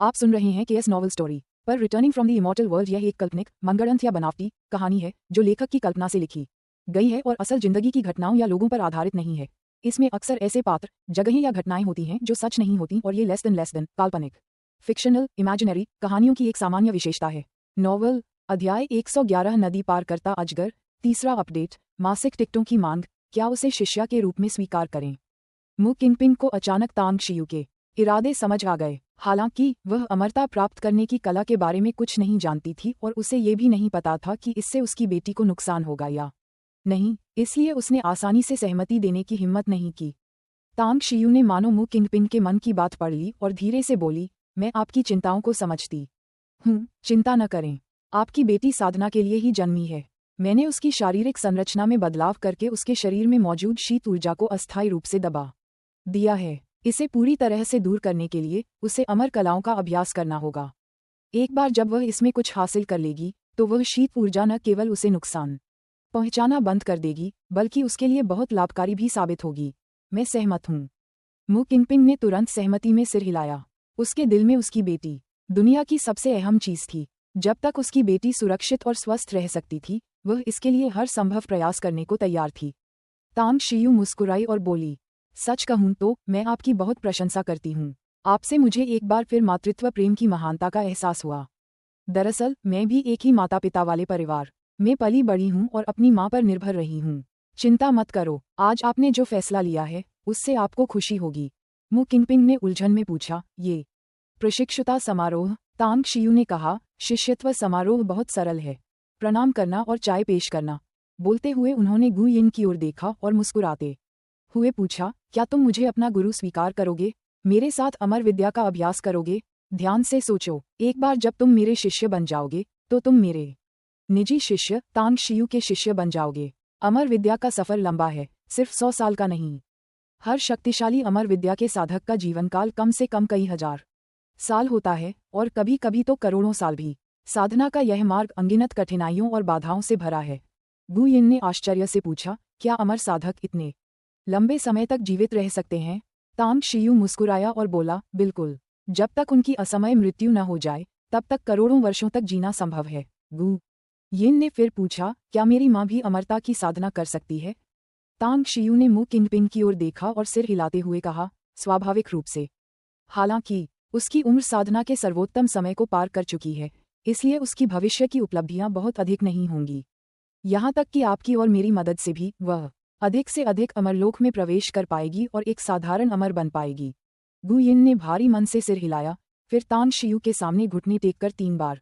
आप सुन रहे हैं केएस नॉवल स्टोरी पर returning from the immortal world. यह एक काल्पनिक, मनगढ़ंत या बनावटी कहानी है जो लेखक की कल्पना से लिखी गई है और असल जिंदगी की घटनाओं या लोगों पर आधारित नहीं है। इसमें अक्सर ऐसे पात्र, जगहें या घटनाएं होती हैं जो सच नहीं होती और ये लेस देन काल्पनिक, फिक्शनल, इमेजिनरी कहानियों की एक सामान्य विशेषता है। नॉवल अध्याय 111 नदी पार करता अजगर। तीसरा अपडेट, मासिक टिकटों की मांग, क्या उसे शिष्या के रूप में स्वीकार करें। मु किंगपिंग को अचानक तांग शियू के इरादे समझ आ गए। हालांकि वह अमरता प्राप्त करने की कला के बारे में कुछ नहीं जानती थी और उसे ये भी नहीं पता था कि इससे उसकी बेटी को नुकसान होगा या नहीं, इसलिए उसने आसानी से सहमति देने की हिम्मत नहीं की। तांग शियू ने मानो मु किंगपिंग के मन की बात पढ़ ली और धीरे से बोली, मैं आपकी चिंताओं को समझती हूँ, चिंता न करें। आपकी बेटी साधना के लिए ही जन्मी है। मैंने उसकी शारीरिक संरचना में बदलाव करके उसके शरीर में मौजूद शीत ऊर्जा को अस्थायी रूप से दबा दिया है। इसे पूरी तरह से दूर करने के लिए उसे अमर कलाओं का अभ्यास करना होगा। एक बार जब वह इसमें कुछ हासिल कर लेगी तो वह शीत ऊर्जा न केवल उसे नुकसान पहुंचाना बंद कर देगी बल्कि उसके लिए बहुत लाभकारी भी साबित होगी। मैं सहमत हूँ। मु किंगपिंग ने तुरंत सहमति में सिर हिलाया। उसके दिल में उसकी बेटी दुनिया की सबसे अहम चीज थी। जब तक उसकी बेटी सुरक्षित और स्वस्थ रह सकती थी वह इसके लिए हर संभव प्रयास करने को तैयार थी। तांग शियू मुस्कुराई और बोली, सच कहूं तो मैं आपकी बहुत प्रशंसा करती हूँ। आपसे मुझे एक बार फिर मातृत्व प्रेम की महानता का एहसास हुआ। दरअसल मैं भी एक ही माता पिता वाले परिवार में पली बड़ी हूँ और अपनी माँ पर निर्भर रही हूँ। चिंता मत करो, आज आपने जो फैसला लिया है उससे आपको खुशी होगी। मु किंगपिंग ने उलझन में पूछा, ये प्रशिक्षुता समारोह? तांग शियू ने कहा, शिष्यत्व समारोह बहुत सरल है, प्रणाम करना और चाय पेश करना। बोलते हुए उन्होंने गु यिन की ओर देखा और मुस्कुराते हुए पूछा, क्या तुम मुझे अपना गुरु स्वीकार करोगे? मेरे साथ अमर विद्या का अभ्यास करोगे? ध्यान से सोचो, एक बार जब तुम मेरे शिष्य बन जाओगे तो तुम मेरे निजी शिष्य तांग शियू के शिष्य बन जाओगे। अमर विद्या का सफर लंबा है, सिर्फ 100 साल का नहीं। हर शक्तिशाली अमर विद्या के साधक का जीवनकाल कम से कम कई हजार साल होता है और कभी कभी तो करोड़ों साल भी। साधना का यह मार्ग अनगिनत कठिनाइयों और बाधाओं से भरा है। गु यिन ने आश्चर्य से पूछा, क्या अमर साधक इतने लंबे समय तक जीवित रह सकते हैं? तांग शियू मुस्कुराया और बोला, बिल्कुल। जब तक उनकी असमय मृत्यु न हो जाए तब तक करोड़ों वर्षों तक जीना संभव है। गु यिन ने फिर पूछा, क्या मेरी माँ भी अमरता की साधना कर सकती है? तांग शियू ने मु किंगपिंग की ओर देखा और सिर हिलाते हुए कहा, स्वाभाविक रूप से। हालांकि उसकी उम्र साधना के सर्वोत्तम समय को पार कर चुकी है, इसलिए उसकी भविष्य की उपलब्धियां बहुत अधिक नहीं होंगी। यहाँ तक कि आपकी और मेरी मदद से भी वह अधिक से अधिक अमरलोक में प्रवेश कर पाएगी और एक साधारण अमर बन पाएगी। गु यिन ने भारी मन से सिर हिलाया, फिर तांग शियू के सामने घुटने टेककर 3 बार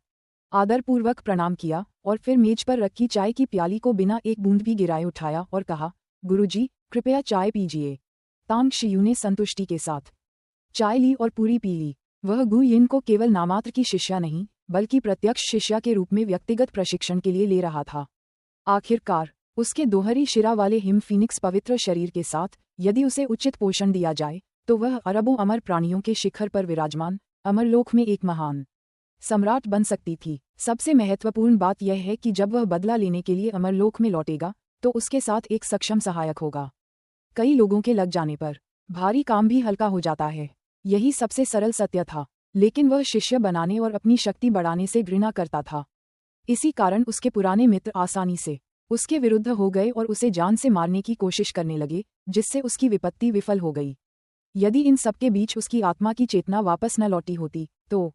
आदरपूर्वक प्रणाम किया और फिर मेज पर रखी चाय की प्याली को बिना एक बूंद भी गिराए उठाया और कहा, गुरुजी, कृपया चाय पीजिए। तांग शियू ने संतुष्टि के साथ चाय ली और पूरी पी ली। वह गु यिन को केवल नामात्र की शिष्या नहीं बल्कि प्रत्यक्ष शिष्या के रूप में व्यक्तिगत प्रशिक्षण के लिए ले रहा था। आखिरकार उसके दोहरी शिरा वाले हिम फीनिक्स पवित्र शरीर के साथ यदि उसे उचित पोषण दिया जाए तो वह अरबों अमर प्राणियों के शिखर पर विराजमान अमरलोक में एक महान सम्राट बन सकती थी। सबसे महत्वपूर्ण बात यह है कि जब वह बदला लेने के लिए अमरलोक में लौटेगा तो उसके साथ एक सक्षम सहायक होगा। कई लोगों के लग जाने पर भारी काम भी हल्का हो जाता है। यही सबसे सरल सत्य था, लेकिन वह शिष्य बनाने और अपनी शक्ति बढ़ाने से घृणा करता था। इसी कारण उसके पुराने मित्र आसानी से उसके विरुद्ध हो गए और उसे जान से मारने की कोशिश करने लगे, जिससे उसकी विपत्ति विफल हो गई। यदि इन सबके बीच उसकी आत्मा की चेतना वापस न लौटी होती तो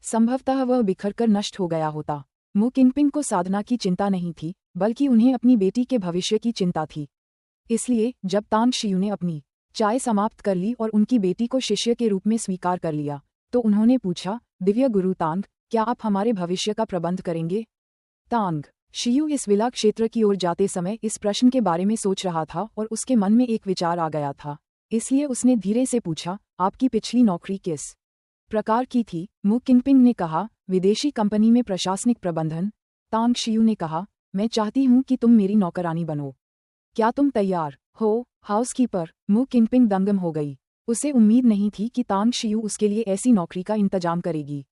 संभवतः वह बिखरकर नष्ट हो गया होता। मु किंगपिंग को साधना की चिंता नहीं थी बल्कि उन्हें अपनी बेटी के भविष्य की चिंता थी। इसलिए जब तांग शियू ने अपनी चाय समाप्त कर ली और उनकी बेटी को शिष्य के रूप में स्वीकार कर लिया तो उन्होंने पूछा, दिव्य गुरु तांग, क्या आप हमारे भविष्य का प्रबंध करेंगे? तांग शियू इस विला क्षेत्र की ओर जाते समय इस प्रश्न के बारे में सोच रहा था और उसके मन में एक विचार आ गया था, इसलिए उसने धीरे से पूछा, आपकी पिछली नौकरी किस प्रकार की थी? मु किंगपिंग ने कहा, विदेशी कंपनी में प्रशासनिक प्रबंधन। तांग शियू ने कहा, मैं चाहती हूँ कि तुम मेरी नौकरानी बनो। क्या तुम तैयार हो? हाउसकीपर। मु किंगपिंग दंगम हो गई। उसे उम्मीद नहीं थी कि तांग शियू उसके लिए ऐसी नौकरी का इंतजाम करेगी।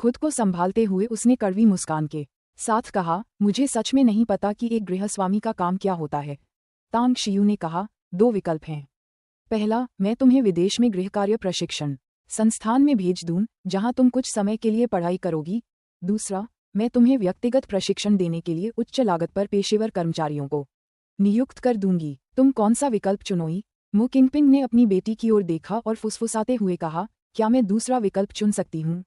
खुद को संभालते हुए उसने कड़वी मुस्कान के साथ कहा, मुझे सच में नहीं पता कि एक गृहस्वामी का काम क्या होता है। तांग शियू ने कहा, 2 विकल्प हैं। पहला, मैं तुम्हें विदेश में गृहकार्य प्रशिक्षण संस्थान में भेज दूं जहां तुम कुछ समय के लिए पढ़ाई करोगी। दूसरा, मैं तुम्हें व्यक्तिगत प्रशिक्षण देने के लिए उच्च लागत पर पेशेवर कर्मचारियों को नियुक्त कर दूंगी। तुम कौन सा विकल्प चुनोगी? मु किंगपिंग ने अपनी बेटी की ओर देखा और फुसफुसाते हुए कहा, क्या मैं दूसरा विकल्प चुन सकती हूँ?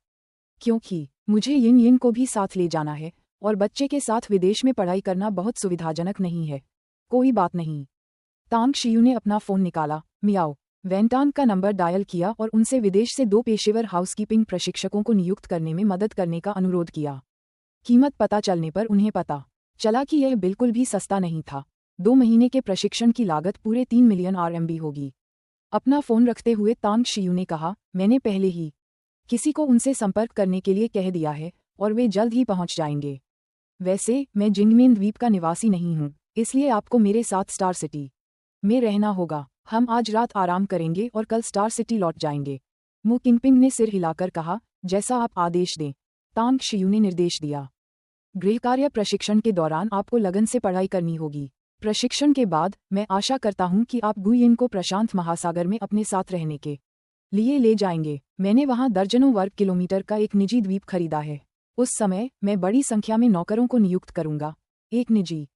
क्योंकि मुझे यिन यिन को भी साथ ले जाना है और बच्चे के साथ विदेश में पढ़ाई करना बहुत सुविधाजनक नहीं है। कोई बात नहीं। तांग शियू ने अपना फोन निकाला, मियाओ वेंटान का नंबर डायल किया और उनसे विदेश से 2 पेशेवर हाउसकीपिंग प्रशिक्षकों को नियुक्त करने में मदद करने का अनुरोध किया। कीमत पता चलने पर उन्हें पता चला कि यह बिल्कुल भी सस्ता नहीं था। 2 महीने के प्रशिक्षण की लागत पूरे 3 मिलियन RMB होगी। अपना फोन रखते हुए तांग शियू ने कहा, मैंने पहले ही किसी को उनसे संपर्क करने के लिए कह दिया है और वे जल्द ही पहुंच जाएंगे। वैसे मैं जिंगमेन द्वीप का निवासी नहीं हूं, इसलिए आपको मेरे साथ स्टार सिटी में रहना होगा। हम आज रात आराम करेंगे और कल स्टार सिटी लौट जाएंगे। मु किंगपिंग ने सिर हिलाकर कहा, जैसा आप आदेश दें। तांग शियू ने निर्देश दिया। गृहकार्य प्रशिक्षण के दौरान आपको लगन से पढ़ाई करनी होगी। प्रशिक्षण के बाद मैं आशा करता हूं कि आप गुयिन को प्रशांत महासागर में अपने साथ रहने के लिए ले जाएंगे। मैंने वहां दर्जनों वर्ग किलोमीटर का एक निजी द्वीप खरीदा है। उस समय मैं बड़ी संख्या में नौकरों को नियुक्त करूंगा। एक निजी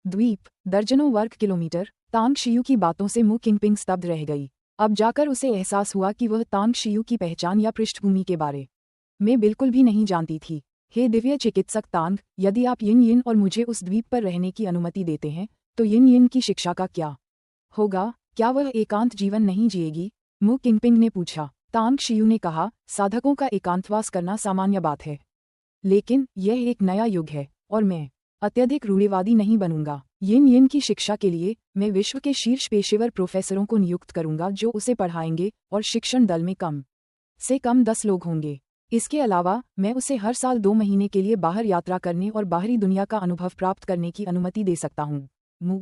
द्वीप, दर्जनों वर्ग किलोमीटर। तांग शियू की बातों से मु किंगपिंग स्तब्ध रह गई। अब जाकर उसे एहसास हुआ कि वह तांग शियू की पहचान या पृष्ठभूमि के बारे में बिल्कुल भी नहीं जानती थी। हे दिव्य चिकित्सक तांग, यदि आप यिन यिन और मुझे उस द्वीप पर रहने की अनुमति देते हैं तो यिन यिन की शिक्षा का क्या होगा? क्या वह एकांत जीवन नहीं जिएगी? मु किंगपिंग ने पूछा। तांग शियू ने कहा, साधकों का एकांतवास करना सामान्य बात है, लेकिन यह एक नया युग है और मैं अत्यधिक रूढ़िवादी नहीं बनूंगा। यिन यिन की शिक्षा के लिए मैं विश्व के शीर्ष पेशेवर प्रोफेसरों को नियुक्त करूंगा जो उसे पढ़ाएंगे और शिक्षण दल में कम से कम 10 लोग होंगे। इसके अलावा मैं उसे हर साल 2 महीने के लिए बाहर यात्रा करने और बाहरी दुनिया का अनुभव प्राप्त करने की अनुमति दे सकता हूँ। मु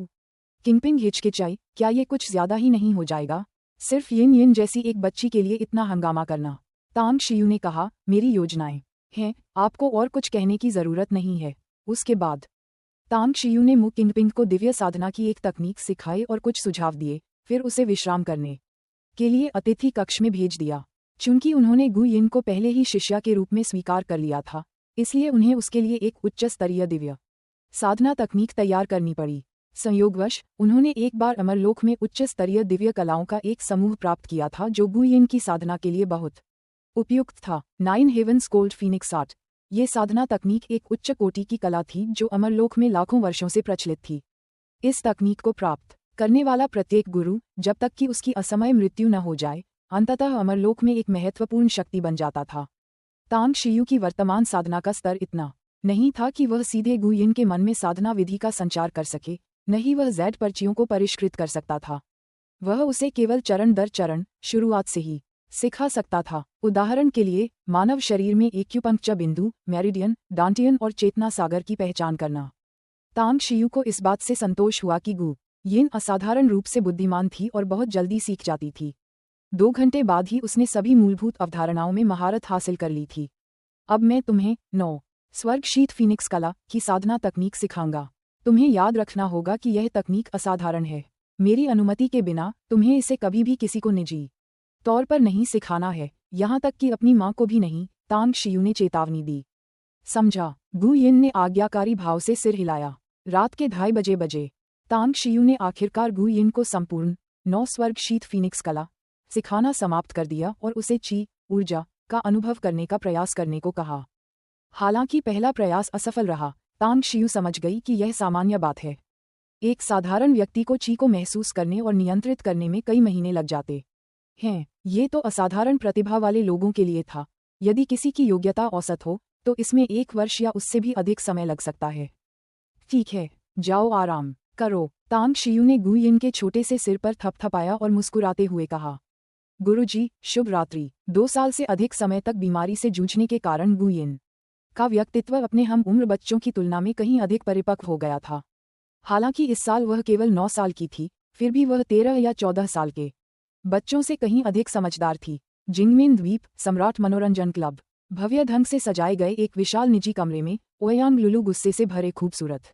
किंगपिंग हिचकिचाई, क्या ये कुछ ज्यादा ही नहीं हो जाएगा? सिर्फ यिन यिन जैसी एक बच्ची के लिए इतना हंगामा करना। तांग शियू ने कहा, मेरी योजनाएं हैं, आपको और कुछ कहने की जरूरत नहीं है। उसके बाद तांग शियू ने मु किंगपिंग को दिव्य साधना की एक तकनीक सिखाई और कुछ सुझाव दिए, फिर उसे विश्राम करने के लिए अतिथि कक्ष में भेज दिया। चूंकि उन्होंने गुयिन को पहले ही शिष्या के रूप में स्वीकार कर लिया था, इसलिए उन्हें उसके लिए एक उच्च स्तरीय दिव्य साधना तकनीक तैयार करनी पड़ी। संयोगवश उन्होंने एक बार अमरलोक में उच्च स्तरीय दिव्य कलाओं का एक समूह प्राप्त किया था जो गुयिन की साधना के लिए बहुत उपयुक्त था। 9 हेवंस गोल्ड फीनिक्स आर्ट। ये साधना तकनीक एक उच्च कोटि की कला थी जो अमरलोक में लाखों वर्षों से प्रचलित थी। इस तकनीक को प्राप्त करने वाला प्रत्येक गुरु, जब तक कि उसकी असमय मृत्यु न हो जाए, अंततः अमरलोक में एक महत्वपूर्ण शक्ति बन जाता था। तांग शियू की वर्तमान साधना का स्तर इतना नहीं था कि वह सीधे गुयिन के मन में साधना विधि का संचार कर सके, न ही वह Z पर्चियों को परिष्कृत कर सकता था। वह उसे केवल चरण दर चरण, शुरुआत से ही सिखा सकता था। उदाहरण के लिए, मानव शरीर में एक्यूपंक्चर बिंदु, मेरिडियन, डांटियन और चेतना सागर की पहचान करना। तांग शियू को इस बात से संतोष हुआ कि गुयिन असाधारण रूप से बुद्धिमान थी और बहुत जल्दी सीख जाती थी। 2 घंटे बाद ही उसने सभी मूलभूत अवधारणाओं में महारत हासिल कर ली थी। अब मैं तुम्हें 9 स्वर्गशीत फीनिक्स कला की साधना तकनीक सिखाऊंगा। तुम्हें याद रखना होगा कि यह तकनीक असाधारण है। मेरी अनुमति के बिना तुम्हें इसे कभी भी किसी को निजी तौर पर नहीं सिखाना है, यहाँ तक कि अपनी माँ को भी नहीं, तांग शियू ने चेतावनी दी। समझा। गुयिन ने आज्ञाकारी भाव से सिर हिलाया। रात के 2:30 बजे तांग शियू ने आखिरकार गुयिन को संपूर्ण 9 स्वर्गशीत फीनिक्स कला सिखाना समाप्त कर दिया और उसे ची ऊर्जा का अनुभव करने का प्रयास करने को कहा। हालांकि पहला प्रयास असफल रहा। तांग शियू समझ गई कि यह सामान्य बात है। एक साधारण व्यक्ति को ची को महसूस करने और नियंत्रित करने में कई महीने लग जाते हैं। ये तो असाधारण प्रतिभा वाले लोगों के लिए था। यदि किसी की योग्यता औसत हो तो इसमें 1 वर्ष या उससे भी अधिक समय लग सकता है। ठीक है, जाओ आराम करो। तांग शियू ने गुयिन के छोटे से सिर पर थपथपाया और मुस्कुराते हुए कहा, गुरुजी, शुभ रात्रि। 2 साल से अधिक समय तक बीमारी से जूझने के कारण गुयिन का व्यक्तित्व अपने हम उम्र बच्चों की तुलना में कहीं अधिक परिपक्व हो गया था। हालांकि इस साल वह केवल 9 साल की थी, फिर भी वह 13 या 14 साल के बच्चों से कहीं अधिक समझदार थी। जिंगमेन द्वीप, सम्राट मनोरंजन क्लब। भव्य ढंग से सजाए गए एक विशाल निजी कमरे में ओयांग लुलू गुस्से से भरे खूबसूरत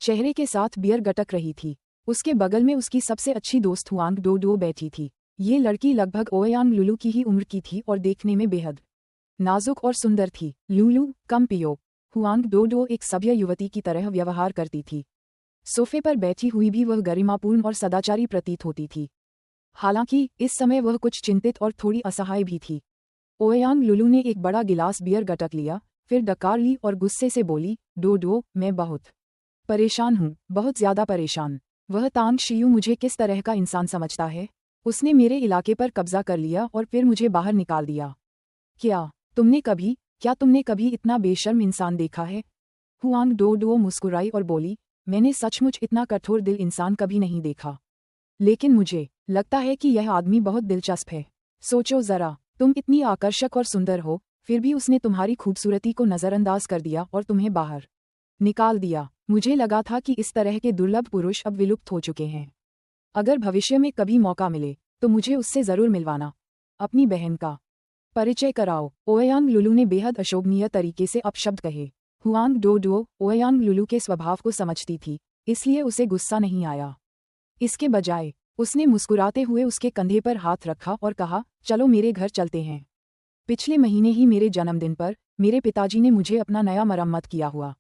चेहरे के साथ बियर गटक रही थी। उसके बगल में उसकी सबसे अच्छी दोस्त हुआंग डो डो बैठी थी। ये लड़की लगभग ओयांग लुलू की ही उम्र की थी और देखने में बेहद नाजुक और सुंदर थी। लुलू कम पियो। हुआंग डोडो एक सभ्य युवती की तरह व्यवहार करती थी। सोफे पर बैठी हुई भी वह गरिमापूर्ण और सदाचारी प्रतीत होती थी। हालांकि इस समय वह कुछ चिंतित और थोड़ी असहाय भी थी। ओयांग लुलू ने एक बड़ा गिलास बियर गटक लिया, फिर डकार ली और गुस्से से बोली, डोडो, मैं बहुत परेशान हूँ, बहुत ज्यादा परेशान। वह तांग शियू मुझे किस तरह का इंसान समझता है? उसने मेरे इलाके पर कब्जा कर लिया और फिर मुझे बाहर निकाल दिया। क्या तुमने कभी इतना बेशर्म इंसान देखा है? हुआंग डोडो मुस्कुराई और बोली, मैंने सचमुच इतना कठोर दिल इंसान कभी नहीं देखा। लेकिन मुझे लगता है कि यह आदमी बहुत दिलचस्प है। सोचो जरा, तुम इतनी आकर्षक और सुंदर हो, फिर भी उसने तुम्हारी खूबसूरती को नज़रअंदाज कर दिया और तुम्हें बाहर निकाल दिया। मुझे लगा था कि इस तरह के दुर्लभ पुरुष अब विलुप्त हो चुके हैं। अगर भविष्य में कभी मौका मिले तो मुझे उससे जरूर मिलवाना। अपनी बहन का परिचय कराओ। ओयांग लुलू ने बेहद अशोभनीय तरीके से अपशब्द कहे। हुआंग डोडो ओयांग लुलू के स्वभाव को समझती थी, इसलिए उसे गुस्सा नहीं आया। इसके बजाय उसने मुस्कुराते हुए उसके कंधे पर हाथ रखा और कहा, चलो मेरे घर चलते हैं। पिछले महीने ही मेरे जन्मदिन पर मेरे पिताजी ने मुझे अपना नया मरम्मत किया हुआ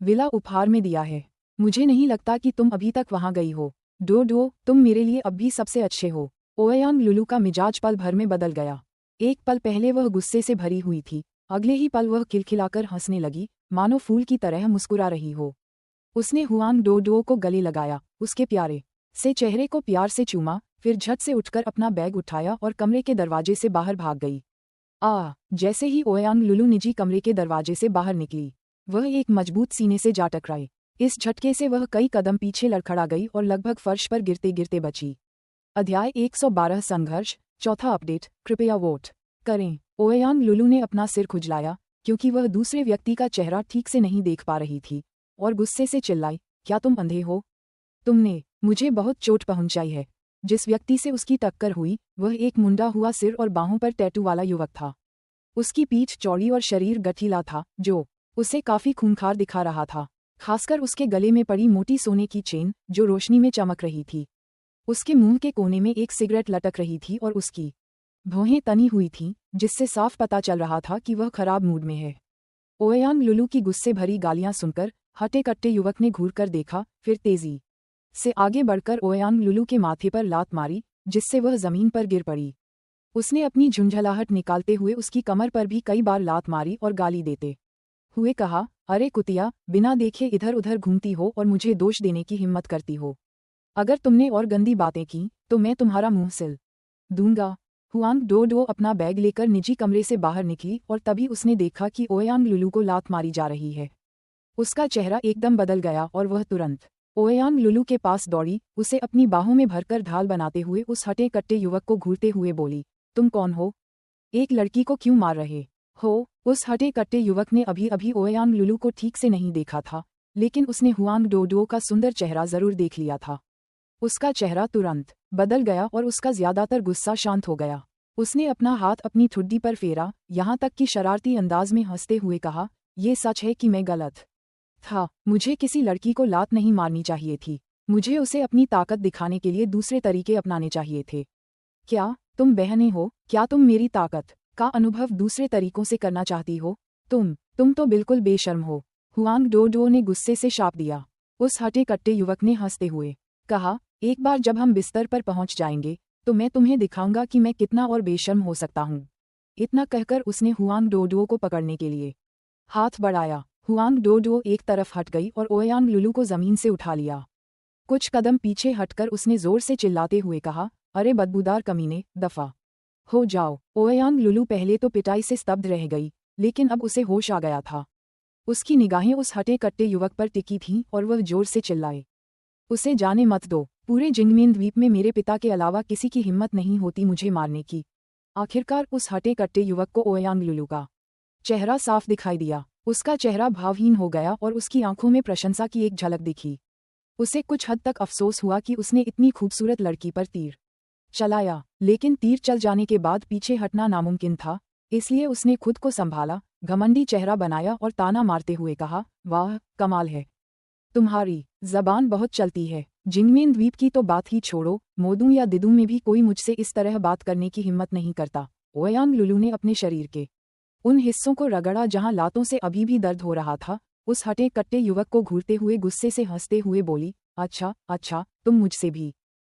विला उपहार में दिया है। मुझे नहीं लगता कि तुम अभी तक वहां गई हो। डोडो, तुम मेरे लिए अब भी सबसे अच्छे हो। ओयांग लुलू का मिजाज पल भर में बदल गया। एक पल पहले वह गुस्से से भरी हुई थी, अगले ही पल वह खिलखिलाकर हंसने लगी, मानो फूल की तरह मुस्कुरा रही हो। उसने हुआंग डोडो को गले लगाया, उसके प्यारे से चेहरे को प्यार से चूमा, फिर झट से उठकर अपना बैग उठाया और कमरे के दरवाजे से बाहर भाग गई। जैसे ही ओयांग लुलू निजी कमरे के दरवाजे से बाहर निकली, वह एक मजबूत सीने से जा टकराई। इस झटके से वह कई कदम पीछे लड़खड़ा गई और लगभग फर्श पर गिरते गिरते बची। अध्याय 112 संघर्ष, चौथा अपडेट। कृपया वोट करें। ओयांग लुलू ने अपना सिर खुजलाया, क्योंकि वह दूसरे व्यक्ति का चेहरा ठीक से नहीं देख पा रही थी, और गुस्से से चिल्लाई, क्या तुम अंधे हो? तुमने मुझे बहुत चोट पहुंचाई है। जिस व्यक्ति से उसकी टक्कर हुई वह एक मुंडा हुआ सिर और बाहों पर टैटू वाला युवक था। उसकी पीठ चौड़ी और शरीर गठीला था, जो उसे काफी खूंखार दिखा रहा था, खासकर उसके गले में पड़ी मोटी सोने की चेन जो रोशनी में चमक रही थी। उसके मुंह के कोने में एक सिगरेट लटक रही थी और उसकी भौहें तनी हुई थीं, जिससे साफ पता चल रहा था कि वह खराब मूड में है। ओयांग लुलू की गुस्से भरी गालियां सुनकर हटे कट्टे युवक ने घूरकर देखा, फिर तेजी से आगे बढ़कर ओयांग लुलू के माथे पर लात मारी, जिससे वह जमीन पर गिर पड़ी। उसने अपनी झुंझलाहट निकालते हुए उसकी कमर पर भी कई बार लात मारी और गाली देते हुए कहा, अरे कुतिया, बिना देखे इधर उधर घूमती हो और मुझे दोष देने की हिम्मत करती हो। अगर तुमने और गंदी बातें की तो मैं तुम्हारा मुंह सिल दूंगा। हुआंग डोडो अपना बैग लेकर निजी कमरे से बाहर निकली और तभी उसने देखा कि ओयांग लुलू को लात मारी जा रही है। उसका चेहरा एकदम बदल गया और वह तुरंत ओयांग लुलू के पास दौड़ी, उसे अपनी बाहों में भरकर ढाल बनाते हुए उस हटे कट्टे युवक को घूरते हुए बोली, तुम कौन हो? एक लड़की को क्यों मार रहे हो? उस हटे कट्टे युवक ने अभी अभी ओयांग लुलू को ठीक से नहीं देखा था, लेकिन उसने हुआंग डोडो का सुंदर चेहरा जरूर देख लिया था। उसका चेहरा तुरंत बदल गया और उसका ज्यादातर गुस्सा शांत हो गया। उसने अपना हाथ अपनी ठुड्डी पर फेरा, यहाँ तक कि शरारती अंदाज में हंसते हुए कहा, ये सच है कि मैं गलत था। मुझे किसी लड़की को लात नहीं मारनी चाहिए थी। मुझे उसे अपनी ताकत दिखाने के लिए दूसरे तरीके अपनाने चाहिए थे। क्या तुम बहनें हो? क्या तुम मेरी ताकत का अनुभव दूसरे तरीकों से करना चाहती हो? तुम तो बिल्कुल बेशर्म हो। हुआंग डोडो ने गुस्से से शाप दिया। उस हटे कट्टे युवक ने हंसते हुए कहा, एक बार जब हम बिस्तर पर पहुंच जाएंगे तो मैं तुम्हें दिखाऊंगा कि मैं कितना और बेशर्म हो सकता हूं। इतना कहकर उसने हुआंग डोडो को पकड़ने के लिए हाथ बढ़ाया। हुआंग डोडो एक तरफ हट गई और ओयांग लुलू को जमीन से उठा लिया। कुछ कदम पीछे हटकर उसने जोर से चिल्लाते हुए कहा, अरे बदबूदार कमीने, दफा हो जाओ। ओयांग लुलू पहले तो पिटाई से स्तब्ध रह गई, लेकिन अब उसे होश आ गया था। उसकी निगाहें उस हटे कट्टे युवक पर टिकी थीं और वह जोर से चिल्लाए, उसे जाने मत दो। पूरे जिंगमेन द्वीप में मेरे पिता के अलावा किसी की हिम्मत नहीं होती मुझे मारने की। आखिरकार उस हटे कट्टे युवक को ओयांग लुलू का चेहरा साफ दिखाई दिया। उसका चेहरा भावहीन हो गया और उसकी आंखों में प्रशंसा की एक झलक दिखी। उसे कुछ हद तक अफसोस हुआ कि उसने इतनी खूबसूरत लड़की पर तीर चलाया, लेकिन तीर चल जाने के बाद पीछे हटना नामुमकिन था, इसलिए उसने खुद को संभाला, घमंडी चेहरा बनाया और ताना मारते हुए कहा, वाह, कमाल है, तुम्हारी जबान बहुत चलती है। जिंगमेन द्वीप की तो बात ही छोड़ो, मोदू या दिदू में भी कोई मुझसे इस तरह बात करने की हिम्मत नहीं करता। ओयांग लुलू ने अपने शरीर के उन हिस्सों को रगड़ा जहां लातों से अभी भी दर्द हो रहा था। उस हटे कट्टे युवक को घूरते हुए गुस्से से हंसते हुए बोली, अच्छा अच्छा, तुम मुझसे भी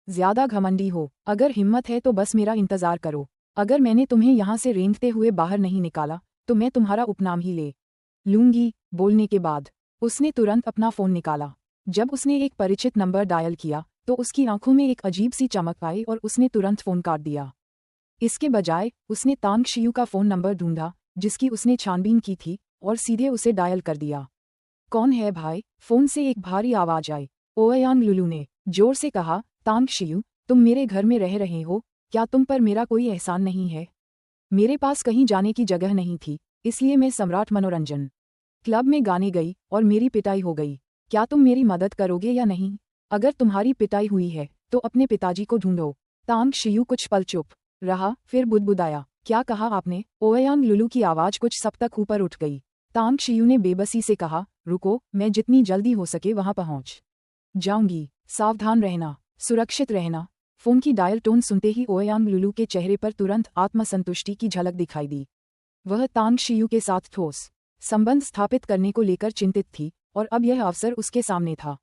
ज्यादा घमंडी हो। अगर हिम्मत है तो बस मेरा इंतजार करो। अगर मैंने तुम्हें यहाँ से रेंगते हुए बाहर नहीं निकाला तो मैं तुम्हारा उपनाम ही ले लूंगी। बोलने के बाद उसने तुरंत अपना फोन निकाला। जब उसने एक परिचित नंबर डायल किया तो उसकी आंखों में एक अजीब सी चमक आई और उसने तुरंत फोन काट दिया। इसके बजाय उसने तांग शियू का फोन नंबर ढूंढा जिसकी उसने छानबीन की थी और सीधे उसे डायल कर दिया। कौन है भाई? फोन से एक भारी आवाज आई। ओयांग लुलू ने जोर से कहा, तांग शियू, तुम मेरे घर में रह रहे हो, क्या तुम पर मेरा कोई एहसान नहीं है? मेरे पास कहीं जाने की जगह नहीं थी, इसलिए मैं सम्राट मनोरंजन क्लब में गाने गई और मेरी पिटाई हो गई। क्या तुम मेरी मदद करोगे या नहीं? अगर तुम्हारी पिटाई हुई है तो अपने पिताजी को ढूंढो। तांग शियू कुछ पल चुप रहा, फिर बुदबुदाया, क्या कहा आपने? ओयांग लुलू की आवाज कुछ सब तक ऊपर उठ गई। तांग शियू ने बेबसी से कहा, रुको, मैं जितनी जल्दी हो सके वहां पहुंच जाऊंगी। सावधान रहना, सुरक्षित रहना। फोन की डायल टोन सुनते ही ओयांग लुलू के चेहरे पर तुरंत आत्मसंतुष्टि की झलक दिखाई दी। वह तांग शियू के साथ ठोस संबंध स्थापित करने को लेकर चिंतित थी और अब यह अवसर उसके सामने था।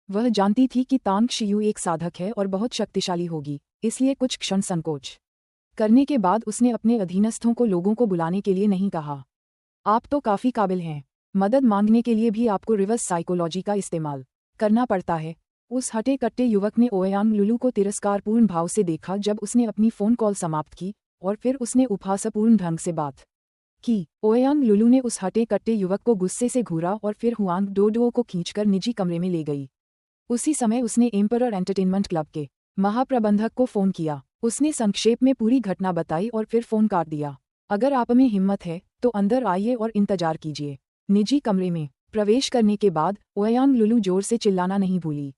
वह जानती थी कि तांग शियू एक साधक है और बहुत शक्तिशाली होगी, इसलिए कुछ क्षण संकोच करने के बाद उसने अपने अधीनस्थों को लोगों को बुलाने के लिए नहीं कहा। आप तो काफी काबिल हैं। मदद मांगने के लिए भी आपको रिवर्स साइकोलॉजी का इस्तेमाल करना पड़ता है। उस हटे कट्टे युवक ने ओयांग लुलू को तिरस्कारपूर्ण भाव से देखा जब उसने अपनी फोन कॉल समाप्त की और फिर उसने उपहासपूर्ण ढंग से बात की। ओयांग लुलू ने उस हटे कट्टे युवक को गुस्से से घूरा और फिर हुआंग डोडो को खींचकर निजी कमरे में ले गई। उसी समय उसने एम्परर एंटरटेनमेंट क्लब के महाप्रबंधक को फोन किया। उसने संक्षेप में पूरी घटना बताई और फिर फोन काट दिया। अगर आप में हिम्मत है तो अंदर आइए और इंतजार कीजिए। निजी कमरे में प्रवेश करने के बाद ओयांग लुलू जोर से चिल्लाना नहीं भूली।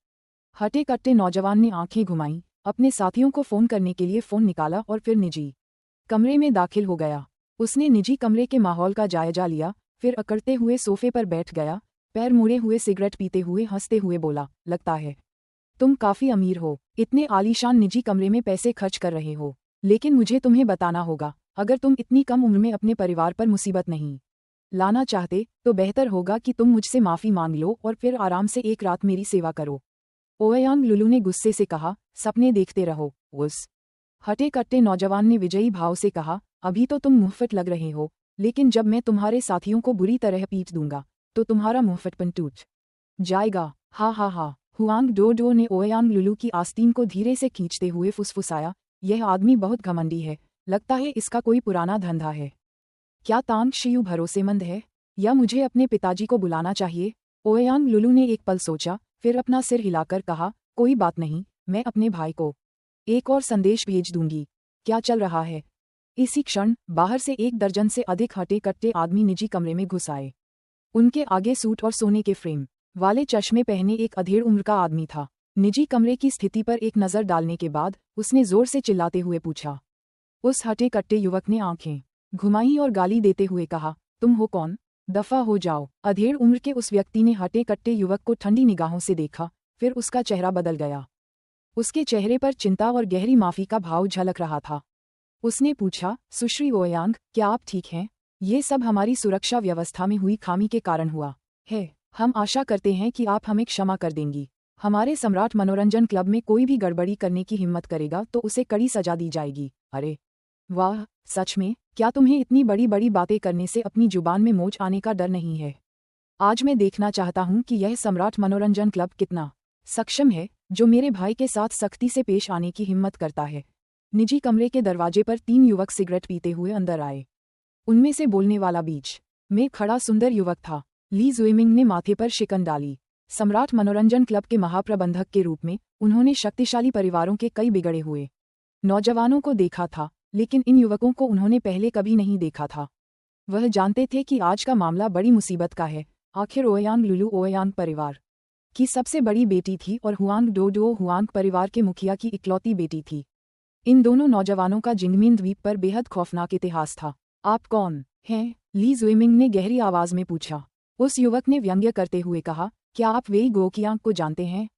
हटे कट्टे नौजवान ने आंखें घुमाईं, अपने साथियों को फोन करने के लिए फोन निकाला और फिर निजी कमरे में दाखिल हो गया। उसने निजी कमरे के माहौल का जायजा लिया, फिर अकड़ते हुए सोफे पर बैठ गया, पैर मुड़े हुए सिगरेट पीते हुए हंसते हुए बोला, लगता है तुम काफी अमीर हो, इतने आलीशान निजी कमरे में पैसे खर्च कर रहे हो। लेकिन मुझे तुम्हें बताना होगा, अगर तुम इतनी कम उम्र में अपने परिवार पर मुसीबत नहीं लाना चाहते तो बेहतर होगा कि तुम मुझसे माफी मांग लो और फिर आराम से एक रात मेरी सेवा करो। ओयांग लुलू ने गुस्से से कहा, सपने देखते रहो। उस हटे कट्टे नौजवान ने विजयी भाव से कहा, अभी तो तुम मुंहफट लग रहे हो, लेकिन जब मैं तुम्हारे साथियों को बुरी तरह पीट दूंगा तो तुम्हारा मुंहफटपन टूट जाएगा। हा हा हा। हुआंग डोडो ने ओयांग लुलू की आस्तीन को धीरे से खींचते हुए फुसफुसाया, यह आदमी बहुत घमंडी है, लगता है इसका कोई पुराना धंधा है। क्या तांग शियू भरोसेमंद है या मुझे अपने पिताजी को बुलाना चाहिए? ओयांग लुलू ने एक पल सोचा, फिर अपना सिर हिलाकर कहा, कोई बात नहीं, मैं अपने भाई को एक और संदेश भेज दूंगी। क्या चल रहा है? इसी क्षण बाहर से 1 दर्जन से अधिक हटे कट्टे आदमी निजी कमरे में घुस आए। उनके आगे सूट और सोने के फ्रेम वाले चश्मे पहने एक अधेड़ उम्र का आदमी था। निजी कमरे की स्थिति पर एक नज़र डालने के बाद उसने जोर से चिल्लाते हुए पूछा। उस हटे कट्टे युवक ने आंखें घुमाई और गाली देते हुए कहा, तुम हो कौन? दफा हो जाओ। अधेड़ उम्र के उस व्यक्ति ने हटे कट्टे युवक को ठंडी निगाहों से देखा, फिर उसका चेहरा बदल गया। उसके चेहरे पर चिंता और गहरी माफी का भाव झलक रहा था। उसने पूछा, सुश्री ओयांग, क्या आप ठीक हैं? ये सब हमारी सुरक्षा व्यवस्था में हुई खामी के कारण हुआ है। हम आशा करते हैं कि आप हमें क्षमा कर देंगी। हमारे सम्राट मनोरंजन क्लब में कोई भी गड़बड़ी करने की हिम्मत करेगा तो उसे कड़ी सजा दी जाएगी। अरे वाह, सच में? क्या तुम्हें इतनी बड़ी बड़ी बातें करने से अपनी जुबान में मोच आने का डर नहीं है? आज मैं देखना चाहता हूं कि यह सम्राट मनोरंजन क्लब कितना सक्षम है, जो मेरे भाई के साथ सख्ती से पेश आने की हिम्मत करता है। निजी कमरे के दरवाजे पर 3 युवक सिगरेट पीते हुए अंदर आए। उनमें से बोलने वाला बीच में खड़ा सुंदर युवक था। ली जुएमिंग ने माथे पर शिकन डाली। सम्राट मनोरंजन क्लब के महाप्रबंधक के रूप में उन्होंने शक्तिशाली परिवारों के कई बिगड़े हुए नौजवानों को देखा था, लेकिन इन युवकों को उन्होंने पहले कभी नहीं देखा था। वह जानते थे कि आज का मामला बड़ी मुसीबत का है। आखिर ओयांग लुलू ओयांग परिवार की सबसे बड़ी बेटी थी और हुआंग डोडो हुआंग परिवार के मुखिया की इकलौती बेटी थी। इन दोनों नौजवानों का जिंगमिन द्वीप पर बेहद खौफनाक इतिहास था। आप कौन हैं? ली जुएमिंग ने गहरी आवाज में पूछा। उस युवक ने व्यंग्य करते हुए कहा, क्या आप वेई गोकियांग को जानते हैं?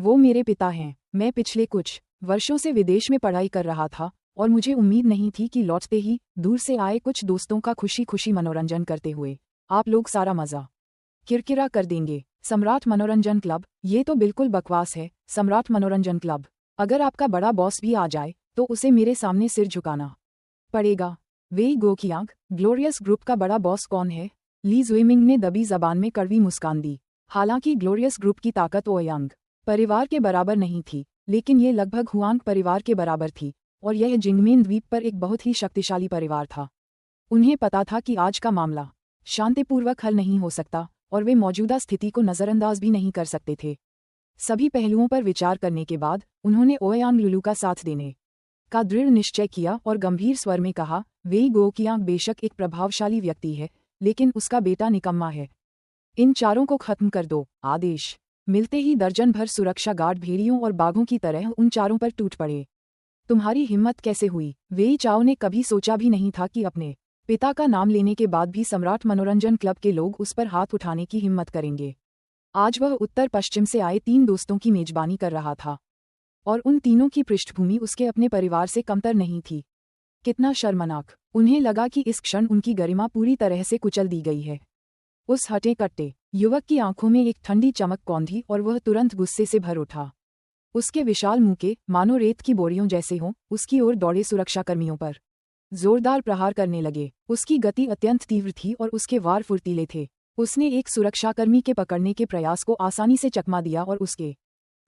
वो मेरे पिता हैं। मैं पिछले कुछ वर्षों से विदेश में पढ़ाई कर रहा था और मुझे उम्मीद नहीं थी कि लौटते ही दूर से आए कुछ दोस्तों का खुशी खुशी मनोरंजन करते हुए आप लोग सारा मजा किरकिरा कर देंगे। सम्राट मनोरंजन क्लब, ये तो बिल्कुल बकवास है। सम्राट मनोरंजन क्लब, अगर आपका बड़ा बॉस भी आ जाए तो उसे मेरे सामने सिर झुकाना पड़ेगा। वेई गोकियांग, ग्लोरियस ग्रुप का बड़ा बॉस कौन है? ली जुइमिंग ने दबी जबान में कड़वी मुस्कान दी। हालांकि ग्लोरियस ग्रुप की ताकत ओयांग परिवार के बराबर नहीं थी, लेकिन ये लगभग हुआंग परिवार के बराबर थी और यह जिंगमेन द्वीप पर एक बहुत ही शक्तिशाली परिवार था। उन्हें पता था कि आज का मामला शांतिपूर्वक हल नहीं हो सकता और वे मौजूदा स्थिति को नज़रअंदाज भी नहीं कर सकते थे। सभी पहलुओं पर विचार करने के बाद उन्होंने ओयांग लुलू का साथ देने का दृढ़ निश्चय किया और गंभीर स्वर में कहा, वेई गोकियांग बेशक एक प्रभावशाली व्यक्ति है, लेकिन उसका बेटा निकम्मा है। इन चारों को खत्म कर दो। आदेश मिलते ही दर्जन भर सुरक्षा गार्ड भेड़ियों और बाघों की तरह उन चारों पर टूट पड़े। तुम्हारी हिम्मत कैसे हुई? वेई चाओ ने कभी सोचा भी नहीं था कि अपने पिता का नाम लेने के बाद भी सम्राट मनोरंजन क्लब के लोग उस पर हाथ उठाने की हिम्मत करेंगे। आज वह उत्तर पश्चिम से आए 3 दोस्तों की मेजबानी कर रहा था और उन तीनों की पृष्ठभूमि उसके अपने परिवार से कमतर नहीं थी। कितना शर्मनाक! उन्हें लगा कि इस क्षण उनकी गरिमा पूरी तरह से कुचल दी गई है। उस हटे कट्टे युवक की आंखों में एक ठंडी चमक कौंधी और वह तुरंत गुस्से से भर उठा। उसके विशाल मुंह के मानो रेत की बोरियों जैसे हों उसकी ओर दौड़े सुरक्षाकर्मियों पर जोरदार प्रहार करने लगे। उसकी गति अत्यंत तीव्र थी और उसके वार फुर्तीले थे। उसने एक सुरक्षाकर्मी के पकड़ने के प्रयास को आसानी से चकमा दिया और उसके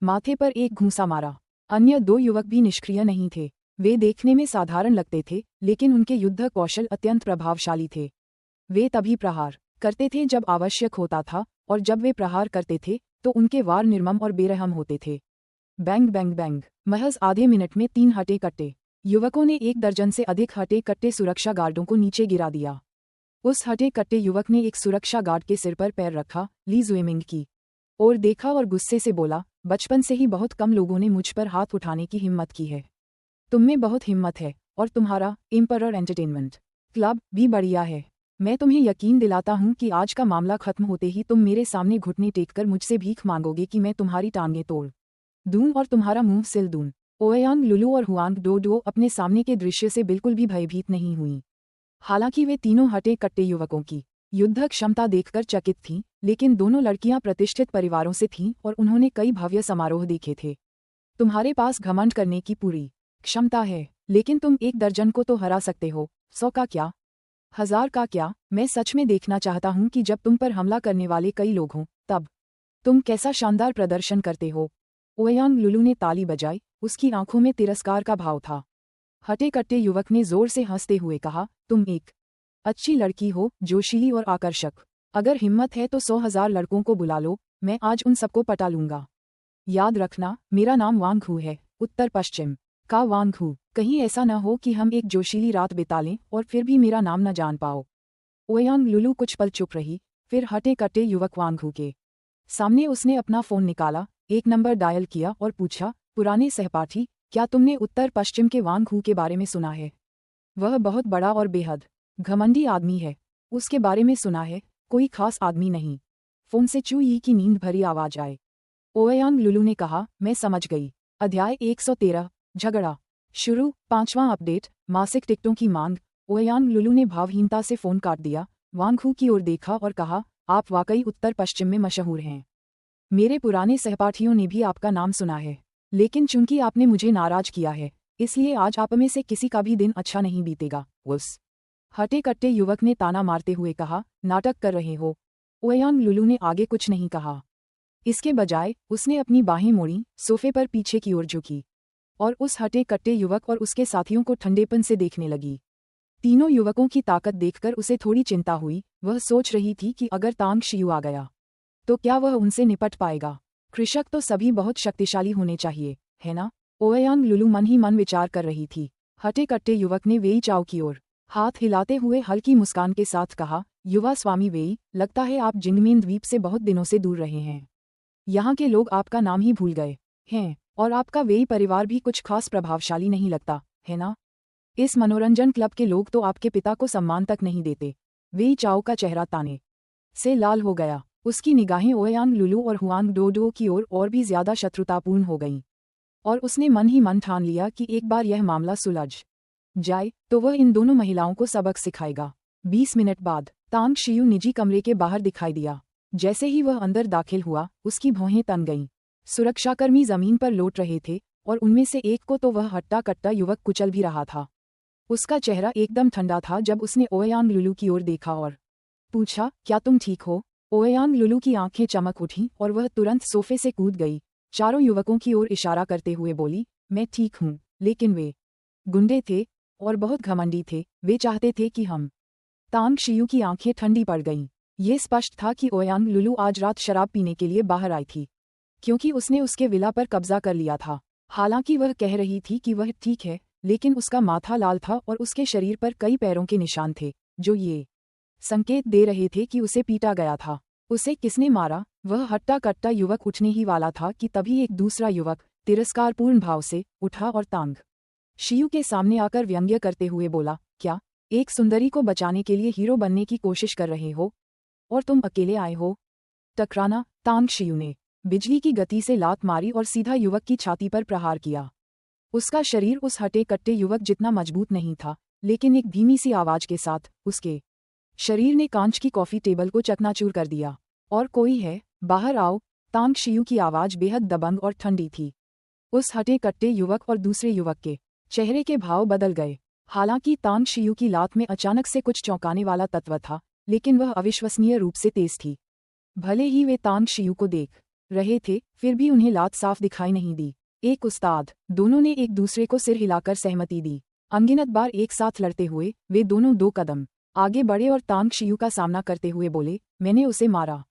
माथे पर एक घूंसा मारा। अन्य 2 युवक भी निष्क्रिय नहीं थे। वे देखने में साधारण लगते थे, लेकिन उनके युद्ध कौशल अत्यंत प्रभावशाली थे। वे तभी प्रहार करते थे जब आवश्यक होता था, और जब वे प्रहार करते थे तो उनके वार निर्मम और बेरहम होते थे। Bang bang bang! महज आधे मिनट में 3 हटे कट्टे युवकों ने 1 दर्जन से अधिक हटे कट्टे सुरक्षा गार्डों को नीचे गिरा दिया। उस हटे कट्टे युवक ने एक सुरक्षा गार्ड के सिर पर पैर रखा, ली जुएमिंग की और देखा और गुस्से से बोला, बचपन से ही बहुत कम लोगों ने मुझ पर हाथ उठाने की हिम्मत की है। तुममें बहुत हिम्मत है और तुम्हारा एम्परर एंटरटेनमेंट क्लब भी बढ़िया है। मैं तुम्हें यकीन दिलाता हूं कि आज का मामला खत्म होते ही तुम मेरे सामने घुटने टेककर मुझसे भीख मांगोगे कि मैं तुम्हारी टांगें तोड़ दूं और तुम्हारा मुंह सिल दूं। ओयांग लुलू और हुआंग डोडो अपने सामने के दृश्य से बिल्कुल भी भयभीत नहीं हुई। हालांकि वे तीनों हटे कट्टे युवकों की युद्ध क्षमता देखकर चकित थीं, लेकिन दोनों लड़कियां प्रतिष्ठित परिवारों से थीं और उन्होंने कई भव्य समारोह देखे थे। तुम्हारे पास घमंड करने की पूरी क्षमता है, लेकिन तुम 1 दर्जन को तो हरा सकते हो, 100 का क्या, 1000 का क्या? मैं सच में देखना चाहता हूं कि जब तुम पर हमला करने वाले कई लोग हों, तब तुम कैसा शानदार प्रदर्शन करते हो। ओयांग लुलू ने ताली बजाई, उसकी आंखों में तिरस्कार का भाव था। हटे कट्टे युवक ने जोर से हंसते हुए कहा, तुम एक अच्छी लड़की हो, जोशीली और आकर्षक। अगर हिम्मत है तो 100,000 लड़कों को बुला लो, मैं आज उन सबको पटा लूंगा। याद रखना, मेरा नाम वांग हू है, उत्तर पश्चिम का वांग हू। कहीं ऐसा न हो कि हम एक जोशीली रात बिता लें और फिर भी मेरा नाम न जान पाओ। ओयांग लुलू कुछ पल चुप रही, फिर हटे कट्टे युवक वांग हू के सामने उसने अपना फोन निकाला, एक नंबर डायल किया और पूछा, पुराने सहपाठी, क्या तुमने उत्तर पश्चिम के वांग हू के बारे में सुना है? वह बहुत बड़ा और बेहद घमंडी आदमी है। उसके बारे में सुना है, कोई खास आदमी नहीं। फोन से चू यी की नींद भरी आवाज आए। ओयांग लुलू ने कहा, मैं समझ गई। अध्याय 113, झगड़ा शुरू। 5वां अपडेट, मासिक टिकटों की मांग। ओयांग लुलू ने भावहीनता से फोन काट दिया, वांग हू की ओर देखा और कहा, आप वाकई उत्तर पश्चिम में मशहूर हैं। मेरे पुराने सहपाठियों ने भी आपका नाम सुना है, लेकिन चूंकि आपने मुझे नाराज किया है, इसलिए आज आप में से किसी का भी दिन अच्छा नहीं बीतेगा। उस हटे कट्टे युवक ने ताना मारते हुए कहा, नाटक कर रहे हो। ओयांग लुलू ने आगे कुछ नहीं कहा। इसके बजाय उसने अपनी बाहें मोड़ी, सोफे पर पीछे की ओर झुकी और उस हटे कट्टे युवक और उसके साथियों को ठंडेपन से देखने लगी। तीनों युवकों की ताकत देखकर उसे थोड़ी चिंता हुई। वह सोच रही थी कि अगर तांग शियू आ गया तो क्या वह उनसे निपट पाएगा। कृषक तो सभी बहुत शक्तिशाली होने चाहिए, है ना? ओयांग लुलू मन ही मन विचार कर रही थी। हटे कट्टे युवक ने वेई चाओ की ओर हाथ हिलाते हुए हल्की मुस्कान के साथ कहा, युवा स्वामी वेई, लगता है आप जिंगमेन द्वीप से बहुत दिनों से दूर रहे हैं। यहाँ के लोग आपका नाम ही भूल गए हैं और आपका वेई परिवार भी कुछ खास प्रभावशाली नहीं लगता, है ना? इस मनोरंजन क्लब के लोग तो आपके पिता को सम्मान तक नहीं देते। वेई चाओ का चेहरा ताने से लाल हो गया। उसकी निगाहें ओयांग लुलू और हुआंग डोडो की ओर और भी ज्यादा शत्रुतापूर्ण हो गईं, और उसने मन ही मन ठान लिया कि एक बार यह मामला सुलझ जाए तो वह इन दोनों महिलाओं को सबक सिखाएगा। 20 मिनट बाद तांग शियू निजी कमरे के बाहर दिखाई दिया। जैसे ही वह अंदर दाखिल हुआ, उसकी भौहें तन गईं। सुरक्षाकर्मी जमीन पर लौट रहे थे, और उनमें से एक को तो वह हट्टा कट्टा युवक कुचल भी रहा था। उसका चेहरा एकदम ठंडा था जब उसने ओयांग लुलू की ओर देखा और पूछा, क्या तुम ठीक हो? ओयांग लुलू की आंखें चमक उठीं और वह तुरंत सोफे से कूद गई। चारों युवकों की ओर इशारा करते हुए बोली, मैं ठीक हूँ, लेकिन वे गुंडे थे और बहुत घमंडी थे। वे चाहते थे कि हम। तांग शियू की आंखें ठंडी पड़ गईं। ये स्पष्ट था कि ओयांग लुलू आज रात शराब पीने के लिए बाहर आई थी, क्योंकि उसने उसके विला पर कब्जा कर लिया था। हालांकि वह कह रही थी कि वह ठीक है, लेकिन उसका माथा लाल था और उसके शरीर पर कई पैरों के निशान थे, जो ये संकेत दे रहे थे कि उसे पीटा गया था। उसे किसने मारा? वह हट्टा कट्टा युवक उठने ही वाला था कि तभी एक दूसरा युवक तिरस्कारपूर्ण भाव से उठा और तांग शियू के सामने आकर व्यंग्य करते हुए बोला, क्या एक सुंदरी को बचाने के लिए हीरो बनने की कोशिश कर रहे हो? और तुम अकेले आए हो? टकराना? तांग शियू ने बिजली की गति से लात मारी और सीधा युवक की छाती पर प्रहार किया। उसका शरीर उस हटे कट्टे युवक जितना मजबूत नहीं था, लेकिन एक धीमी सी आवाज के साथ उसके शरीर ने कांच की कॉफी टेबल को चकनाचूर कर दिया। और कोई है? बाहर आओ। तांग शियू की आवाज बेहद दबंग और ठंडी थी। उस हटे कट्टे युवक और दूसरे युवक के चेहरे के भाव बदल गए। हालांकि तांग शियू की लात में अचानक से कुछ चौंकाने वाला तत्व था, लेकिन वह अविश्वसनीय रूप से तेज थी। भले ही वे तांग शियू को देख रहे थे, फिर भी उन्हें लात साफ दिखाई नहीं दी। एक उस्ताद। दोनों ने एक दूसरे को सिर हिलाकर सहमति दी। अनगिनत बार एक साथ लड़ते हुए वे दोनों 2 कदम आगे बढ़े और तांग शियू का सामना करते हुए बोले, मैंने उसे मारा।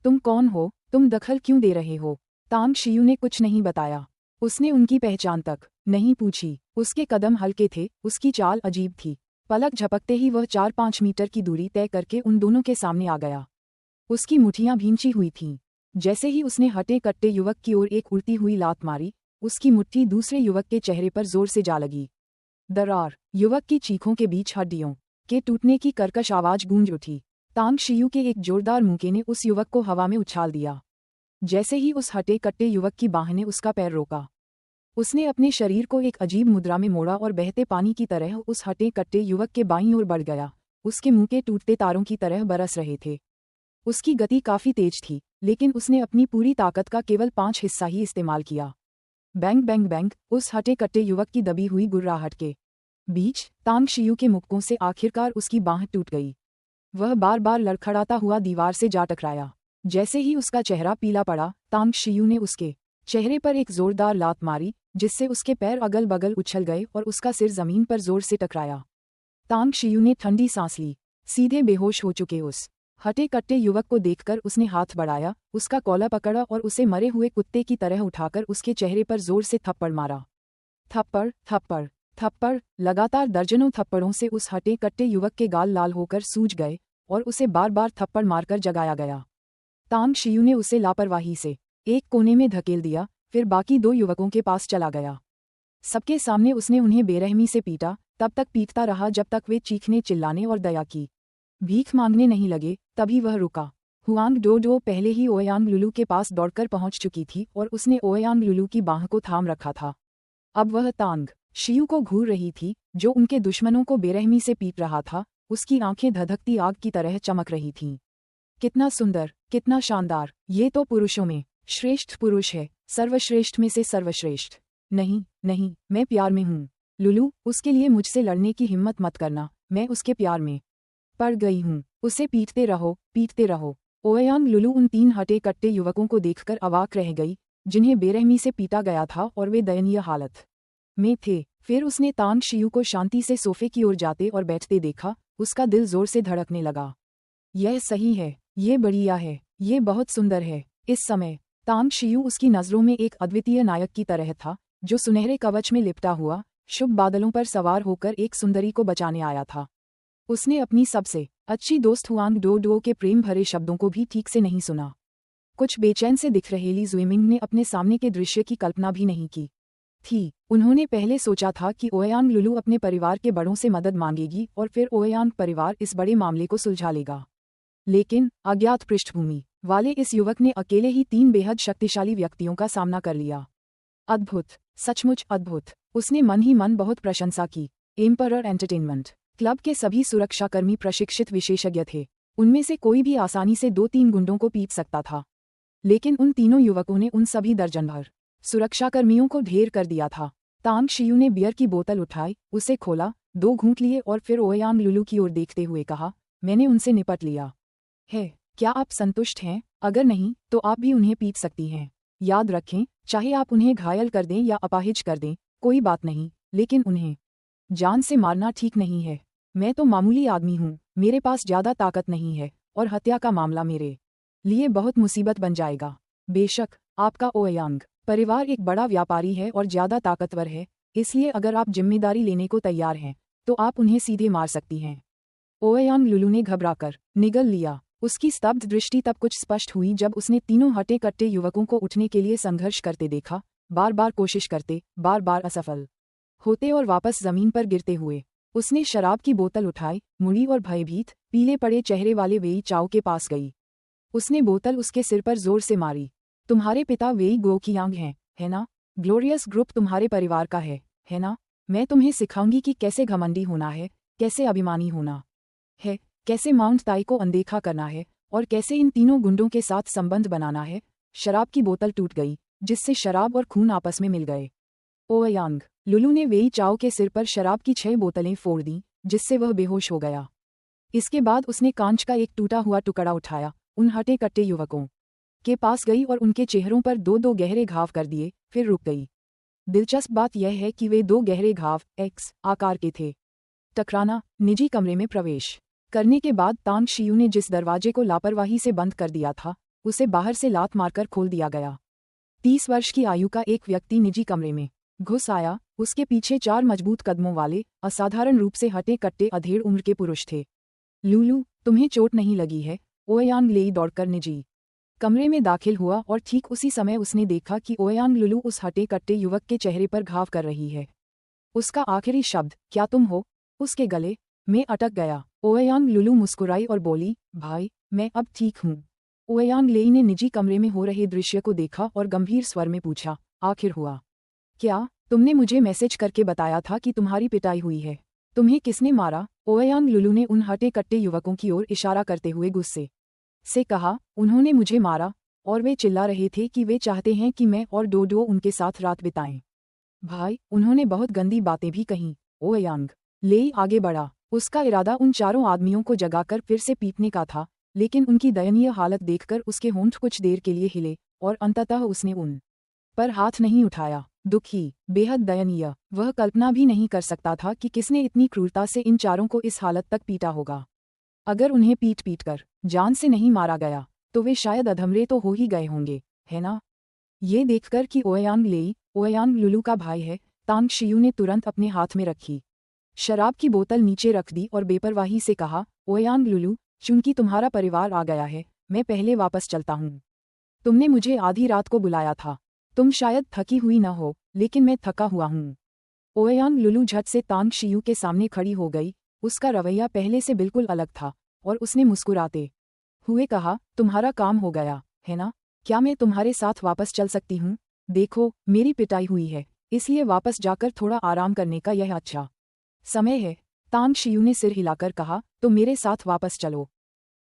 तुम कौन हो? तुम दखल क्यों दे रहे हो? तांग शियू ने कुछ नहीं बताया। उसने उनकी पहचान तक नहीं पूछी। उसके कदम हल्के थे, उसकी चाल अजीब थी। पलक झपकते ही वह 4-5 मीटर की दूरी तय करके उन दोनों के सामने आ गया। उसकी मुठियां भींची हुई थीं। जैसे ही उसने हटे कट्टे युवक की ओर एक उड़ती हुई लात मारी, उसकी मुट्ठी दूसरे युवक के चेहरे पर जोर से जा लगी। दरार। युवक की चीखों के बीच हड्डियों के टूटने की कर्कश आवाज गूंज उठी। तांग शियू के एक जोरदार मुक्के ने उस युवक को हवा में उछाल दिया। जैसे ही उस हटे कट्टे युवक की बाह ने उसका पैर रोका, उसने अपने शरीर को एक अजीब मुद्रा में मोड़ा और बहते पानी की तरह उस हटे कट्टे युवक के बाईं ओर बढ़ गया। उसके मुंह के टूटते तारों की तरह बरस रहे थे। उसकी गति काफी तेज थी, लेकिन उसने अपनी पूरी ताकत का केवल 5 हिस्सा ही इस्तेमाल किया। Bang bang bang. उस हटे कट्टे युवक की दबी हुई गुर्राहट के बीच तांग शियू के मुक्कों से आखिरकार उसकी बाह टूट गई। वह बार बार लड़खड़ाता हुआ दीवार से जा टकराया। जैसे ही उसका चेहरा पीला पड़ा, तांग शियू ने उसके चेहरे पर एक जोरदार लात मारी, जिससे उसके पैर अगल बगल उछल गए और उसका सिर जमीन पर जोर से टकराया। तांग शियू ने ठंडी सांस ली। सीधे बेहोश हो चुके उस हटे कट्टे युवक को देखकर उसने हाथ बढ़ाया, उसका कॉलर पकड़ा और उसे मरे हुए कुत्ते की तरह उठाकर उसके चेहरे पर जोर से थप्पड़ मारा। थप्पड़ थप्पड़ थप्पड़। लगातार दर्जनों थप्पड़ों से उस हटे कट्टे युवक के गाल लाल होकर सूज गए और उसे बार बार थप्पड़ मारकर जगाया गया। तांग शियू ने उसे लापरवाही से एक कोने में धकेल दिया, फिर बाकी 2 युवकों के पास चला गया। सबके सामने उसने उन्हें बेरहमी से पीटा, तब तक पीटता रहा जब तक वे चीखने चिल्लाने और दया की भीख मांगने नहीं लगे। तभी वह रुका। हुआंग डोडो पहले ही ओयांग लुलू के पास दौड़कर पहुंच चुकी थी और उसने ओयांग लुलू की बाह को थाम रखा था। अब वह तांग शियू को घूर रही थी, जो उनके दुश्मनों को बेरहमी से पीट रहा था। उसकी आंखें धधकती आग की तरह चमक रही थीं। कितना सुंदर, कितना शानदार! ये तो पुरुषों में श्रेष्ठ पुरुष है, सर्वश्रेष्ठ में से सर्वश्रेष्ठ। नहीं नहीं, मैं प्यार में हूँ। लुलू, उसके लिए मुझसे लड़ने की हिम्मत मत करना। मैं उसके प्यार में पड़ गई हूँ। उसे पीटते रहो, पीटते रहो। ओयांग लुलू उन 3 हटे कट्टे युवकों को देखकर अवाक रह गई, जिन्हें बेरहमी से पीटा गया था और वे दयनीय हालत में थे। फिर उसने तांग शियू को शांति से सोफे की ओर जाते और बैठते देखा। उसका दिल जोर से धड़कने लगा। यह सही है, ये बढ़िया है, ये बहुत सुंदर है। इस समय तांग शियू उसकी नज़रों में एक अद्वितीय नायक की तरह था, जो सुनहरे कवच में लिपटा हुआ शुभ बादलों पर सवार होकर एक सुंदरी को बचाने आया था। उसने अपनी सबसे अच्छी दोस्त हुआंग डोडो के प्रेम भरे शब्दों को भी ठीक से नहीं सुना। कुछ बेचैन से दिख रहे ली जुइमिंग ने अपने सामने के दृश्य की कल्पना भी नहीं की थी। उन्होंने पहले सोचा था कि ओयांग लुलू अपने परिवार के बड़ों से मदद मांगेगी और फिर ओयांग परिवार इस बड़े मामले को सुलझा लेगा। लेकिन अज्ञात पृष्ठभूमि वाले इस युवक ने अकेले ही 3 बेहद शक्तिशाली व्यक्तियों का सामना कर लिया। अद्भुत, सचमुच अद्भुत, उसने मन ही मन बहुत प्रशंसा की। एम्परर एंटरटेनमेंट क्लब के सभी सुरक्षाकर्मी प्रशिक्षित विशेषज्ञ थे। उनमें से कोई भी आसानी से 2-3 गुंडों को पीट सकता था, लेकिन उन तीनों युवकों ने उन सभी दर्जन भर सुरक्षाकर्मियों को ढेर कर दिया था। तांग शियू ने बियर की बोतल उठाई, उसे खोला, 2 घूंट लिए और फिर ओयांग लुलू की ओर देखते हुए कहा, मैंने उनसे निपट लिया है। क्या आप संतुष्ट हैं? अगर नहीं तो आप भी उन्हें पीट सकती हैं। याद रखें, चाहे आप उन्हें घायल कर दें या अपाहिज कर दें, कोई बात नहीं, लेकिन उन्हें जान से मारना ठीक नहीं है। मैं तो मामूली आदमी हूँ, मेरे पास ज़्यादा ताकत नहीं है और हत्या का मामला मेरे लिए बहुत मुसीबत बन जाएगा। बेशक आपका ओयांग परिवार एक बड़ा व्यापारी है और ज़्यादा ताकतवर है, इसलिए अगर आप जिम्मेदारी लेने को तैयार हैं तो आप उन्हें सीधे मार सकती हैं। ओयांग लुलू ने घबराकर निगल लिया। उसकी स्तब्ध दृष्टि तब कुछ स्पष्ट हुई जब उसने तीनों हटे कट्टे युवकों को उठने के लिए संघर्ष करते देखा, बार बार कोशिश करते, बार बार असफल होते और वापस जमीन पर गिरते हुए। उसने शराब की बोतल उठाई, मुड़ी और भयभीत पीले पड़े चेहरे वाले वेई चाओ के पास गई। उसने बोतल उसके सिर पर जोर से मारी। तुम्हारे पिता वेई गोकियांग हैं, है ना? ग्लोरियस ग्रुप तुम्हारे परिवार का है ना? मैं तुम्हें सिखाऊंगी कि कैसे घमंडी होना है, कैसे अभिमानी होना है, कैसे माउंट ताई को अनदेखा करना है और कैसे इन तीनों गुंडों के साथ संबंध बनाना है। शराब की बोतल टूट गई, जिससे शराब और खून आपस में मिल गए। ओयांग लुलू ने वेई चाओ के सिर पर शराब की 6 बोतलें फोड़ दी, जिससे वह बेहोश हो गया। इसके बाद उसने कांच का एक टूटा हुआ टुकड़ा उठाया, उन हटे कट्टे युवकों के पास गई और उनके चेहरों पर 2-2 गहरे घाव कर दिए, फिर रुक गई। दिलचस्प बात यह है कि वे 2 गहरे घाव एक्स आकार के थे। टकराना। निजी कमरे में प्रवेश करने के बाद तांग शियू ने जिस दरवाजे को लापरवाही से बंद कर दिया था, उसे बाहर से लात मारकर खोल दिया गया। 30 वर्ष की आयु का एक व्यक्ति निजी कमरे में घुस आया। उसके पीछे 4 मजबूत कदमों वाले असाधारण रूप से हटे कट्टे अधेड़ उम्र के पुरुष थे। लुलू, तुम्हें चोट नहीं लगी है? ओयांग लेई दौड़कर निजी कमरे में दाखिल हुआ और ठीक उसी समय उसने देखा कि ओयांग लुलू उस हटे कट्टे युवक के चेहरे पर घाव कर रही है। उसका आखिरी शब्द, क्या तुम हो, उसके गले में अटक गया। ओयांग लुलू मुस्कुराई और बोली, भाई, मैं अब ठीक हूँ। ओयांग लेई ने निजी कमरे में हो रहे दृश्य को देखा और गंभीर स्वर में पूछा, आखिर हुआ क्या? तुमने मुझे मैसेज करके बताया था कि तुम्हारी पिटाई हुई है। तुम्हें किसने मारा? ओयांग लुलू ने उन हटे कट्टे युवकों की ओर इशारा करते हुए गुस्से से कहा, उन्होंने मुझे मारा और वे चिल्ला रहे थे कि वे चाहते हैं कि मैं और डोडो उनके साथ रात बिताएं। भाई, उन्होंने बहुत गंदी बातें भी कहीं। ओयांग लेई आगे बढ़ा। उसका इरादा उन चारों आदमियों को जगाकर फिर से पीटने का था, लेकिन उनकी दयनीय हालत देखकर उसके होंठ कुछ देर के लिए हिले और अंततः उसने उन पर हाथ नहीं उठाया। दुखी, बेहद दयनीय, वह कल्पना भी नहीं कर सकता था कि किसने इतनी क्रूरता से इन चारों को इस हालत तक पीटा होगा। अगर उन्हें पीट पीट कर जान से नहीं मारा गया तो वे शायद अधमरे तो हो ही गए होंगे, है ना? ये देखकर कि ओयांग लेई ओयांग लुलू का भाई है, तांग शियू ने तुरंत अपने हाथ में रखी शराब की बोतल नीचे रख दी और बेपरवाही से कहा, ओयांग लुलू, चूंकि तुम्हारा परिवार आ गया है, मैं पहले वापस चलता हूँ। तुमने मुझे आधी रात को बुलाया था। तुम शायद थकी हुई न हो, लेकिन मैं थका हुआ हूँ। ओयांग लुलू झट से तांग शियू के सामने खड़ी हो गई। उसका रवैया पहले से बिल्कुल अलग था और उसने मुस्कुराते हुए कहा, तुम्हारा काम हो गया, है ना? क्या मैं तुम्हारे साथ वापस चल सकती हूँ? देखो, मेरी पिटाई हुई है, इसलिए वापस जाकर थोड़ा आराम करने का यह अच्छा समय है। तांग शियू ने सिर हिलाकर कहा, तो मेरे साथ वापस चलो।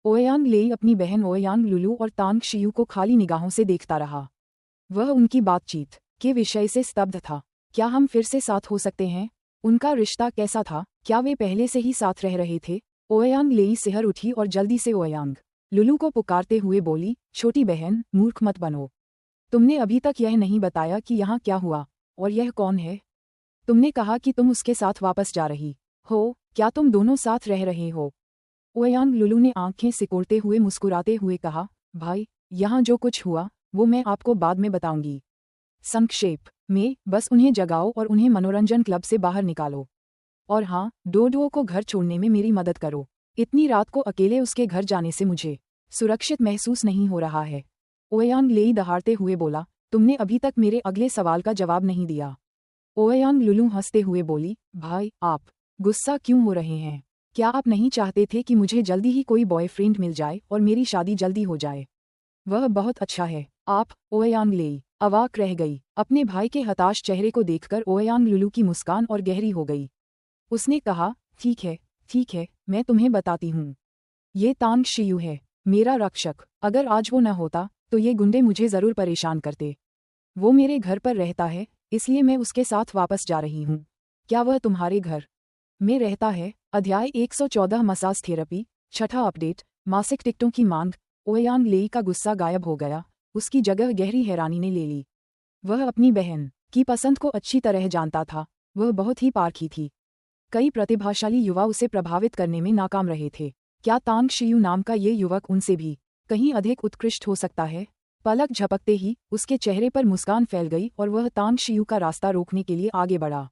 ओयांग लेई अपनी बहन ओयांग लुलू और तांग शियू को खाली निगाहों से देखता रहा। वह उनकी बातचीत के विषय से स्तब्ध था। क्या हम फिर से साथ हो सकते हैं? उनका रिश्ता कैसा था? क्या वे पहले से ही साथ रह रहे थे? ओयांग लेई सिहर उठी और जल्दी से ओयांग लुलू को पुकारते हुए बोली, छोटी बहन, मूर्ख मत बनो। तुमने अभी तक यह नहीं बताया कि यहाँ क्या हुआ और यह कौन है? तुमने कहा कि तुम उसके साथ वापस जा रही हो, क्या तुम दोनों साथ रह रहे हो? ओयांग लुलू ने आंखें सिकोड़ते हुए मुस्कुराते हुए कहा, भाई, यहाँ जो कुछ हुआ वो मैं आपको बाद में बताऊंगी। संक्षेप में, बस उन्हें जगाओ और उन्हें मनोरंजन क्लब से बाहर निकालो। और हाँ, डोडो को घर छोड़ने में मेरी मदद करो। इतनी रात को अकेले उसके घर जाने से मुझे सुरक्षित महसूस नहीं हो रहा है। ओयांग लेई दहाड़ते हुए बोला, तुमने अभी तक मेरे अगले सवाल का जवाब नहीं दिया। ओयांग लुलू हंसते हुए बोली, भाई, आप गुस्सा क्यों हो रहे हैं? क्या आप नहीं चाहते थे कि मुझे जल्दी ही कोई बॉयफ्रेंड मिल जाए और मेरी शादी जल्दी हो जाए? वह बहुत अच्छा है। आप, ओयांग लेई, अवाक रह गई। अपने भाई के हताश चेहरे को देखकर ओयांग लुलू की मुस्कान और गहरी हो गई। उसने कहा, ठीक है, मैं तुम्हें बताती हूँ। ये तांग शियू है, मेरा रक्षक। अगर आज वो न होता तो ये गुंडे मुझे जरूर परेशान करते। वो मेरे घर पर रहता है, इसलिए मैं उसके साथ वापस जा रही हूँ। क्या वह तुम्हारे घर में रहता है? अध्याय 114 मसाज थेरेपी, छठा अपडेट, मासिक टिकटों की मांग। ओयांग लेई का गुस्सा गायब हो गया, उसकी जगह गहरी हैरानी ने ले ली। वह अपनी बहन की पसंद को अच्छी तरह जानता था, वह बहुत ही पारखी थी। कई प्रतिभाशाली युवा उसे प्रभावित करने में नाकाम रहे थे। क्या तांग शियू नाम का ये युवक उनसे भी कहीं अधिक उत्कृष्ट हो सकता है? पलक झपकते ही उसके चेहरे पर मुस्कान फैल गई और वह तांग शियू का रास्ता रोकने के लिए आगे बढ़ा।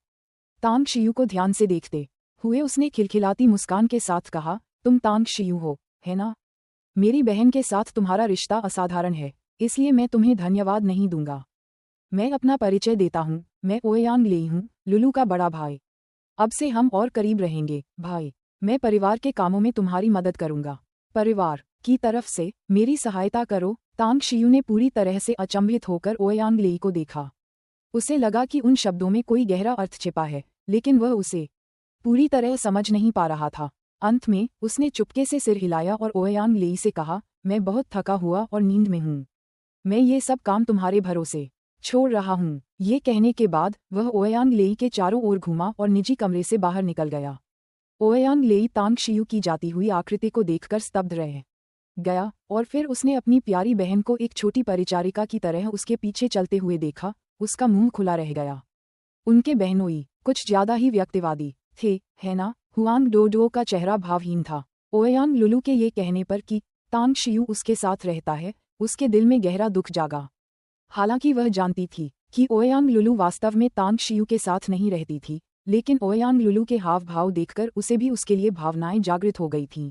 तांग शियू को ध्यान से देखते हुए उसने खिलखिलाती मुस्कान के साथ कहा, तुम तांग शियू हो, है ना? मेरी बहन के साथ तुम्हारा रिश्ता असाधारण है, इसलिए मैं तुम्हें धन्यवाद नहीं दूंगा। मैं अपना परिचय देता हूँ, मैं ओयांग लेई हूँ, लुलू का बड़ा भाई। अब से हम और करीब रहेंगे, भाई। मैं परिवार के कामों में तुम्हारी मदद करूंगा। परिवार की तरफ से मेरी सहायता करो। तांग शियू ने पूरी तरह से अचंभित होकर ओयांग लेई को देखा। उसे लगा कि उन शब्दों में कोई गहरा अर्थ छिपा है, लेकिन वह उसे पूरी तरह समझ नहीं पा रहा था। अंत में उसने चुपके से सिर हिलाया और ओयांग लेई से कहा, मैं बहुत थका हुआ और नींद में हूँ। मैं ये सब काम तुम्हारे भरोसे छोड़ रहा हूँ। ये कहने के बाद वह ओयांग लेई के चारों ओर घूमा और निजी कमरे से बाहर निकल गया। ओयांग लेई तांग शियू की जाती हुई आकृति को देखकर स्तब्ध रह गया और फिर उसने अपनी प्यारी बहन को एक छोटी परिचारिका की तरह उसके पीछे चलते हुए देखा। उसका मुंह खुला रह गया। उनके बहनोई कुछ ज्यादा ही व्यक्तिवादी थे, है ना? हुआंग डोडो का चेहरा भावहीन था। ओयांग लुलू के ये कहने पर कि तांग शियू उसके साथ रहता है, उसके दिल में गहरा दुख जागा। हालांकि वह जानती थी कि ओयांग लुलू वास्तव में तांग शियू के साथ नहीं रहती थी, लेकिन ओयांग लुलू के हाव भाव देखकर उसे भी उसके लिए भावनाएं जागृत हो गई थीं।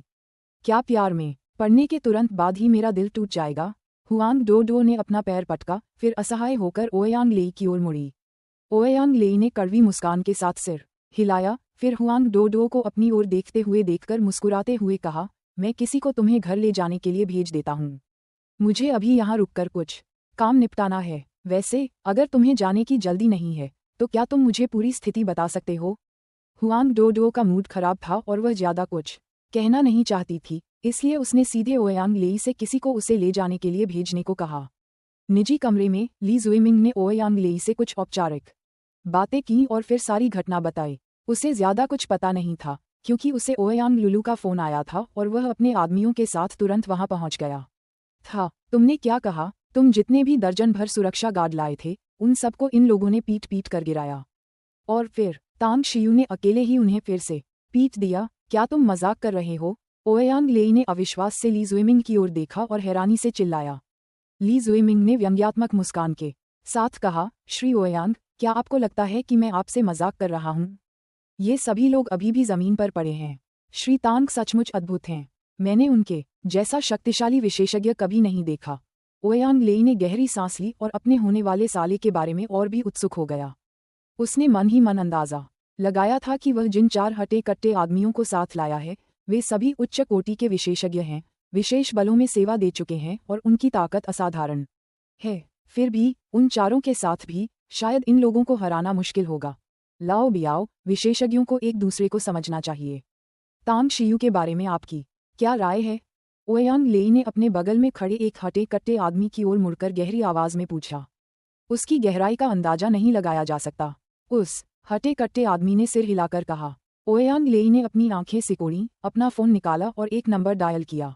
क्या प्यार में पड़ने के तुरंत बाद ही मेरा दिल टूट जाएगा? हुआंग डोडो ने अपना पैर पटका, फिर असहाय होकर ओयांग लेई की ओर मुड़ी। ओयांग लेई ने कड़वी मुस्कान के साथ सिर हिलाया, फिर हुआंग डोडो को अपनी ओर देखते हुए देखकर मुस्कुराते हुए कहा, मैं किसी को तुम्हें घर ले जाने के लिए भेज देता हूँ। मुझे अभी यहाँ रुककर कुछ काम निपटाना है। वैसे अगर तुम्हें जाने की जल्दी नहीं है तो क्या तुम मुझे पूरी स्थिति बता सकते हो? हुआंग डोडो का मूड खराब था और वह ज्यादा कुछ कहना नहीं चाहती थी, इसलिए उसने सीधे ओयांग लेई से किसी को उसे ले जाने के लिए भेजने को कहा। निजी कमरे में ली जुइमिंग ने ओयांग लेई से कुछ औपचारिक बातें की और फिर सारी घटना बताई। उसे ज्यादा कुछ पता नहीं था क्योंकि उसे ओयांग लुलू का फोन आया था और वह अपने आदमियों के साथ तुरंत वहां पहुंच गया था। तुमने क्या कहा? तुम जितने भी दर्जन भर सुरक्षा गार्ड लाए थे, उन सबको इन लोगों ने पीट पीट कर गिराया। और फिर तांग शियू ने अकेले ही उन्हें फिर से पीट दिया। क्या तुम मजाक कर रहे हो? ओयांग लेई ने अविश्वास से ली जुइमिंग की ओर देखा और हैरानी से चिल्लाया। ली जुइमिंग ने व्यंग्यात्मक मुस्कान के साथ कहा, श्री ओयांग, क्या आपको लगता है कि मैं आपसे मजाक कर रहा हूँ? ये सभी लोग अभी भी जमीन पर पड़े हैं। श्री तांग सचमुच अद्भुत हैं। मैंने उनके जैसा शक्तिशाली विशेषज्ञ कभी नहीं देखा। ओयांग लेई ने गहरी सांस ली और अपने होने वाले साले के बारे में और भी उत्सुक हो गया। उसने मन ही मन अंदाजा लगाया था कि वह जिन 4 हटे कट्टे आदमियों को साथ लाया है, वे सभी उच्च कोटि के विशेषज्ञ हैं, विशेष बलों में सेवा दे चुके हैं और उनकी ताकत असाधारण है। फिर भी उन चारों के साथ भी शायद इन लोगों को हराना मुश्किल होगा। लाओ बियाओ, विशेषज्ञों को एक दूसरे को समझना चाहिए। तांग शियू के बारे में आपकी क्या राय है? ओयांग लेई ने अपने बगल में खड़े एक हटे कट्टे आदमी की ओर मुड़कर गहरी आवाज में पूछा। उसकी गहराई का अंदाजा नहीं लगाया जा सकता। उस हटे कट्टे आदमी ने सिर हिलाकर कहा। ओयांग लेई ने अपनी आंखें सिकोड़ी, अपना फोन निकाला और एक नंबर डायल किया।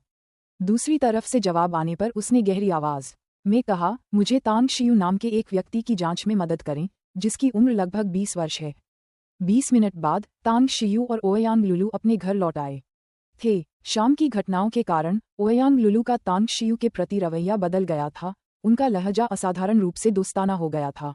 दूसरी तरफ से जवाब आने पर उसने गहरी आवाज में कहा, मुझे तांग शियू नाम के एक व्यक्ति की जांच में मदद करें, जिसकी उम्र लगभग 20 वर्ष है। 20 मिनट बाद तांग शियू और ओयांग लुलू अपने घर लौट आए थे। शाम की घटनाओं के कारण ओयांग लुलू का तांग शियू के प्रति रवैया बदल गया था। उनका लहजा असाधारण रूप से दोस्ताना हो गया था।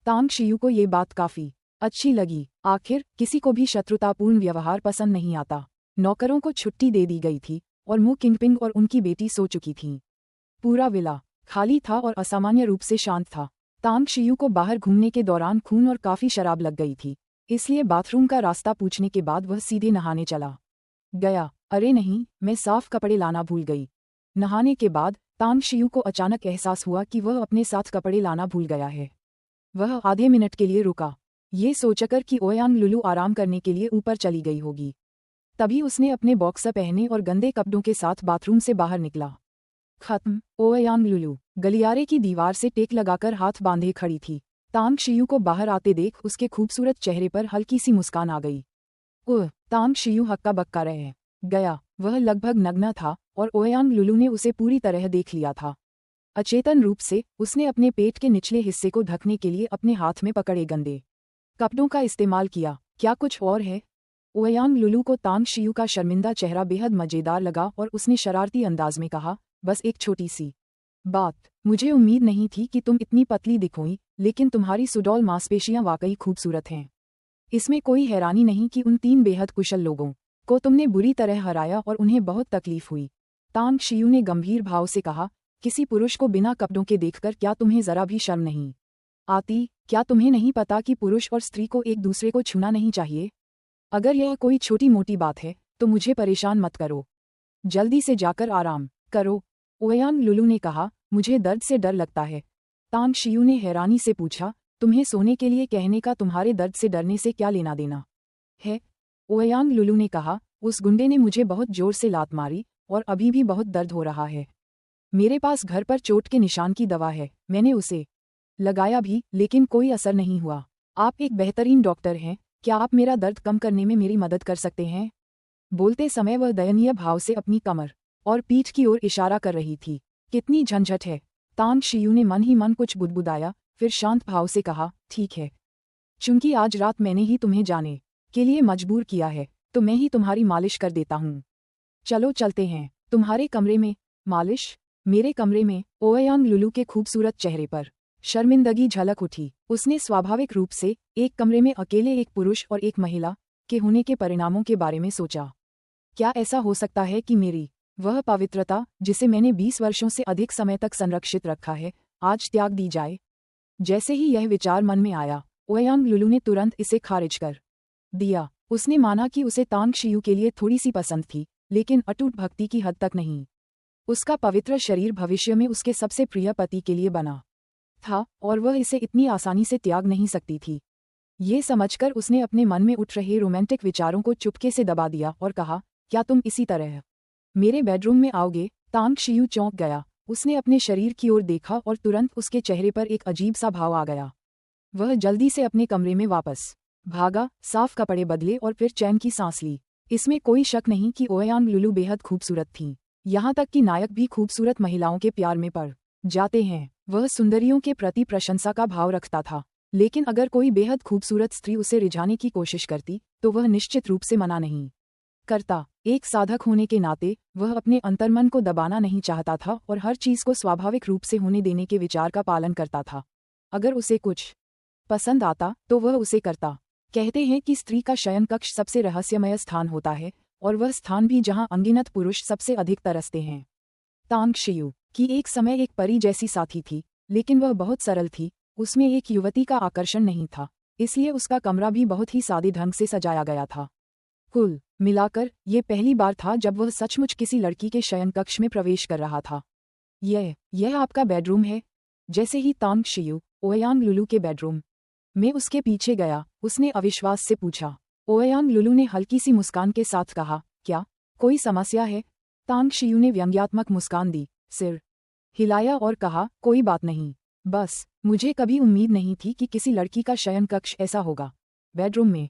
तांग शियू को ये बात काफी अच्छी लगी। आखिर किसी को भी शत्रुतापूर्ण व्यवहार पसंद नहीं आता। नौकरों को छुट्टी दे दी गई थी और मु किंगपिंग और उनकी बेटी सो चुकी थीं। पूरा विला खाली था और असामान्य रूप से शांत था। तांग शियू को बाहर घूमने के दौरान खून और काफी शराब लग गई थी, इसलिए बाथरूम का रास्ता पूछने के बाद वह सीधे नहाने चला। गया। अरे नहीं, मैं साफ कपड़े लाना भूल गई। नहाने के बाद तांग शियू को अचानक एहसास हुआ कि वह अपने साथ कपड़े लाना भूल गया है। वह आधे मिनट के लिए रुका, ये सोचकर कि ओयांग लुलू आराम करने के लिए ऊपर चली गई होगी। तभी उसने अपने बॉक्सर पहने और गंदे कपड़ों के साथ बाथरूम से बाहर निकला। खत्म। ओयांग लुलू गलियारे की दीवार से टेक लगाकर हाथ बांधे खड़ी थी। तांग शियू को बाहर आते देख उसके खूबसूरत चेहरे पर हल्की सी मुस्कान आ गई। ओह! तांग शियू हक्का बक्का रह गया। वह लगभग नग्न था और ओयांग लुलू ने उसे पूरी तरह देख लिया था। अचेतन रूप से उसने अपने पेट के निचले हिस्से को ढकने के लिए अपने हाथ में पकड़े गंदे कपड़ों का इस्तेमाल किया। क्या कुछ और है? ओयांग लुलू को तांग शियू का शर्मिंदा चेहरा बेहद मजेदार लगा और उसने शरारती अंदाज में कहा, बस एक छोटी सी बात। मुझे उम्मीद नहीं थी कि तुम इतनी पतली दिखोगी, लेकिन तुम्हारी सुडौल मांसपेशियां वाकई खूबसूरत हैं। इसमें कोई हैरानी नहीं कि उन 3 बेहद कुशल लोगों को तुमने बुरी तरह हराया और उन्हें बहुत तकलीफ हुई। तांग शियू ने गंभीर भाव से कहा, किसी पुरुष को बिना कपड़ों के देखकर क्या तुम्हें जरा भी शर्म नहीं आती? क्या तुम्हें नहीं पता कि पुरुष और स्त्री को एक दूसरे को छूना नहीं चाहिए? अगर यह कोई छोटी मोटी बात है तो मुझे परेशान मत करो। जल्दी से जाकर आराम करो। ओयांग लुलू ने कहा, मुझे दर्द से डर लगता है। तांग शियू ने हैरानी से पूछा, तुम्हें सोने के लिए कहने का तुम्हारे दर्द से डरने से क्या लेना देना है? ओयांग लुलू ने कहा, उस गुंडे ने मुझे बहुत जोर से लात मारी और अभी भी बहुत दर्द हो रहा है। मेरे पास घर पर चोट के निशान की दवा है, मैंने उसे लगाया भी, लेकिन कोई असर नहीं हुआ। आप एक बेहतरीन डॉक्टर हैं, क्या आप मेरा दर्द कम करने में मेरी मदद कर सकते हैं? बोलते समय वह दयनीय भाव से अपनी कमर और पीठ की ओर इशारा कर रही थी। कितनी झंझट है। तांग शियू ने मन ही मन कुछ बुदबुदाया, फिर शांत भाव से कहा, ठीक है। चूंकि आज रात मैंने ही तुम्हें जाने के लिए मजबूर किया है, तो मैं ही तुम्हारी मालिश कर देता हूँ। चलो चलते हैं। तुम्हारे कमरे में? मालिश? मेरे कमरे में? ओयांग लुलू के खूबसूरत चेहरे पर शर्मिंदगी झलक उठी। उसने स्वाभाविक रूप से एक कमरे में अकेले एक पुरुष और एक महिला के होने के परिणामों के बारे में सोचा। क्या ऐसा हो सकता है कि मेरी वह पवित्रता, जिसे मैंने 20 वर्षों से अधिक समय तक संरक्षित रखा है, आज त्याग दी जाए? जैसे ही यह विचार मन में आया, ओयांग लुलू ने तुरंत इसे खारिज कर दिया। उसने माना कि उसे तांग शियू के लिए थोड़ी सी पसंद थी, लेकिन अटूट भक्ति की हद तक नहीं। उसका पवित्र शरीर भविष्य में उसके सबसे प्रिय पति के लिए बना था और वह इसे इतनी आसानी से त्याग नहीं सकती थी। ये समझकर उसने अपने मन में उठ रहे रोमांटिक विचारों को चुपके से दबा दिया और कहा, क्या तुम इसी तरह मेरे बेडरूम में आओगे? तांग शियू चौंक गया। उसने अपने शरीर की ओर देखा और तुरंत उसके चेहरे पर एक अजीब सा भाव आ गया। वह जल्दी से अपने कमरे में वापस भागा, साफ कपड़े बदले और फिर चैन की सांस ली। इसमें कोई शक नहीं कि ओयांग लुलू बेहद खूबसूरत थीं। यहाँ तक कि नायक भी खूबसूरत महिलाओं के प्यार में पड़ जाते हैं। वह सुंदरियों के प्रति प्रशंसा का भाव रखता था, लेकिन अगर कोई बेहद खूबसूरत स्त्री उसे रिझाने की कोशिश करती तो वह निश्चित रूप से मना नहीं करता। एक साधक होने के नाते वह अपने अंतर्मन को दबाना नहीं चाहता था और हर चीज को स्वाभाविक रूप से होने देने के विचार का पालन करता था। अगर उसे कुछ पसंद आता तो वह उसे करता। कहते हैं कि स्त्री का शयन कक्ष सबसे रहस्यमय स्थान होता है और वह स्थान भी जहां अनगिनत पुरुष सबसे अधिक तरसते हैं। तांग शियू की एक समय एक परी जैसी साथी थी, लेकिन वह बहुत सरल थी। उसमें एक युवती का आकर्षण नहीं था, इसलिए उसका कमरा भी बहुत ही सादे ढंग से सजाया गया था। कुल मिलाकर ये पहली बार था जब वह सचमुच किसी लड़की के शयन कक्ष में प्रवेश कर रहा था। यह आपका बेडरूम है? जैसे ही तांग शियू ओयांग लुलू के बेडरूम में उसके पीछे गया, उसने अविश्वास से पूछा। ओयांग लुलू ने हल्की सी मुस्कान के साथ कहा, क्या कोई समस्या है? तांग शियू ने व्यंग्यात्मक मुस्कान दी, सिर हिलाया और कहा, कोई बात नहीं, बस मुझे कभी उम्मीद नहीं थी कि किसी लड़की का शयन कक्ष ऐसा होगा। बेडरूम में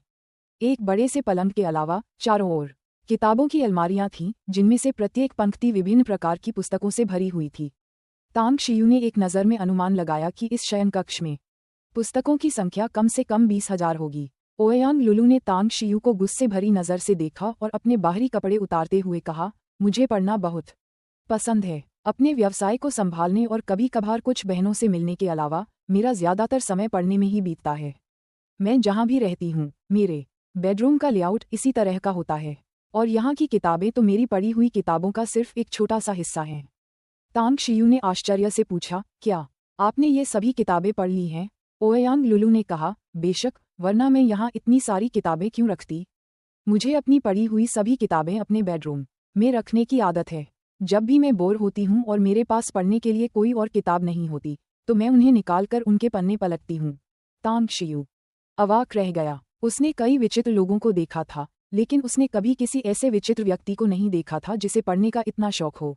एक बड़े से पलंग के अलावा चारों ओर किताबों की अलमारियां थीं, जिनमें से प्रत्येक पंक्ति विभिन्न प्रकार की पुस्तकों से भरी हुई थी। तांग शियू ने एक नज़र में अनुमान लगाया कि इस शयन कक्ष में पुस्तकों की संख्या कम से कम 20,000 होगी। ओयांग लुलू ने तांग शियू को गुस्से भरी नज़र से देखा और अपने बाहरी कपड़े उतारते हुए कहा, मुझे पढ़ना बहुत पसंद है। अपने व्यवसाय को संभालने और कभी कभार कुछ बहनों से मिलने के अलावा मेरा ज्यादातर समय पढ़ने में ही बीतता है। मैं जहाँ भी रहती हूँ, मेरे बेडरूम का लेआउट इसी तरह का होता है, और यहाँ की किताबें तो मेरी पढ़ी हुई किताबों का सिर्फ एक छोटा सा हिस्सा हैं। तांग शियू ने आश्चर्य से पूछा, क्या आपने ये सभी किताबें पढ़ ली हैं? ओयांग लुलू ने कहा, बेशक, वरना मैं यहाँ इतनी सारी किताबें क्यों रखती। मुझे अपनी पढ़ी हुई सभी किताबें अपने बेडरूम में रखने की आदत है। जब भी मैं बोर होती हूँ और मेरे पास पढ़ने के लिए कोई और किताब नहीं होती तो मैं उन्हें निकालकर उनके पन्ने पलटती हूँ। तांग शियू अवाक रह गया। उसने कई विचित्र लोगों को देखा था, लेकिन उसने कभी किसी ऐसे विचित्र व्यक्ति को नहीं देखा था जिसे पढ़ने का इतना शौक हो।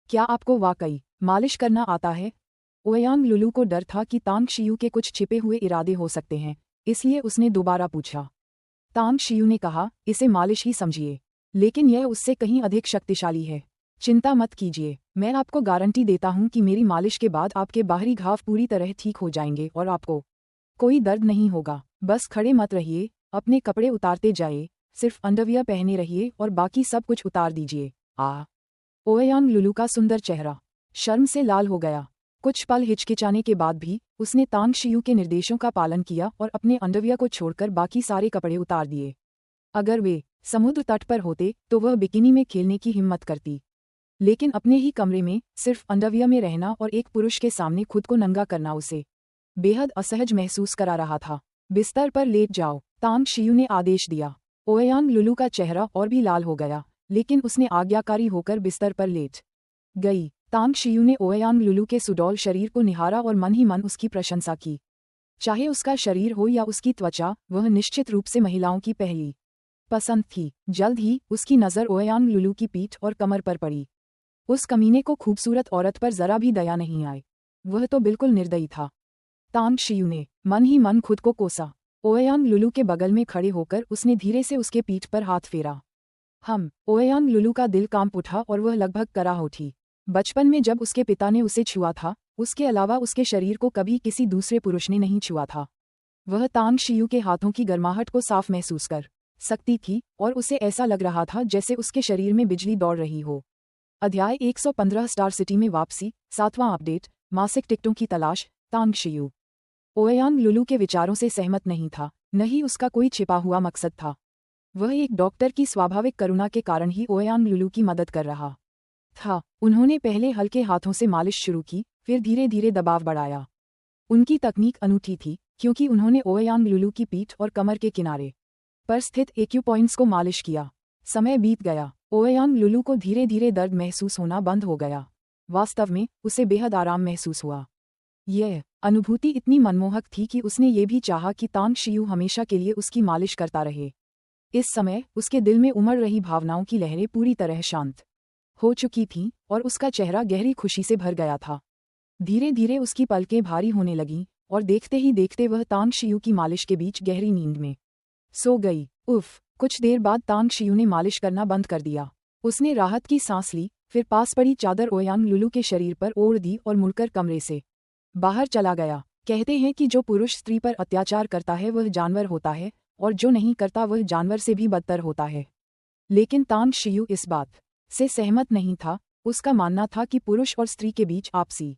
क्या आपको वाकई मालिश करना आता है? ओयांग लुलू को डर था कि तांग शियू के कुछ छिपे हुए इरादे हो सकते हैं, इसलिए उसने दोबारा पूछा। तांग शियू ने कहा, इसे मालिश ही समझिए, लेकिन यह उससे कहीं अधिक शक्तिशाली है। चिंता मत कीजिए, मैं आपको गारंटी देता हूं कि मेरी मालिश के बाद आपके बाहरी घाव पूरी तरह ठीक हो जाएंगे और आपको कोई दर्द नहीं होगा। बस खड़े मत रहिए, अपने कपड़े उतारते जाइए, सिर्फ अंडरवियर पहने रहिए और बाकी सब कुछ उतार दीजिए। ओयांग लुलू का सुंदर चेहरा शर्म से लाल हो गया। कुछ पल हिचकिचाने के बाद भी उसने तांग शियू के निर्देशों का पालन किया और अपने अंडरवियर को छोड़कर बाकी सारे कपड़े उतार दिए। अगर वे समुद्र तट पर होते तो वह बिकिनी में खेलने की हिम्मत करती, लेकिन अपने ही कमरे में सिर्फ अंडरवियर में रहना और एक पुरुष के सामने खुद को नंगा करना उसे बेहद असहज महसूस करा रहा था। बिस्तर पर लेट जाओ, तांग शियू ने आदेश दिया। ओयांग लुलू का चेहरा और भी लाल हो गया, लेकिन उसने आज्ञाकारी होकर बिस्तर पर लेट गई। तांग शियू ने ओयांग लुलू के सुडौल शरीर को निहारा और मन ही मन उसकी प्रशंसा की। चाहे उसका शरीर हो या उसकी त्वचा, वह निश्चित रूप से महिलाओं की पहली पसंद थी। जल्द ही उसकी नज़र ओयांग लुलू की पीठ और कमर पर पड़ी। उस कमीने को खूबसूरत औरत पर जरा भी दया नहीं आई। वह तो बिल्कुल निर्दयी था। तांग शियू ने मन ही मन खुद को कोसा। ओयांग लुलू के बगल में खड़े होकर उसने धीरे से उसके पीठ पर हाथ फेरा। ओयांग लुलू का दिल कांप उठा और वह लगभग कराह उठी। बचपन में जब उसके पिता ने उसे छुआ था, उसके अलावा उसके शरीर को कभी किसी दूसरे पुरुष ने नहीं छुआ था। वह तांग शियू के हाथों की गर्माहट को साफ महसूस कर सकती थी और उसे ऐसा लग रहा था जैसे उसके शरीर में बिजली दौड़ रही हो। अध्याय 115 स्टार सिटी में वापसी, 7वां अपडेट, मासिक टिकटों की तलाश। तांग शियू ओयांग लुलू के विचारों से सहमत नहीं था, न ही उसका कोई छिपा हुआ मकसद था। वह एक डॉक्टर की स्वाभाविक करुणा के कारण ही ओयांग लुलू की मदद कर रहा था। उन्होंने पहले हल्के हाथों से मालिश शुरू की, फिर धीरे धीरे दबाव बढ़ाया। उनकी तकनीक अनूठी थी, क्योंकि उन्होंने ओयांग लुलू की पीठ और कमर के किनारे पर स्थित एक्यूपॉइंट्स को मालिश किया। समय बीत गया। ओयांग लुलू को धीरे धीरे दर्द महसूस होना बंद हो गया। वास्तव में उसे बेहद आराम महसूस हुआ। यह अनुभूति इतनी मनमोहक थी कि उसने ये भी चाहा कि तांग शियू हमेशा के लिए उसकी मालिश करता रहे। इस समय उसके दिल में उमड़ रही भावनाओं की लहरें पूरी तरह शांत हो चुकी थीं और उसका चेहरा गहरी खुशी से भर गया था। धीरे धीरे उसकी पलकें भारी होने लगीं और देखते ही देखते वह तांग शियू की मालिश के बीच गहरी नींद में सो गई। उफ! कुछ देर बाद तांग शियू ने मालिश करना बंद कर दिया। उसने राहत की सांस ली, फिर पास पड़ी चादर ओयांग लुलू के शरीर पर ओढ़ दी और मुड़कर कमरे से बाहर चला गया। कहते हैं कि जो पुरुष स्त्री पर अत्याचार करता है वह जानवर होता है, और जो नहीं करता वह जानवर से भी बदतर होता है। लेकिन तांग शियू इस बात से सहमत नहीं था। उसका मानना था कि पुरुष और स्त्री के बीच आपसी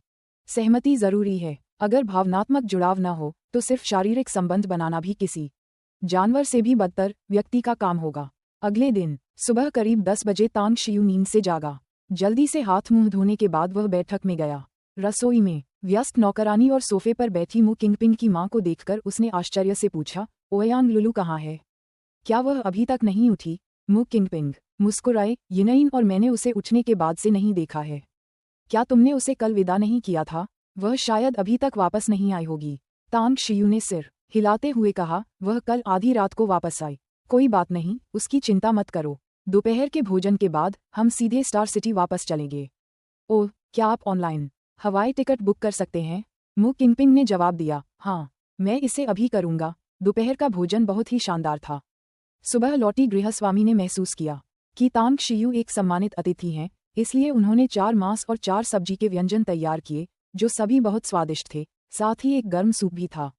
सहमति जरूरी है। अगर भावनात्मक जुड़ाव न हो तो सिर्फ शारीरिक संबंध बनाना भी किसी जानवर से भी बदतर व्यक्ति का काम होगा। अगले दिन सुबह करीब 10 बजे तांग शियू नींद से जागा। जल्दी से हाथ मुंह धोने के बाद वह बैठक में गया। रसोई में व्यस्त नौकरानी और सोफे पर बैठी मु किंगपिंग की मां को देखकर उसने आश्चर्य से पूछा, ओयांग लुलू कहाँ है? क्या वह अभी तक नहीं उठी? मु किंगपिंग मुस्कुराए, यिनयिन, और मैंने उसे उठने के बाद से नहीं देखा है। क्या तुमने उसे कल विदा नहीं किया था? वह शायद अभी तक वापस नहीं आई होगी। तांग शियू ने सिर हिलाते हुए कहा, वह कल आधी रात को वापस आई। कोई बात नहीं, उसकी चिंता मत करो। दोपहर के भोजन के बाद हम सीधे स्टार सिटी वापस चलेंगे। ओह, क्या आप ऑनलाइन हवाई टिकट बुक कर सकते हैं? मु किंगपिंग ने जवाब दिया, हाँ, मैं इसे अभी करूंगा। दोपहर का भोजन बहुत ही शानदार था। सुबह लौटी गृहस्वामी ने महसूस किया कि तांग शियू एक सम्मानित अतिथि हैं, इसलिए उन्होंने 4 मांस और 4 सब्जी के व्यंजन तैयार किए, जो सभी बहुत स्वादिष्ट थे। साथ ही एक गर्म सूप भी था,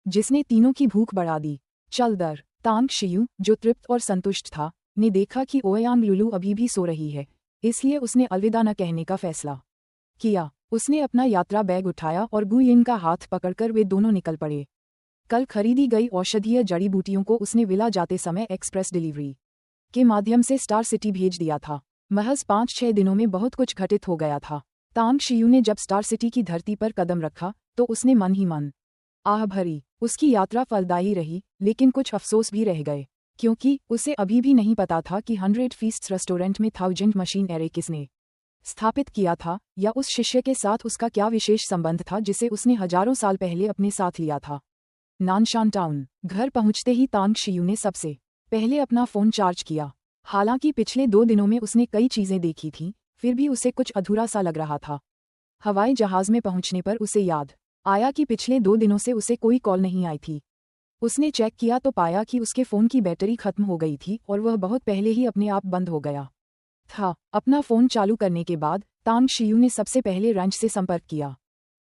जिसने तीनों की भूख बढ़ा दी। चल दर तांग शियू, जो तृप्त और संतुष्ट था, ने देखा कि ओयांग लुलू अभी भी सो रही है, इसलिए उसने अलविदा न कहने का फैसला किया। उसने अपना यात्रा बैग उठाया और गुयिन का हाथ पकड़कर वे दोनों निकल पड़े। कल खरीदी गई औषधीय जड़ी बूटियों को उसने विला जाते समय एक्सप्रेस डिलीवरी के माध्यम से स्टार सिटी भेज दिया था। महज 5-6 दिनों में बहुत कुछ घटित हो गया था। तांग शियू ने जब स्टार सिटी की धरती पर कदम रखा तो उसने मन ही मन आह भरी। उसकी यात्रा फलदायी रही, लेकिन कुछ अफसोस भी रह गए। क्योंकि उसे अभी भी नहीं पता था कि 100 फीस्ट रेस्टोरेंट में 1000 मशीन एरे किसने स्थापित किया था, या उस शिष्य के साथ उसका क्या विशेष संबंध था जिसे उसने हजारों साल पहले अपने साथ लिया था। नानशान टाउन घर पहुंचते ही तांग शियू ने सबसे पहले अपना फोन चार्ज किया। हालांकि पिछले 2 दिनों में उसने कई चीजें देखी थीं, फिर भी उसे कुछ अधूरा सा लग रहा था। हवाई जहाज में पहुंचने पर उसे याद आया कि पिछले 2 दिनों से उसे कोई कॉल नहीं आई थी। उसने चेक किया तो पाया कि उसके फ़ोन की बैटरी खत्म हो गई थी और वह बहुत पहले ही अपने आप बंद हो गया था। अपना फ़ोन चालू करने के बाद तांग शियू ने सबसे पहले रैंच से संपर्क किया।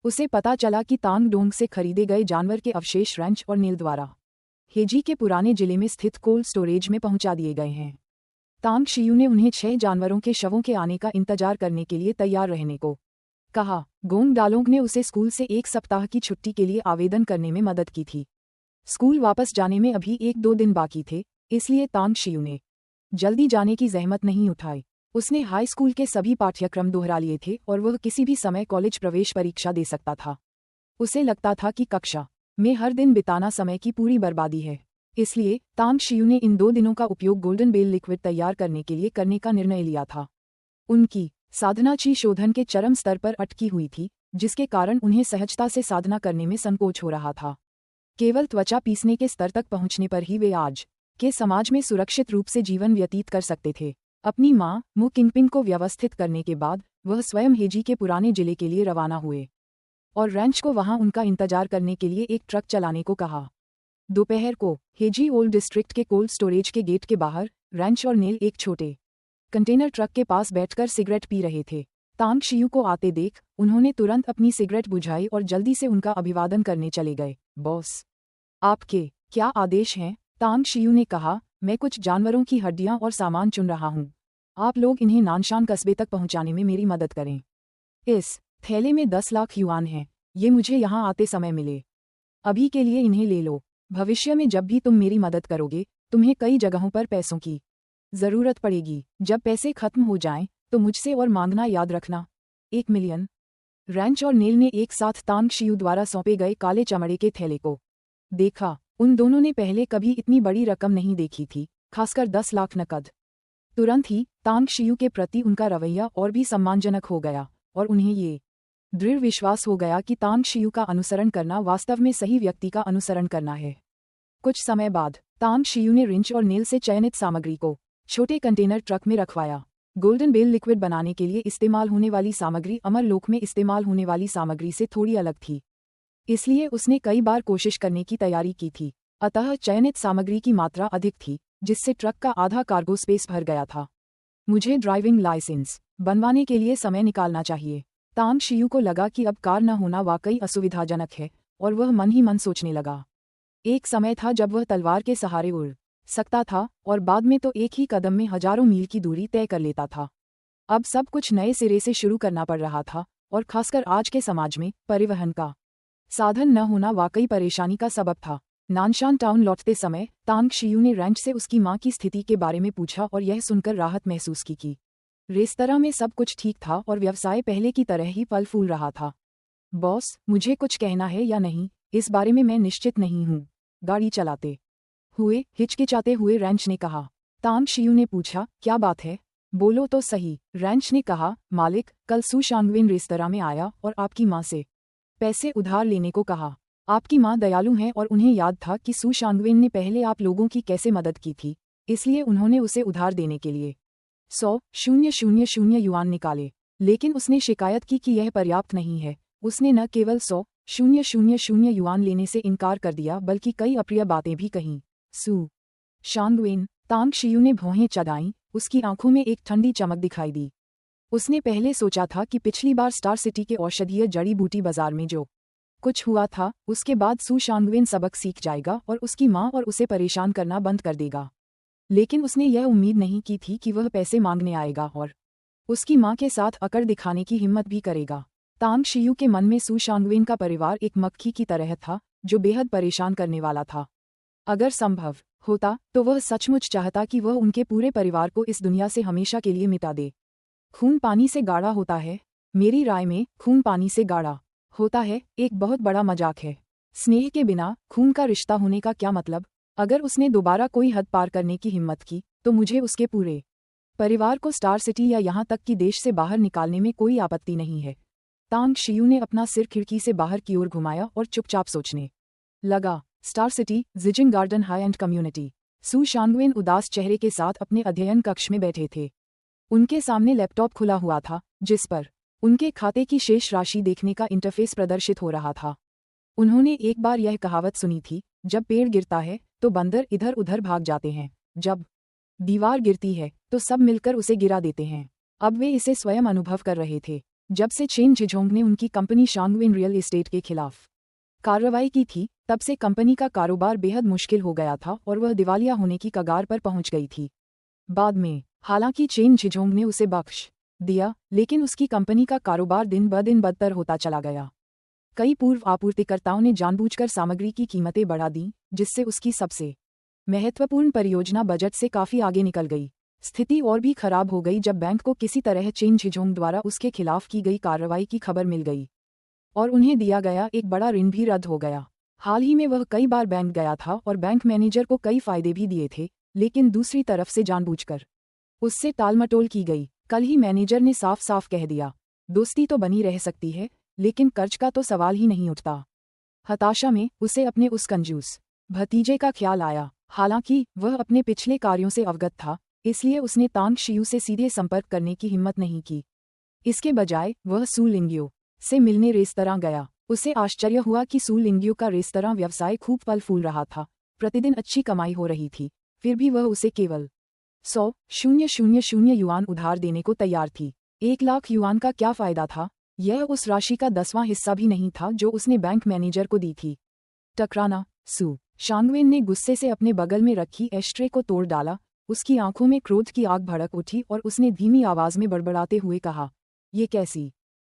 उसे पता चला कि तांग डोंग से खरीदे गए जानवर के अवशेष रैंच और नील द्वारा हेजी के पुराने जिले में स्थित कोल्ड स्टोरेज में पहुंचा दिए गए हैं। तांग शियू ने उन्हें 6 जानवरों के शवों के आने का इंतजार करने के लिए तैयार रहने को कहा। गोंग डालोंग ने उसे स्कूल से 1 सप्ताह की छुट्टी के लिए आवेदन करने में मदद की थी। स्कूल वापस जाने में अभी 1-2 दिन बाकी थे, इसलिए तांग शियू ने जल्दी जाने की जहमत नहीं उठाई। उसने हाई स्कूल के सभी पाठ्यक्रम दोहरा लिए थे और वह किसी भी समय कॉलेज प्रवेश परीक्षा दे सकता था। उसे लगता था कि कक्षा में हर दिन बिताना समय की पूरी बर्बादी है। इसलिए तांग शियू ने इन 2 दिनों का उपयोग गोल्डन बेल लिक्विड तैयार करने के लिए करने का निर्णय लिया था। उनकी साधना ची शोधन के चरम स्तर पर अटकी हुई थी, जिसके कारण उन्हें सहजता से साधना करने में संकोच हो रहा था। केवल त्वचा पीसने के स्तर तक पहुंचने पर ही वे आज के समाज में सुरक्षित रूप से जीवन व्यतीत कर सकते थे। अपनी मां मु किंगपिन को व्यवस्थित करने के बाद वह स्वयं हेजी के पुराने जिले के लिए रवाना हुए और रैंच को वहां उनका इंतजार करने के लिए एक ट्रक चलाने को कहा। दोपहर को हेजी ओल्ड डिस्ट्रिक्ट के कोल्ड स्टोरेज के गेट के बाहर रैंच और नेल एक छोटे कंटेनर ट्रक के पास बैठकर सिगरेट पी रहे थे। तांग शियू को आते देख उन्होंने तुरंत अपनी सिगरेट बुझाई और जल्दी से उनका अभिवादन करने चले गए। बॉस, आपके क्या आदेश हैं? तांग शियू ने कहा, मैं कुछ जानवरों की हड्डियां और सामान चुन रहा हूं। आप लोग इन्हें नानशान कस्बे तक पहुंचाने में मेरी मदद करें। इस थैले में 10 लाख युआन हैं, ये मुझे यहां आते समय मिले। अभी के लिए इन्हें ले लो। भविष्य में जब भी तुम मेरी मदद करोगे, तुम्हें कई जगहों पर पैसों की जरूरत पड़ेगी। जब पैसे खत्म हो जाएं, तो मुझसे और मांगना याद रखना। 1 मिलियन। रैंच और नेल ने एक साथ तांग शियू द्वारा सौंपे गए काले चमड़े के थैले को देखा। उन दोनों ने पहले कभी इतनी बड़ी रकम नहीं देखी थी, खासकर 10 लाख नकद। तुरंत ही तांग शियू के प्रति उनका रवैया और भी सम्मानजनक हो गया और उन्हें ये दृढ़ विश्वास हो गया कि तांग शियू का अनुसरण करना वास्तव में सही व्यक्ति का अनुसरण करना है। कुछ समय बाद तांग शियू ने रिंच और नेल से चयनित सामग्री को छोटे कंटेनर ट्रक में रखवाया। गोल्डन बेल लिक्विड बनाने के लिए इस्तेमाल होने वाली सामग्री अमरलोक में इस्तेमाल होने वाली सामग्री से थोड़ी अलग थी, इसलिए उसने कई बार कोशिश करने की तैयारी की थी। अतः चयनित सामग्री की मात्रा अधिक थी, जिससे ट्रक का आधा कार्गो स्पेस भर गया था। मुझे ड्राइविंग लाइसेंस बनवाने के लिए समय निकालना चाहिए। तांग शियू को लगा कि अब कार न होना वाकई असुविधाजनक है और वह मन ही मन सोचने लगा। एक समय था जब वह तलवार के सहारे उड़ सकता था और बाद में तो एक ही कदम में हजारों मील की दूरी तय कर लेता था। अब सब कुछ नए सिरे से शुरू करना पड़ रहा था और खासकर आज के समाज में परिवहन का साधन न होना वाकई परेशानी का सबब था। नानशान टाउन लौटते समय तांग शियू ने रैंच से उसकी मां की स्थिति के बारे में पूछा और यह सुनकर राहत महसूस की। रेस्तरां में सब कुछ ठीक था और व्यवसाय पहले की तरह ही फल फूल रहा था। बॉस, मुझे कुछ कहना है या नहीं, इस बारे में मैं निश्चित नहीं हूँ। गाड़ी चलाते हुए हिचकिचाते हुए रैंच ने कहा। तांग शियू ने पूछा, क्या बात है, बोलो तो सही। रैंच ने कहा, मालिक, कल सू शांगवेन रेस्तरां में आया और आपकी मां से पैसे उधार लेने को कहा। आपकी मां दयालु हैं और उन्हें याद था कि सू शांगवेन ने पहले आप लोगों की कैसे मदद की थी, इसलिए उन्होंने उसे उधार देने के लिए 100,000 युआन निकाले। लेकिन उसने शिकायत की कि यह पर्याप्त नहीं है। उसने न केवल 100,000 युआन लेने से इनकार कर दिया बल्कि कई अप्रिय बातें भी कहीं। सू शांगवेन, तांग शियू ने भौहें चढ़ाईं, उसकी आंखों में एक ठंडी चमक दिखाई दी। उसने पहले सोचा था कि पिछली बार स्टार सिटी के औषधीय जड़ी बूटी बाजार में जो कुछ हुआ था, उसके बाद सू शांगवेन सबक सीख जाएगा और उसकी मां और उसे परेशान करना बंद कर देगा। लेकिन उसने यह उम्मीद नहीं की थी कि वह पैसे मांगने आएगा और उसकी मां के साथ अकड़ दिखाने की हिम्मत भी करेगा। तांग शियू के मन में सू शांगवेन का परिवार एक मक्खी की तरह था जो बेहद परेशान करने वाला था। अगर संभव होता तो वह सचमुच चाहता कि वह उनके पूरे परिवार को इस दुनिया से हमेशा के लिए मिटा दे। खून पानी से गाढ़ा होता है, मेरी राय में खून पानी से गाढ़ा होता है एक बहुत बड़ा मजाक है। स्नेह के बिना खून का रिश्ता होने का क्या मतलब? अगर उसने दोबारा कोई हद पार करने की हिम्मत की तो मुझे उसके पूरे परिवार को स्टार सिटी या यहाँ तक कि देश से बाहर निकालने में कोई आपत्ति नहीं है। तांग शियू ने अपना सिर खिड़की से बाहर की ओर घुमाया और चुपचाप सोचने लगा। Star city, Jijing garden high end community. Su Shangwen उदास चेहरे के साथ अपने अध्ययन कक्ष में बैठे थे। उनके सामने लैपटॉप खुला हुआ था जिस पर उनके खाते की शेष राशि देखने का इंटरफेस प्रदर्शित हो रहा था। उन्होंने एक बार यह कहावत सुनी थी, जब पेड़ गिरता है तो बंदर इधर उधर भाग जाते हैं, जब दीवार गिरती है तो सब मिलकर उसे गिरा देते हैं। अब वे इसे स्वयं अनुभव कर रहे थे। जब से चेन झिझोंग ने उनकी कंपनी शांगवेन रियल एस्टेट के खिलाफ कार्रवाई की थी, तब से कंपनी का कारोबार बेहद मुश्किल हो गया था और वह दिवालिया होने की कगार पर पहुंच गई थी। बाद में हालांकि चेन झिझोंग ने उसे बख्श दिया, लेकिन उसकी कंपनी का कारोबार दिन ब दिन बदतर होता चला गया। कई पूर्व आपूर्तिकर्ताओं ने जानबूझकर सामग्री की कीमतें बढ़ा दीं, जिससे उसकी सबसे महत्वपूर्ण परियोजना बजट से काफी आगे निकल गई। स्थिति और भी खराब हो गई जब बैंक को किसी तरह चेन झिझोंग द्वारा उसके खिलाफ की गई कार्रवाई की खबर मिल गई और उन्हें दिया गया एक बड़ा ऋण भी रद्द हो गया। हाल ही में वह कई बार बैंक गया था और बैंक मैनेजर को कई फायदे भी दिए थे, लेकिन दूसरी तरफ से जानबूझकर उससे टालमटोल की गई। कल ही मैनेजर ने साफ साफ कह दिया, दोस्ती तो बनी रह सकती है लेकिन कर्ज का तो सवाल ही नहीं उठता। हताशा में उसे अपने उस कंजूस भतीजे का ख्याल आया। हालांकि वह अपने पिछले कार्यों से अवगत था, इसलिए उसने तांग शियू से सीधे संपर्क करने की हिम्मत नहीं की। इसके बजाय वह सू लिंग्यू से मिलने रेस्तरां गया। उसे आश्चर्य हुआ कि सू लिंग्यू का रेस्तरां व्यवसाय खूब फल फूल रहा था। प्रतिदिन अच्छी कमाई हो रही थी, फिर भी वह उसे केवल 100,000 युआन उधार देने को तैयार थी। 1 लाख युआन का क्या फायदा था? यह उस राशि का 10वां हिस्सा भी नहीं था जो उसने बैंक मैनेजर को दी थी। टकराना। सू शांगवेन ने गुस्से से अपने बगल में रखी एस्ट्रे को तोड़ डाला। उसकी आंखों में क्रोध की आग भड़क उठी और उसने धीमी आवाज में बड़बड़ाते हुए कहा, ये कैसी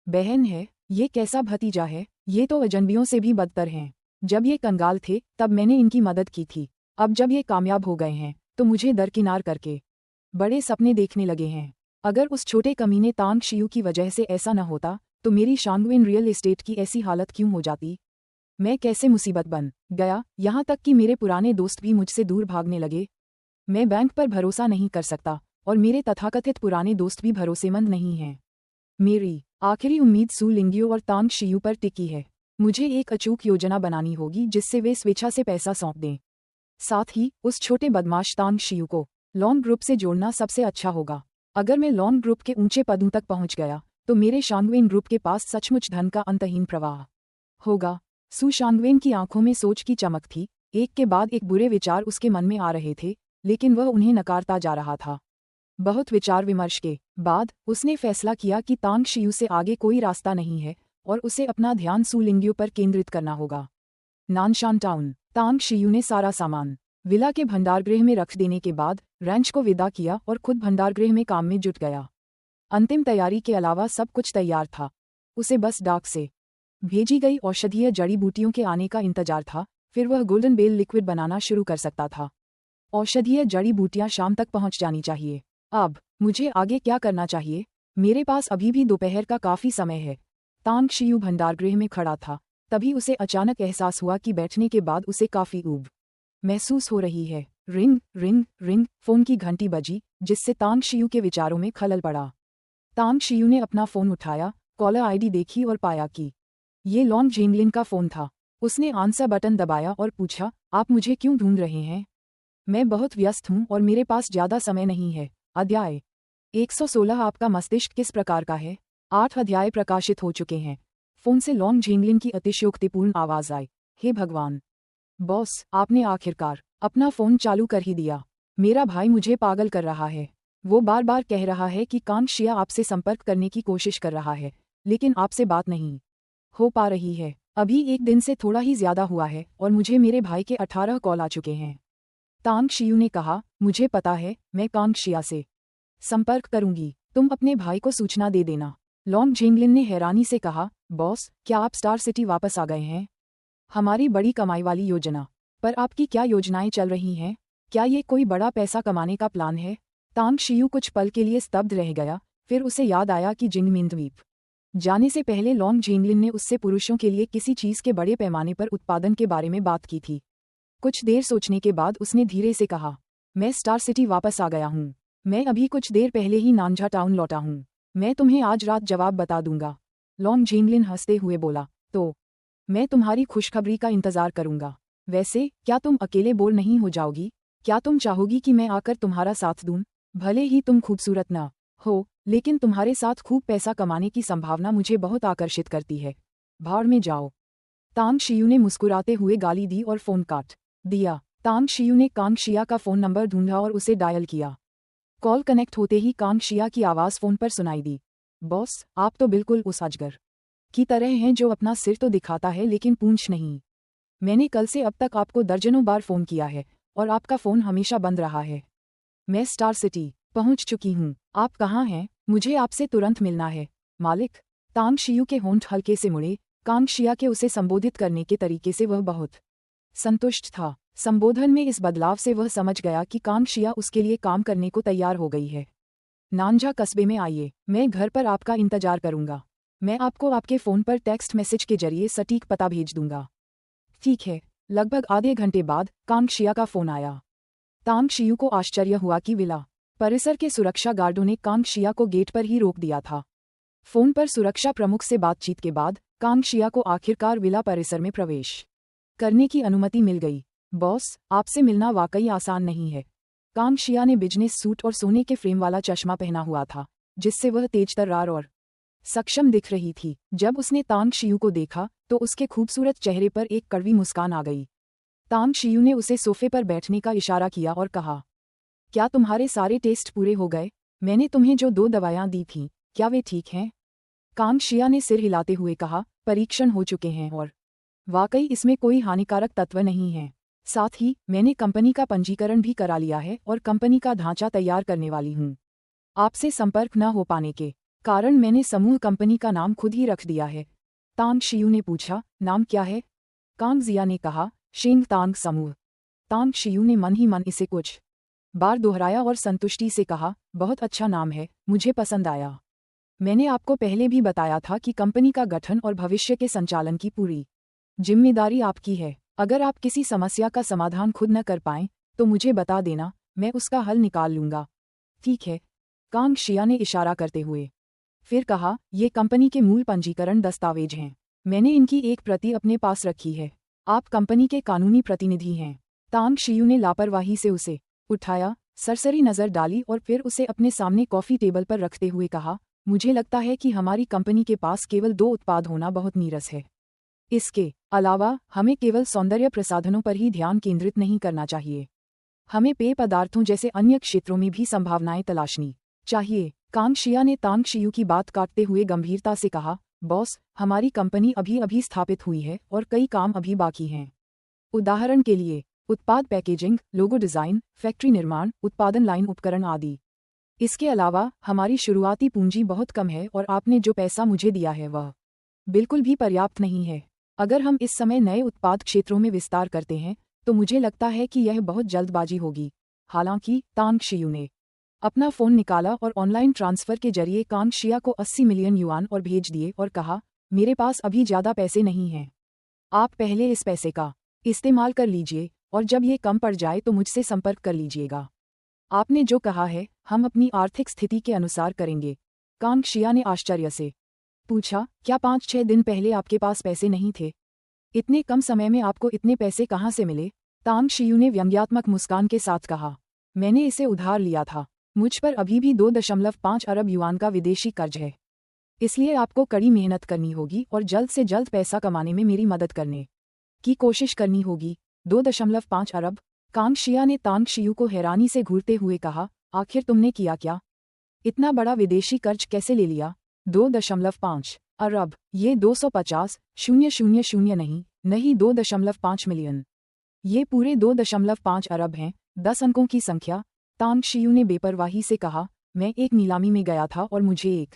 बहन है, ये कैसा भतीजा है, ये तो अजनबियों से भी बदतर हैं। जब ये कंगाल थे तब मैंने इनकी मदद की थी, अब जब ये कामयाब हो गए हैं तो मुझे दरकिनार करके बड़े सपने देखने लगे हैं। अगर उस छोटे कमीने तांग शियू की वजह से ऐसा न होता तो मेरी शांगवेन रियल एस्टेट की ऐसी हालत क्यों हो जाती? मैं कैसे मुसीबत बन गया, यहाँ तक कि मेरे पुराने दोस्त भी मुझसे दूर भागने लगे। मैं बैंक पर भरोसा नहीं कर सकता और मेरे तथाकथित पुराने दोस्त भी भरोसेमंद नहीं हैं। मेरी आखिरी उम्मीद सू लिंग्यू और तांग शियू पर टिकी है। मुझे एक अचूक योजना बनानी होगी जिससे वे स्वेच्छा से पैसा सौंप दें। साथ ही उस छोटे बदमाश तांग शियू को लॉन्ग ग्रुप से जोड़ना सबसे अच्छा होगा। अगर मैं लॉन्ग ग्रुप के ऊंचे पदों तक पहुंच गया तो मेरे शांगवेन ग्रुप के पास सचमुच धन का अंतहीन प्रवाह होगा। सू शांगवेन की आंखों में सोच की चमक थी। एक के बाद एक बुरे विचार उसके मन में आ रहे थे, लेकिन वह उन्हें नकारता जा रहा था। बहुत विचार विमर्श के बाद उसने फैसला किया कि तांग शियू से आगे कोई रास्ता नहीं है और उसे अपना ध्यान सू लिंग्यू पर केंद्रित करना होगा। Nanshan town. तांग शियू ने सारा सामान विला के भंडारगृह में रख देने के बाद रैंच को विदा किया और खुद भंडारगृह में काम में जुट गया। अंतिम तैयारी के अलावा सब कुछ तैयार था। उसे बस डाक से भेजी गई औषधीय जड़ी बूटियों के आने का इंतजार था, फिर वह गोल्डन बेल लिक्विड बनाना शुरू कर सकता था। औषधीय जड़ी बूटियां शाम तक पहुंच जानी चाहिए। अब मुझे आगे क्या करना चाहिए? मेरे पास अभी भी दोपहर का काफी समय है। तांग शियू भंडारगृह में खड़ा था, तभी उसे अचानक एहसास हुआ कि बैठने के बाद उसे काफी ऊब महसूस हो रही है। रिंग रिंग रिंग, फोन की घंटी बजी, जिससे तांग शियू के विचारों में खलल पड़ा। तांग शियू ने अपना फोन उठाया, कॉलर आईडी देखी और पाया कि ये लॉन्ग जेंगलिन का फोन था। उसने आंसर बटन दबाया और पूछा, आप मुझे क्यों ढूंढ रहे हैं? मैं बहुत व्यस्त हूं और मेरे पास ज्यादा समय नहीं है। अध्याय 116। आपका मस्तिष्क किस प्रकार का है? 8 अध्याय प्रकाशित हो चुके हैं। फोन से लॉन्ग जेंगलिन की अतिशयोक्तिपूर्ण आवाज आई, हे भगवान बॉस, आपने आखिरकार अपना फोन चालू कर ही दिया। मेरा भाई मुझे पागल कर रहा है। वो बार बार कह रहा है कि कांग शिया आपसे संपर्क करने की कोशिश कर रहा है, लेकिन आपसे बात नहीं हो पा रही है। अभी एक दिन से थोड़ा ही ज्यादा हुआ है और मुझे मेरे भाई के 18 कॉल आ चुके हैं। तांग शियू ने कहा, मुझे पता है, मैं कांग शिया से संपर्क करूंगी। तुम अपने भाई को सूचना दे देना। लॉन्ग जेंगलिन ने हैरानी से कहा, बॉस, क्या आप स्टार सिटी वापस आ गए हैं? हमारी बड़ी कमाई वाली योजना। पर आपकी क्या योजनाएं चल रही हैं? क्या ये कोई बड़ा पैसा कमाने का प्लान है? तांग शियू कुछ पल के लिए स्तब्ध रह गया, फिर उसे याद आया कि जिंगमिन द्वीप जाने से पहले लॉन्ग जेंगलिन ने उससे पुरुषों के लिए किसी चीज के बड़े पैमाने पर उत्पादन के बारे में बात की थी। कुछ देर सोचने के बाद उसने धीरे से कहा, मैं स्टार सिटी वापस आ गया हूँ। मैं अभी कुछ देर पहले ही नानझा टाउन लौटा हूँ। मैं तुम्हें आज रात जवाब बता दूंगा। लॉन्ग जेंगलिन हंसते हुए बोला, तो मैं तुम्हारी खुशखबरी का इंतजार करूंगा। वैसे क्या तुम अकेले बोर नहीं हो जाओगी? क्या तुम चाहोगी कि मैं आकर तुम्हारा साथ दूं? भले ही तुम खूबसूरत न हो, लेकिन तुम्हारे साथ खूब पैसा कमाने की संभावना मुझे बहुत आकर्षित करती है। भाड़ में जाओ। तांग शियू ने मुस्कुराते हुए गाली दी और फोन काट दिया। तांग शियू ने कांग शिया का फोन नंबर ढूंढा और उसे डायल किया। कॉल कनेक्ट होते ही कांग शिया की आवाज़ फोन पर सुनाई दी। बॉस, आप तो बिल्कुल उस अजगर की तरह हैं जो अपना सिर तो दिखाता है लेकिन पूंछ नहीं। मैंने कल से अब तक आपको दर्जनों बार फोन किया है और आपका फोन हमेशा बंद रहा है। मैं स्टार सिटी पहुंच चुकी हूं। आप कहाँ हैं? मुझे आपसे तुरंत मिलना है। मालिक। तांग शियू के होंठ हल्के से मुड़े। कांग शिया के उसे संबोधित करने के तरीके से वह बहुत संतुष्ट था। संबोधन में इस बदलाव से वह समझ गया कि कांग शिया उसके लिए काम करने को तैयार हो गई है। नानझा कस्बे में आइए, मैं घर पर आपका इंतजार करूंगा। मैं आपको आपके फ़ोन पर टेक्स्ट मैसेज के जरिए सटीक पता भेज दूंगा। ठीक है। लगभग आधे घंटे बाद कांग शिया का फ़ोन आया। तांग शियू को आश्चर्य हुआ कि विला परिसर के सुरक्षा गार्डों ने कांग शिया को गेट पर ही रोक दिया था। फ़ोन पर सुरक्षा प्रमुख से बातचीत के बाद कांग शिया को आखिरकार विला परिसर में प्रवेश करने की अनुमति मिल गई। बॉस, आपसे मिलना वाकई आसान नहीं है। कांग शिया ने बिजनेस सूट और सोने के फ्रेम वाला चश्मा पहना हुआ था, जिससे वह तेज तर्रार और सक्षम दिख रही थी। जब उसने तांग शियू को देखा तो उसके खूबसूरत चेहरे पर एक कड़वी मुस्कान आ गई। तांग शियू ने उसे सोफे पर बैठने का इशारा किया और कहा, क्या तुम्हारे सारे टेस्ट पूरे हो गए? मैंने तुम्हें जो 2 दवाइयाँ दी थीं, क्या वे ठीक हैं? कांग शिया ने सिर हिलाते हुए कहा, परीक्षण हो चुके हैं और वाकई इसमें कोई हानिकारक तत्व नहीं है। साथ ही मैंने कंपनी का पंजीकरण भी करा लिया है और कंपनी का ढांचा तैयार करने वाली हूँ। आपसे संपर्क न हो पाने के कारण मैंने समूह कंपनी का नाम खुद ही रख दिया है। तांग शियू ने पूछा, नाम क्या है? कांग जिया ने कहा, शेंग तांग समूह। तांग शियू ने मन ही मन इसे कुछ बार दोहराया और संतुष्टि से कहा, बहुत अच्छा नाम है, मुझे पसंद आया। मैंने आपको पहले भी बताया था कि कंपनी का गठन और भविष्य के संचालन की पूरी जिम्मेदारी आपकी है। अगर आप किसी समस्या का समाधान खुद न कर पाएं, तो मुझे बता देना, मैं उसका हल निकाल लूंगा। ठीक है, कांग शिया ने इशारा करते हुए फिर कहा, ये कंपनी के मूल पंजीकरण दस्तावेज हैं। मैंने इनकी एक प्रति अपने पास रखी है। आप कंपनी के कानूनी प्रतिनिधि हैं। तांग शियू ने लापरवाही से उसे उठाया, सरसरी नज़र डाली और फिर उसे अपने सामने कॉफ़ी टेबल पर रखते हुए कहा, मुझे लगता है कि हमारी कंपनी के पास केवल 2 उत्पाद होना बहुत नीरस है। इसके अलावा हमें केवल सौंदर्य प्रसाधनों पर ही ध्यान केंद्रित नहीं करना चाहिए। हमें पेय पदार्थों जैसे अन्य क्षेत्रों में भी संभावनाएं तलाशनी चाहिए। कांग शिया ने तांग शियू की बात काटते हुए गंभीरता से कहा, बॉस, हमारी कंपनी अभी अभी स्थापित हुई है और कई काम अभी बाकी हैं। उदाहरण के लिए उत्पाद पैकेजिंग, लोगो डिज़ाइन, फैक्ट्री निर्माण, उत्पादन लाइन उपकरण आदि। इसके अलावा हमारी शुरुआती पूंजी बहुत कम है और आपने जो पैसा मुझे दिया है वह बिल्कुल भी पर्याप्त नहीं है। अगर हम इस समय नए उत्पाद क्षेत्रों में विस्तार करते हैं तो मुझे लगता है कि यह बहुत जल्दबाजी होगी। हालांकि तांग शियू ने अपना फ़ोन निकाला और ऑनलाइन ट्रांसफ़र के जरिए कांग शिया को 80 मिलियन युआन और भेज दिए और कहा, मेरे पास अभी ज़्यादा पैसे नहीं हैं। आप पहले इस पैसे का इस्तेमाल कर लीजिए और जब ये कम पड़ जाए तो मुझसे संपर्क कर लीजिएगा। आपने जो कहा है हम अपनी आर्थिक स्थिति के अनुसार करेंगे। कांग शिया ने आश्चर्य से पूछा, क्या 5-6 दिन पहले आपके पास पैसे नहीं थे? इतने कम समय में आपको इतने पैसे कहाँ से मिले? तांग शियू ने व्यंग्यात्मक मुस्कान के साथ कहा, मैंने इसे उधार लिया था। मुझ पर अभी भी 2.5 अरब युआन का विदेशी कर्ज है। इसलिए आपको कड़ी मेहनत करनी होगी और जल्द से जल्द पैसा कमाने में मेरी मदद करने की कोशिश करनी होगी। 2.5 अरब? कांग शिया ने तांग शियू को हैरानी से घूरते हुए कहा, आखिर तुमने किया क्या? इतना बड़ा विदेशी कर्ज कैसे ले लिया? 2.5 अरब, ये 250,000 नहीं 2.5 मिलियन। ये पूरे 2.5 अरब हैं। 10 अंकों की संख्या। तांग शियू ने बेपरवाही से कहा, मैं एक नीलामी में गया था और मुझे एक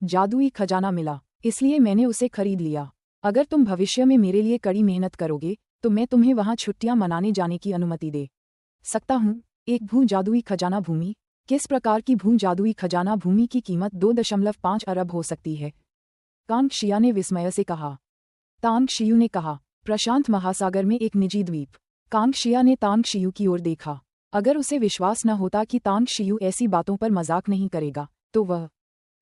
जादुई खजाना मिला, इसलिए मैंने उसे खरीद लिया। अगर तुम भविष्य में मेरे लिए कड़ी मेहनत करोगे तो मैं तुम्हें वहां छुट्टियां मनाने जाने की अनुमति दे सकता हूँ। एक भू जादुई खजाना भूमि? किस प्रकार की भू जादुई खजाना भूमि की कीमत 2.5 अरब हो सकती है? कांग शिया ने विस्मय से कहा। तांग शियू ने कहा, प्रशांत महासागर में एक निजी द्वीप कांग शिया ने तांग शियू की ओर देखा। अगर उसे विश्वास न होता कि तांग शियू ऐसी बातों पर मजाक नहीं करेगा, तो वह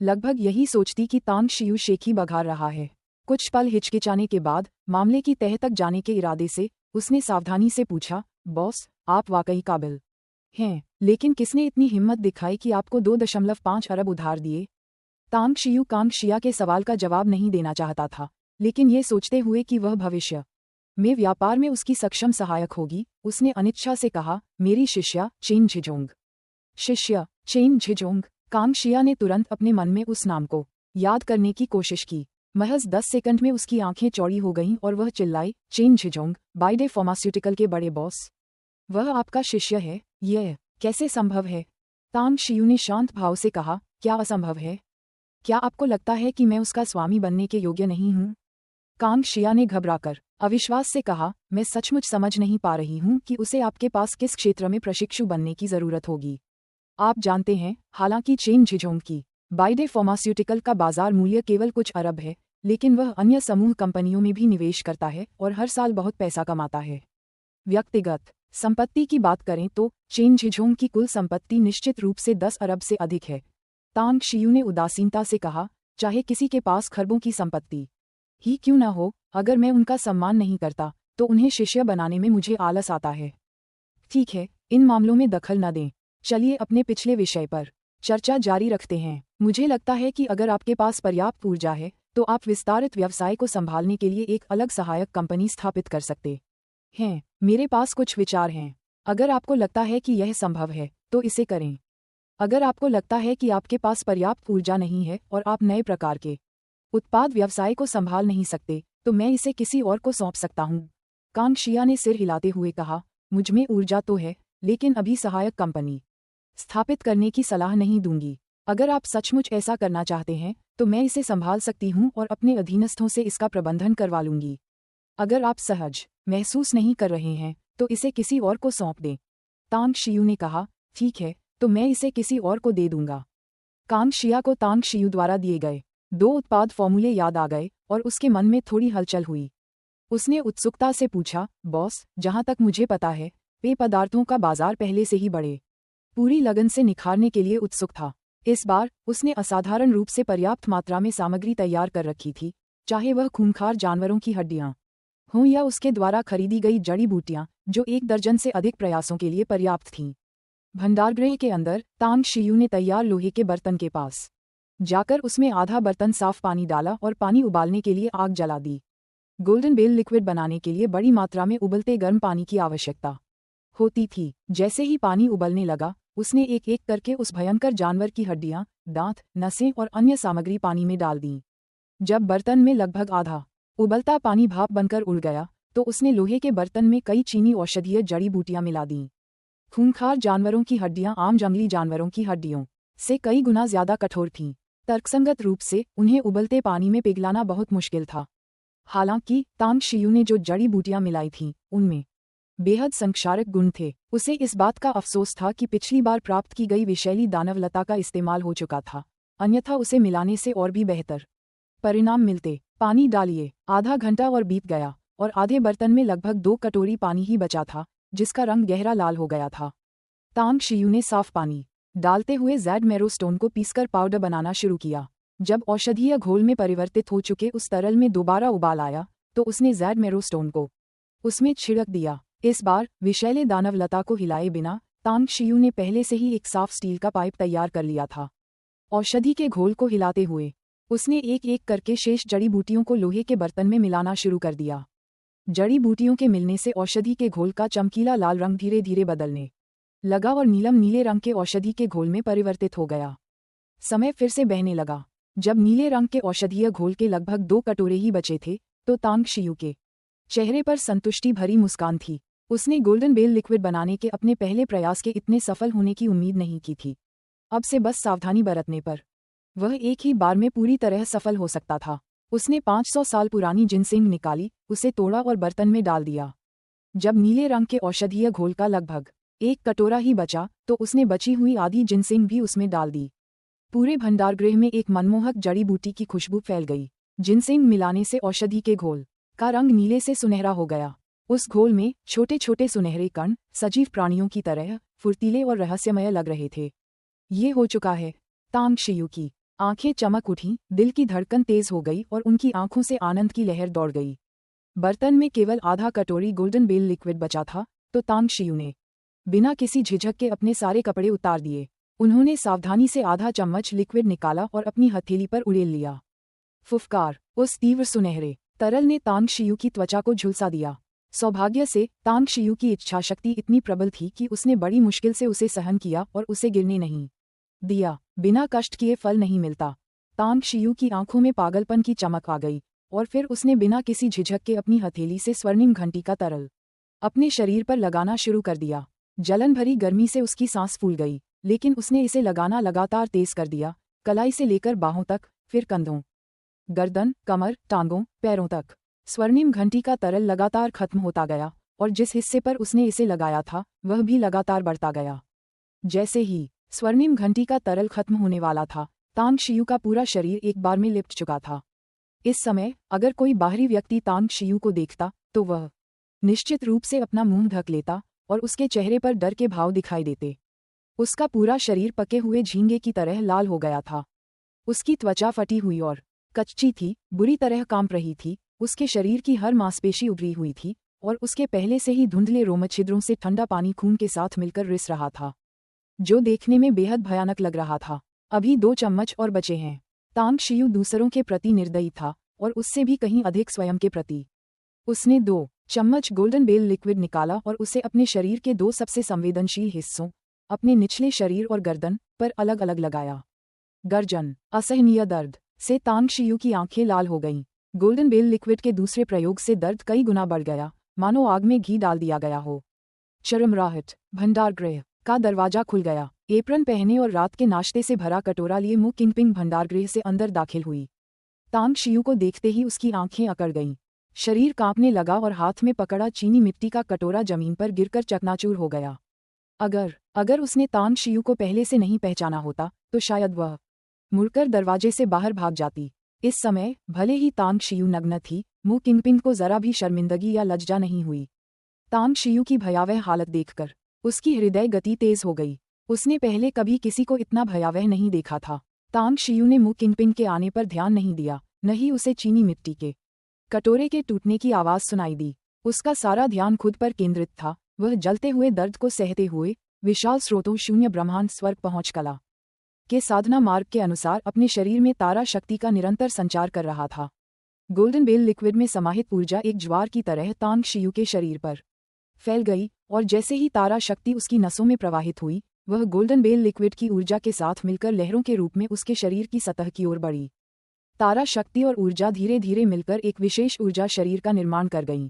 लगभग यही सोचती कि तांग शियू शेखी बघार रहा है। कुछ पल हिचकिचाने के बाद, मामले की तह तक जाने के इरादे से, उसने सावधानी से पूछा, बॉस, आप वाकई काबिल हैं, लेकिन किसने इतनी हिम्मत दिखाई कि आपको 2.5 अरब उधार दिए? तांग शियू कांग शिया के सवाल का जवाब नहीं देना चाहता था, लेकिन ये सोचते हुए कि वह भविष्य में व्यापार में उसकी सक्षम सहायक होगी, उसने अनिच्छा से कहा, मेरी शिष्या चेन झिझोंग। शिष्य चेन झिझोंग। कांग शिया ने तुरंत अपने मन में उस नाम को याद करने की कोशिश की। महज 10 सेकंड में उसकी आंखें चौड़ी हो गईं और वह चिल्लाई, चेन झिझोंग, बाइडे फार्मास्यूटिकल के बड़े बॉस। वह आपका शिष्य है? यह कैसे संभव है? तांग शियू ने शांत भाव से कहा, क्या असंभव है? क्या आपको लगता है कि मैं उसका स्वामी बनने के योग्य नहीं हूँ? कांग शिया ने घबराकर अविश्वास से कहा, मैं सचमुच समझ नहीं पा रही हूँ कि उसे आपके पास किस क्षेत्र में प्रशिक्षु बनने की जरूरत होगी। आप जानते हैं, हालांकि चेन झिझोंग की बाइडे फार्मास्यूटिकल का बाजार मूल्य केवल कुछ अरब है, लेकिन वह अन्य समूह कंपनियों में भी निवेश करता है और हर साल बहुत पैसा कमाता है। व्यक्तिगत संपत्ति की बात करें तो चेन झिझोंग की कुल संपत्ति निश्चित रूप से 10 अरब से अधिक है। तांग शियू ने उदासीनता से कहा, चाहे किसी के पास खरबों की संपत्ति ही क्यों न हो, अगर मैं उनका सम्मान नहीं करता तो उन्हें शिष्य बनाने में मुझे आलस आता है। ठीक है, इन मामलों में दखल न दें। चलिए अपने पिछले विषय पर चर्चा जारी रखते हैं। मुझे लगता है कि अगर आपके पास पर्याप्त ऊर्जा है तो आप विस्तारित व्यवसाय को संभालने के लिए एक अलग सहायक कंपनी स्थापित कर सकते हैं। मेरे पास कुछ विचार हैं। अगर आपको लगता है कि यह संभव है तो इसे करें। अगर आपको लगता है कि आपके पास पर्याप्त ऊर्जा नहीं है और आप नए प्रकार के उत्पाद व्यवसाय को संभाल नहीं सकते, तो मैं इसे किसी और को सौंप सकता हूँ। कांग शिया ने सिर हिलाते हुए कहा, मुझ में ऊर्जा तो है, लेकिन अभी सहायक कंपनी स्थापित करने की सलाह नहीं दूंगी। अगर आप सचमुच ऐसा करना चाहते हैं तो मैं इसे संभाल सकती हूँ और अपने अधीनस्थों से इसका प्रबंधन करवा लूंगी। अगर आप सहज महसूस नहीं कर रहे हैं तो इसे किसी और को सौंप दें। तांग शियू ने कहा, ठीक है, तो मैं इसे किसी और को दे दूंगा। कांग शिया को तांग शियू द्वारा दिए गए 2 उत्पाद फॉर्मूले याद आ गए और उसके मन में थोड़ी हलचल हुई। उसने उत्सुकता से पूछा, बॉस, जहां तक मुझे पता है, पेय पदार्थों का बाजार पहले से ही बड़े पूरी लगन से निखारने के लिए उत्सुक था। इस बार उसने असाधारण रूप से पर्याप्त मात्रा में सामग्री तैयार कर रखी थी, चाहे वह खूंखार जानवरों की हड्डियां हों या उसके द्वारा खरीदी गई जड़ी बूटियां, जो 1 दर्जन से अधिक प्रयासों के लिए पर्याप्त थीं। भंडारगृह के अंदर तांग शियू ने तैयार लोहे के बर्तन के पास जाकर उसमें आधा बर्तन साफ पानी डाला और पानी उबालने के लिए आग जला दी। गोल्डन बेल लिक्विड बनाने के लिए बड़ी मात्रा में उबलते गर्म पानी की आवश्यकता होती थी। जैसे ही पानी उबलने लगा, उसने एक एक करके उस भयंकर जानवर की हड्डियां, दांत, नसें और अन्य सामग्री पानी में डाल दी। जब बर्तन में लगभग आधा उबलता पानी भाप बनकर उड़ गया, तो उसने लोहे के बर्तन में कई चीनी औषधीय जड़ी बूटियां मिला दीं। खूंखार जानवरों की हड्डियां आम जंगली जानवरों की हड्डियों से कई गुना ज्यादा कठोर थीं। तर्कसंगत रूप से उन्हें उबलते पानी में पिघलाना बहुत मुश्किल था। हालांकि तांग शियू ने जो जड़ी बूटियां मिलाई थीं, उनमें बेहद संक्षारक गुण थे। उसे इस बात का अफसोस था कि पिछली बार प्राप्त की गई विषैली दानवलता का इस्तेमाल हो चुका था, अन्यथा उसे मिलाने से और भी बेहतर परिणाम मिलते। पानी डालिए। आधा घंटा और बीत गया और आधे बर्तन में लगभग 2 कटोरी पानी ही बचा था, जिसका रंग गहरा लाल हो गया था। तांग शियू ने साफ पानी डालते हुए जैड मेरो स्टोन को पीसकर पाउडर बनाना शुरू किया। जब औषधीय घोल में परिवर्तित हो चुके उस तरल में दोबारा उबाल आया, तो उसने जैड मेरो स्टोन को उसमें छिड़क दिया। इस बार विषैले दानवलता को हिलाए बिना तांग शियू ने पहले से ही एक साफ स्टील का पाइप तैयार कर लिया था। औषधि के घोल को हिलाते हुए उसने एक एक करके शेष जड़ी बूटियों को लोहे के बर्तन में मिलाना शुरू कर दिया। जड़ी बूटियों के मिलने से औषधि के घोल का चमकीला लाल रंग धीरे धीरे बदलने लगा और नीलम नीले रंग के औषधि के घोल में परिवर्तित हो गया। समय फिर से बहने लगा। जब नीले रंग के औषधीय घोल के लगभग 2 कटोरे ही बचे थे, तो तांग शियू के चेहरे पर संतुष्टि भरी मुस्कान थी। उसने गोल्डन बेल लिक्विड बनाने के अपने पहले प्रयास के इतने सफल होने की उम्मीद नहीं की थी। अब से बस सावधानी बरतने पर वह एक ही बार में पूरी तरह सफल हो सकता था। उसने 500 साल पुरानी जिनसेंग निकाली, उसे तोड़ा और बर्तन में डाल दिया। जब नीले रंग के औषधीय घोल का लगभग 1 कटोरा ही बचा, तो उसने बची हुई आधी जिनसेंग भी उसमें डाल दी। पूरे भंडारगृह में एक मनमोहक जड़ी बूटी की खुशबू फैल गई। जिनसेंग मिलाने से औषधि के घोल का रंग नीले से सुनहरा हो गया। उस घोल में छोटे छोटे सुनहरे कण सजीव प्राणियों की तरह फुर्तीले और रहस्यमय लग रहे थे। ये हो चुका है। तांग शियू की आंखें चमक उठीं, दिल की धड़कन तेज हो गई और उनकी आंखों से आनंद की लहर दौड़ गई। बर्तन में केवल आधा कटोरी गोल्डन बेल लिक्विड बचा था, तो तांग शियू ने बिना किसी झिझक के अपने सारे कपड़े उतार दिए। उन्होंने सावधानी से आधा चम्मच लिक्विड निकाला और अपनी हथेली पर उड़ेल लिया। फुफकार, उस तीव्र सुनहरे तरल ने तांग शियू की त्वचा को झुलसा दिया। सौभाग्य से तांग शियू की इच्छाशक्ति इतनी प्रबल थी कि उसने बड़ी मुश्किल से उसे सहन किया और उसे गिरने नहीं दिया। बिना कष्ट किए फल नहीं मिलता। तांग शियू की आंखों में पागलपन की चमक आ गई और फिर उसने बिना किसी झिझक के अपनी हथेली से स्वर्णिम घंटी का तरल अपने शरीर पर लगाना शुरू कर दिया। जलन भरी गर्मी से उसकी सांस फूल गई, लेकिन उसने इसे लगाना लगातार तेज कर दिया, कलाई से लेकर बाहों तक, फिर कंधों, गर्दन, कमर, टांगों, पैरों तक। स्वर्णिम घंटी का तरल लगातार खत्म होता गया और जिस हिस्से पर उसने इसे लगाया था वह भी लगातार बढ़ता गया। जैसे ही स्वर्णिम घंटी का तरल खत्म होने वाला था, तांग शियू का पूरा शरीर एक बार में लिपट चुका था। इस समय अगर कोई बाहरी व्यक्ति तांग शियू को देखता तो वह निश्चित रूप से अपना मुंह ढक लेता और उसके चेहरे पर डर के भाव दिखाई देते। उसका पूरा शरीर पके हुए झींगे की तरह लाल हो गया था। उसकी त्वचा फटी हुई और कच्ची थी, बुरी तरह कांप रही थी। उसके शरीर की हर मांसपेशी उभरी हुई थी और उसके पहले से ही धुंधले रोमछिद्रों से ठंडा पानी खून के साथ मिलकर रिस रहा था, जो देखने में बेहद भयानक लग रहा था। अभी 2 चम्मच और बचे हैं। तांग शियू दूसरों के प्रति निर्दयी था और उससे भी कहीं अधिक स्वयं के प्रति। उसने 2 चम्मच गोल्डन बेल लिक्विड निकाला और उसे अपने शरीर के 2 सबसे संवेदनशील हिस्सों, अपने निचले शरीर और गर्दन पर अलग अलग लगाया। गर्जन, असहनीय दर्द से तांग शियू की आंखें लाल हो गईं। गोल्डन बेल लिक्विड के दूसरे प्रयोग से दर्द कई गुना बढ़ गया, मानो आग में घी डाल दिया गया हो। चरमराहट, भंडारगृह का दरवाजा खुल गया। एप्रन पहने और रात के नाश्ते से भरा कटोरा लिए मु किंगपिंग भंडारगृह से अंदर दाखिल हुई। तांग शियू को देखते ही उसकी आंखें अकड़ गईं। शरीर कांपने लगा और हाथ में पकड़ा चीनी मिट्टी का कटोरा जमीन पर गिरकर चकनाचूर हो गया। अगर उसने तांग शियू को पहले से नहीं पहचाना होता तो शायद वह मुड़कर दरवाजे से बाहर भाग जाती। इस समय भले ही तांग शियू नग्न थी, मु किंगपिंग को जरा भी शर्मिंदगी या लज्जा नहीं हुई। तांग शियू की भयावह हालत देखकर उसकी हृदय गति तेज हो गई। उसने पहले कभी किसी को इतना भयावह नहीं देखा था। तांग शियू ने मु किंगपिंग के आने पर ध्यान नहीं दिया, न ही उसे चीनी मिट्टी के कटोरे के टूटने की आवाज सुनाई दी। उसका सारा ध्यान खुद पर केंद्रित था। वह जलते हुए दर्द को सहते हुए विशाल स्रोतों शून्य ब्रह्मांड स्वर्ग पहुंच कला के साधना मार्ग के अनुसार अपने शरीर में तारा शक्ति का निरंतर संचार कर रहा था। गोल्डन बेल लिक्विड में समाहित ऊर्जा एक ज्वार की तरह तांग शियू के शरीर पर फैल गई और जैसे ही तारा शक्ति उसकी नसों में प्रवाहित हुई, वह गोल्डन बेल लिक्विड की ऊर्जा के साथ मिलकर लहरों के रूप में उसके शरीर की सतह की ओर बढ़ी। तारा शक्ति और ऊर्जा धीरे धीरे मिलकर एक विशेष ऊर्जा शरीर का निर्माण कर गईं।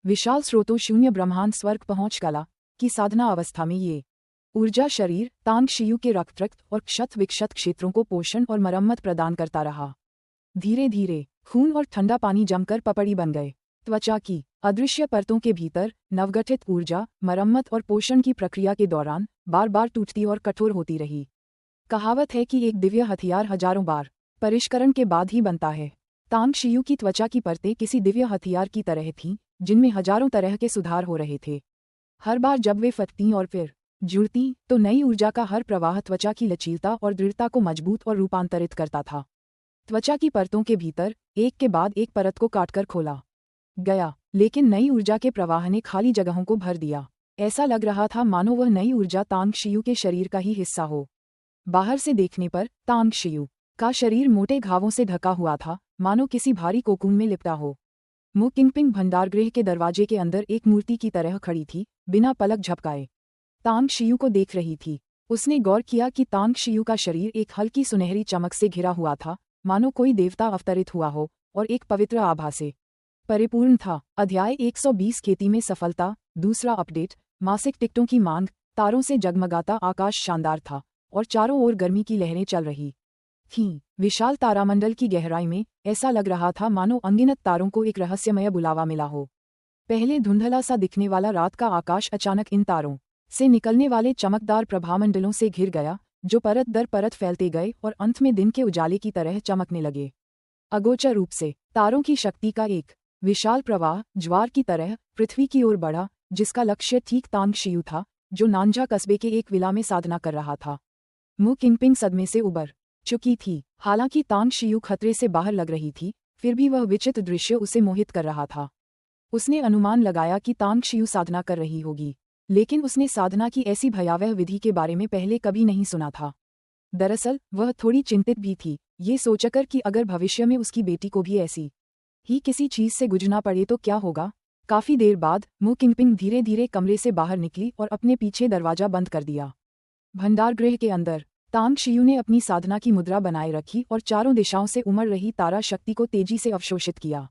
विशाल स्रोतों शून्य ब्रह्मांड स्वर्ग पहुंच कला की साधना अवस्था में ये ऊर्जा शरीर तांग शियू के रक्त और क्षत विक्षत क्षेत्रों को पोषण और मरम्मत प्रदान करता रहा। धीरे धीरे खून और ठंडा पानी जमकर पपड़ी बन गए। त्वचा की अदृश्य परतों के भीतर नवगठित ऊर्जा मरम्मत और पोषण की प्रक्रिया के दौरान बार बार टूटती और कठोर होती रही। कहावत है कि एक दिव्य हथियार हजारों बार परिष्करण के बाद ही बनता है। तांग शियू की त्वचा की परतें किसी दिव्य हथियार की तरह थीं, जिनमें हजारों तरह के सुधार हो रहे थे। हर बार जब वे फटतीं और फिर जुड़ती तो नई ऊर्जा का हर प्रवाह त्वचा की लचीलता और दृढ़ता को मजबूत और रूपांतरित करता था। त्वचा की परतों के भीतर एक के बाद एक परत को काटकर खोला गया, लेकिन नई ऊर्जा के प्रवाह ने खाली जगहों को भर दिया। ऐसा लग रहा था मानो वह नई ऊर्जा तांग शियू के शरीर का ही हिस्सा हो। बाहर से देखने पर तांग शियू का शरीर मोटे घावों से ढका हुआ था, मानो किसी भारी कोकून में लिपटा हो। मु किंगपिंग भंडारगृह के दरवाजे के अंदर एक मूर्ति की तरह खड़ी थी, बिना पलक झपकाए तांग शियू को देख रही थी। उसने गौर किया कि तांग शियू का शरीर एक हल्की सुनहरी चमक से घिरा हुआ था, मानो कोई देवता अवतरित हुआ हो और एक पवित्र आभा से परिपूर्ण था। अध्याय 120 खेती में सफलता। दूसरा अपडेट। मासिक टिकटों की मांग। तारों से जगमगाता आकाश शानदार था और चारों ओर गर्मी की लहरें चल रही थीं। विशाल तारामंडल की गहराई में ऐसा लग रहा था मानो अनगिनत तारों को एक रहस्यमय बुलावा मिला हो। पहले धुंधला सा दिखने वाला रात का आकाश अचानक इन तारों से निकलने वाले चमकदार प्रभामंडलों से घिर गया, जो परत दर परत फैलते गए और अंत में दिन के उजाले की तरह चमकने लगे। अगोचर रूप से तारों की शक्ति का एक विशाल प्रवाह ज्वार की तरह पृथ्वी की ओर बढ़ा, जिसका लक्ष्य ठीक तांग शियू था, जो नानजा कस्बे के एक विला में साधना कर रहा था। मु किंगपिंग सदमे से उबर चुकी थी। हालांकि तांग शियू खतरे से बाहर लग रही थी, फिर भी वह विचित्र दृश्य उसे मोहित कर रहा था। उसने अनुमान लगाया कि तांग शियू साधना कर रही होगी, लेकिन उसने साधना की ऐसी भयावह विधि के बारे में पहले कभी नहीं सुना था। दरअसल वह थोड़ी चिंतित भी थी, ये सोचकर कि अगर भविष्य में उसकी बेटी को भी ऐसी ही किसी चीज से गुजरना पड़े तो क्या होगा। काफी देर बाद मु किंगपिंग धीरे धीरे कमरे से बाहर निकली और अपने पीछे दरवाजा बंद कर दिया। भंडारगृह के अंदर तांग शियू ने अपनी साधना की मुद्रा बनाए रखी और चारों दिशाओं से उमड़ रही तारा शक्ति को तेजी से अवशोषित किया।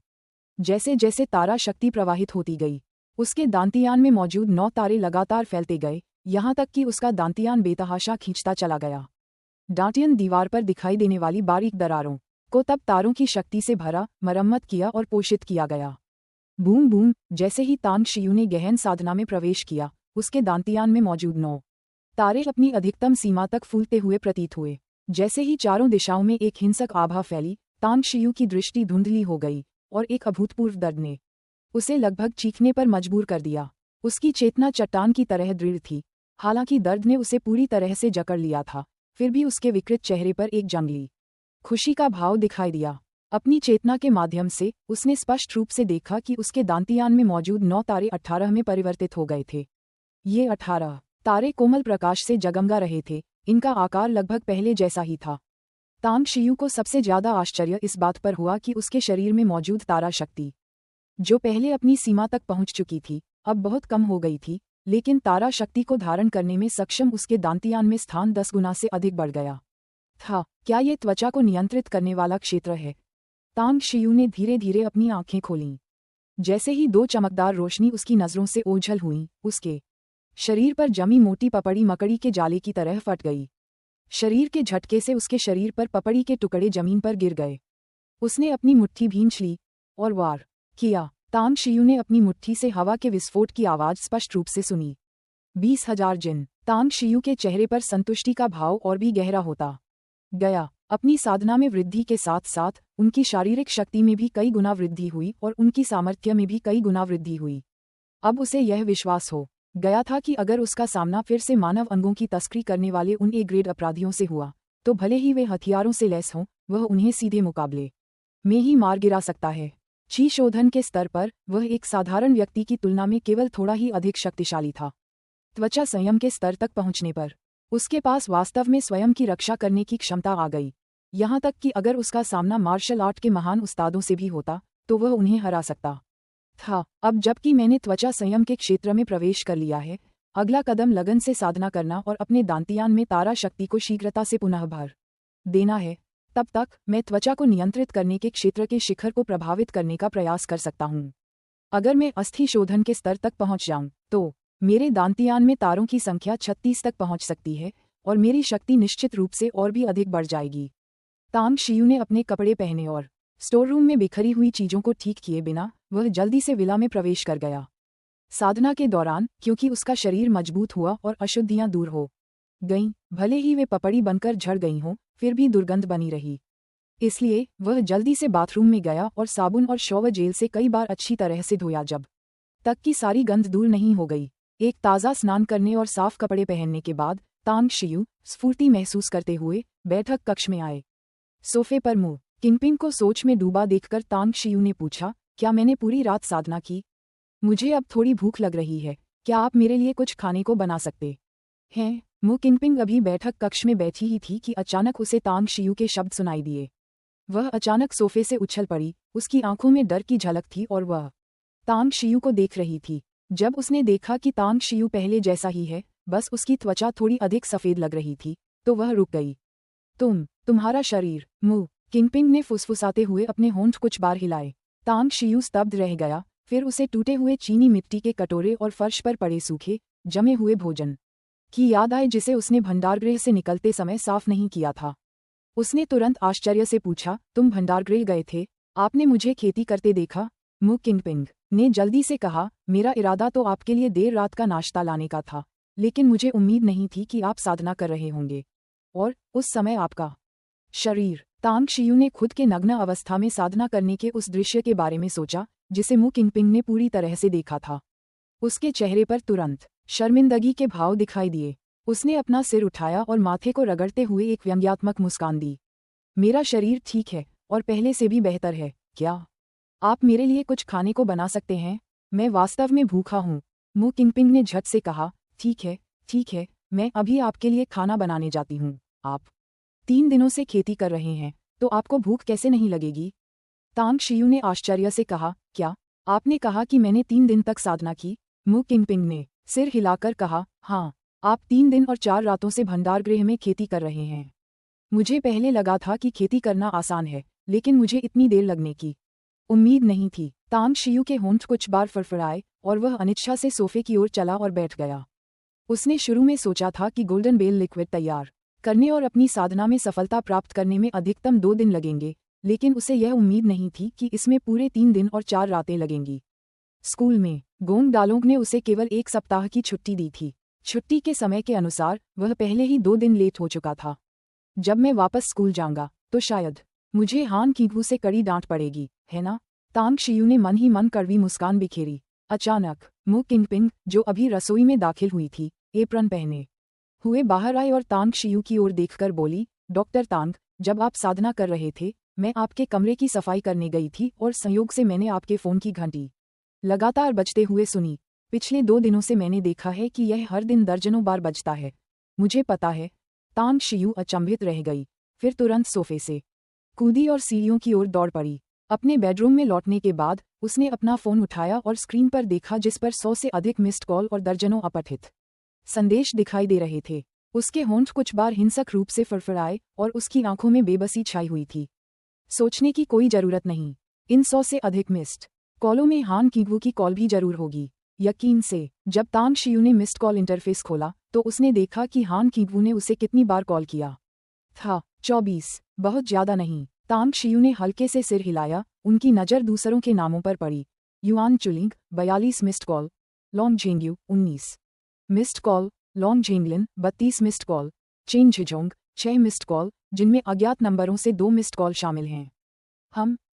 जैसे जैसे तारा शक्ति प्रवाहित होती गई, उसके दांतियान में मौजूद 9 तारे लगातार फैलते गए, यहाँ तक कि उसका दांतियान बेतहाशा खींचता चला गया। डांटियन दीवार पर दिखाई देने वाली बारीक दरारों को तब तारों की शक्ति से भरा, मरम्मत किया और पोषित किया गया। बूम बूम, जैसे ही तांग शियू ने गहन साधना में प्रवेश किया, उसके दांतियान में मौजूद 9 तारे अपनी अधिकतम सीमा तक फूलते हुए प्रतीत हुए। जैसे ही चारों दिशाओं में एक हिंसक आभा फैली, तांग शियू की दृष्टि धुंधली हो गई और एक अभूतपूर्व दर्द ने उसे लगभग चीखने पर मजबूर कर दिया। उसकी चेतना चट्टान की तरह दृढ़ थी, हालांकि दर्द ने उसे पूरी तरह से जकड़ लिया था, फिर भी उसके विकृत चेहरे पर एक जंगली खुशी का भाव दिखाई दिया। अपनी चेतना के माध्यम से उसने स्पष्ट रूप से देखा कि उसके दांतियान में मौजूद 9 तारे 18 में परिवर्तित हो गए थे। ये 18 तारे कोमल प्रकाश से जगमगा रहे थे, इनका आकार लगभग पहले जैसा ही था। तांग शियू को सबसे ज्यादा आश्चर्य इस बात पर हुआ कि उसके शरीर में मौजूद तारा शक्ति, जो पहले अपनी सीमा तक पहुंच चुकी थी, अब बहुत कम हो गई थी, लेकिन तारा शक्ति को धारण करने में सक्षम उसके दांतियान में स्थान 10 गुना से अधिक बढ़ गया था। क्या ये त्वचा को नियंत्रित करने वाला क्षेत्र है? तांग शियू ने धीरे धीरे अपनी आंखें खोलीं। जैसे ही 2 चमकदार रोशनी उसकी नजरों से ओझल हुईं, उसके शरीर पर जमी मोटी पपड़ी मकड़ी के जाले की तरह फट गई। शरीर के झटके से उसके शरीर पर पपड़ी के टुकड़े जमीन पर गिर गए। उसने अपनी मुट्ठी भींच ली और वार किया। तांग शियू ने अपनी मुट्ठी से हवा के विस्फोट की आवाज स्पष्ट रूप से सुनी। 20,000 जिन। तांग शियू के चेहरे पर संतुष्टि का भाव और भी गहरा होता गया। अपनी साधना में वृद्धि के साथ साथ उनकी शारीरिक शक्ति में भी कई गुना वृद्धि हुई और उनकी सामर्थ्य में भी कई गुना वृद्धि हुई। अब उसे यह विश्वास हो गया था कि अगर उसका सामना फिर से मानव अंगों की तस्करी करने वाले उन ए ग्रेड अपराधियों से हुआ, तो भले ही वे हथियारों से लैस हों, वह उन्हें सीधे मुकाबले में ही मार गिरा सकता है। ची शोधन के स्तर पर वह एक साधारण व्यक्ति की तुलना में केवल थोड़ा ही अधिक शक्तिशाली था। त्वचा संयम के स्तर तक पहुंचने पर उसके पास वास्तव में स्वयं की रक्षा करने की क्षमता आ गई, यहाँ तक कि अगर उसका सामना मार्शल आर्ट के महान उस्तादों से भी होता, तो वह उन्हें हरा सकता था। अब जबकि मैंने त्वचा संयम के क्षेत्र में प्रवेश कर लिया है, अगला कदम लगन से साधना करना और अपने दांतियान में तारा शक्ति को शीघ्रता से पुनः भर देना है। तब तक मैं त्वचा को नियंत्रित करने के क्षेत्र के शिखर को प्रभावित करने का प्रयास कर सकता हूँ। अगर मैं अस्थि शोधन के स्तर तक पहुँच जाऊँ, तो मेरे दांतियान में तारों की संख्या 36 तक पहुँच सकती है और मेरी शक्ति निश्चित रूप से और भी अधिक बढ़ जाएगी। तांग शियू ने अपने कपड़े पहने और स्टोर रूम में बिखरी हुई चीजों को ठीक किए बिना वह जल्दी से विला में प्रवेश कर गया। साधना के दौरान क्योंकि उसका शरीर मजबूत हुआ और अशुद्धियां दूर हो गईं, भले ही वे पपड़ी बनकर झड़ गई हों, फिर भी दुर्गंध बनी रही। इसलिए वह जल्दी से बाथरूम में गया और साबुन और शॉवर जेल से कई बार अच्छी तरह से धोया, जब तक कि सारी गंध दूर नहीं हो गई। एक ताज़ा स्नान करने और साफ कपड़े पहनने के बाद तांग शियू स्फूर्ति महसूस करते हुए बैठक कक्ष में आए। सोफे पर मु किंगपिंग को सोच में डूबा देखकर तांग शियू ने पूछा, क्या मैंने पूरी रात साधना की? मुझे अब थोड़ी भूख लग रही है, क्या आप मेरे लिए कुछ खाने को बना सकते हैं? मु किंगपिंग अभी बैठक कक्ष में बैठी ही थी कि अचानक उसे तांग शियू के शब्द सुनाई दिए। वह अचानक सोफे से उछल पड़ी, उसकी आंखों में डर की झलक थी और वह तांग शियू को देख रही थी। जब उसने देखा कि तांग शियू पहले जैसा ही है, बस उसकी त्वचा थोड़ी अधिक सफेद लग रही थी, तो वह रुक गई। तुम्हारा शरीर, मु किंगपिंग ने फुसफुसाते हुए अपने होंठ कुछ बार हिलाए। तांग शियू स्तब्ध रह गया, फिर उसे टूटे हुए चीनी मिट्टी के कटोरे और फर्श पर पड़े सूखे जमे हुए भोजन की याद आई, जिसे उसने भंडारगृह से निकलते समय साफ नहीं किया था। उसने तुरंत आश्चर्य से पूछा, तुम भंडारगृह गए थे? आपने मुझे खेती करते देखा? मु किंगपिंग ने जल्दी से कहा, मेरा इरादा तो आपके लिए देर रात का नाश्ता लाने का था, लेकिन मुझे उम्मीद नहीं थी कि आप साधना कर रहे होंगे और उस समय आपका शरीर। तांग शियू ने खुद के नग्न अवस्था में साधना करने के उस दृश्य के बारे में सोचा, जिसे मु किंगपिंग ने पूरी तरह से देखा था। उसके चेहरे पर तुरंत शर्मिंदगी के भाव दिखाई दिए। उसने अपना सिर उठाया और माथे को रगड़ते हुए एक व्यंग्यात्मक मुस्कान दी। मेरा शरीर ठीक है और पहले से भी बेहतर है। क्या आप मेरे लिए कुछ खाने को बना सकते हैं? मैं वास्तव में भूखा हूँ। मु किंगपिंग ने झट से कहा। ठीक है, मैं अभी आपके लिए खाना बनाने जाती हूँ। आप 3 दिनों से खेती कर रहे हैं, तो आपको भूख कैसे नहीं लगेगी? तांग शियू ने आश्चर्य से कहा। क्या आपने कहा कि मैंने 3 दिन तक साधना की? मु किंगपिंग ने सिर हिलाकर कहा। हाँ, आप 3 दिन और 4 रातों से भंडारगृह में खेती कर रहे हैं। मुझे पहले लगा था कि खेती करना आसान है, लेकिन मुझे इतनी देर लगने की उम्मीद नहीं थी। तांग शियू के होंठ कुछ बार फड़फड़ाए और वह अनिच्छा से सोफे की ओर चला और बैठ गया। उसने शुरू में सोचा था कि गोल्डन बेल लिक्विड तैयार करने और अपनी साधना में सफलता प्राप्त करने में अधिकतम 2 दिन लगेंगे, लेकिन उसे यह उम्मीद नहीं थी कि इसमें पूरे 3 दिन और 4 रातें लगेंगी। स्कूल में गोंग डालोंग ने उसे केवल 1 सप्ताह की छुट्टी दी थी। छुट्टी के समय के अनुसार वह पहले ही 2 दिन लेट हो चुका था। जब मैं वापस स्कूल जाऊंगा तो शायद मुझे हान कीगू से कड़ी डांट पड़ेगी, है ना? तांग शियू ने मन ही मन कड़वी मुस्कान बिखेरी। अचानक मु किंगपिंग, जो अभी रसोई में दाखिल हुई थी, एप्रन पहने हुए बाहर आए और तांग शियू की ओर देखकर बोली, डॉक्टर तांग, जब आप साधना कर रहे थे, मैं आपके कमरे की सफाई करने गई थी और संयोग से मैंने आपके फ़ोन की घंटी लगातार बजते हुए सुनी। पिछले 2 दिनों से मैंने देखा है कि यह हर दिन दर्जनों बार बजता है। मुझे पता है। तांग शियू अचंभित रह गई, फिर तुरंत सोफे से कूदी और सीढ़ियों की ओर दौड़ पड़ी। अपने बेडरूम में लौटने के बाद उसने अपना फ़ोन उठाया और स्क्रीन पर देखा, जिस पर 100 से अधिक मिस्ड कॉल और दर्जनों अपठित संदेश दिखाई दे रहे थे। उसके होंठ कुछ बार हिंसक रूप से फड़फड़ाए और उसकी आंखों में बेबसी छाई हुई थी। सोचने की कोई जरूरत नहीं, इन 100 से अधिक मिस्ड कॉलों में हान कीगू की कॉल भी जरूर होगी। यकीन से जब तांग शियू ने मिस्ड कॉल इंटरफेस खोला तो उसने देखा कि हान कीगू ने उसे कितनी बार कॉल किया था। 24, बहुत ज्यादा नहीं। तांग शियू ने हल्के से सिर हिलाया। उनकी नज़र दूसरों के नामों पर पड़ी। Yuan Chuling 42 missed call, Long Zhengyu 19 missed call, Long Zhenglin 32 missed call, Chen Zhizhong 6 missed call, जिनमें अज्ञात नंबरों से 2 मिस्ड कॉल शामिल हैं।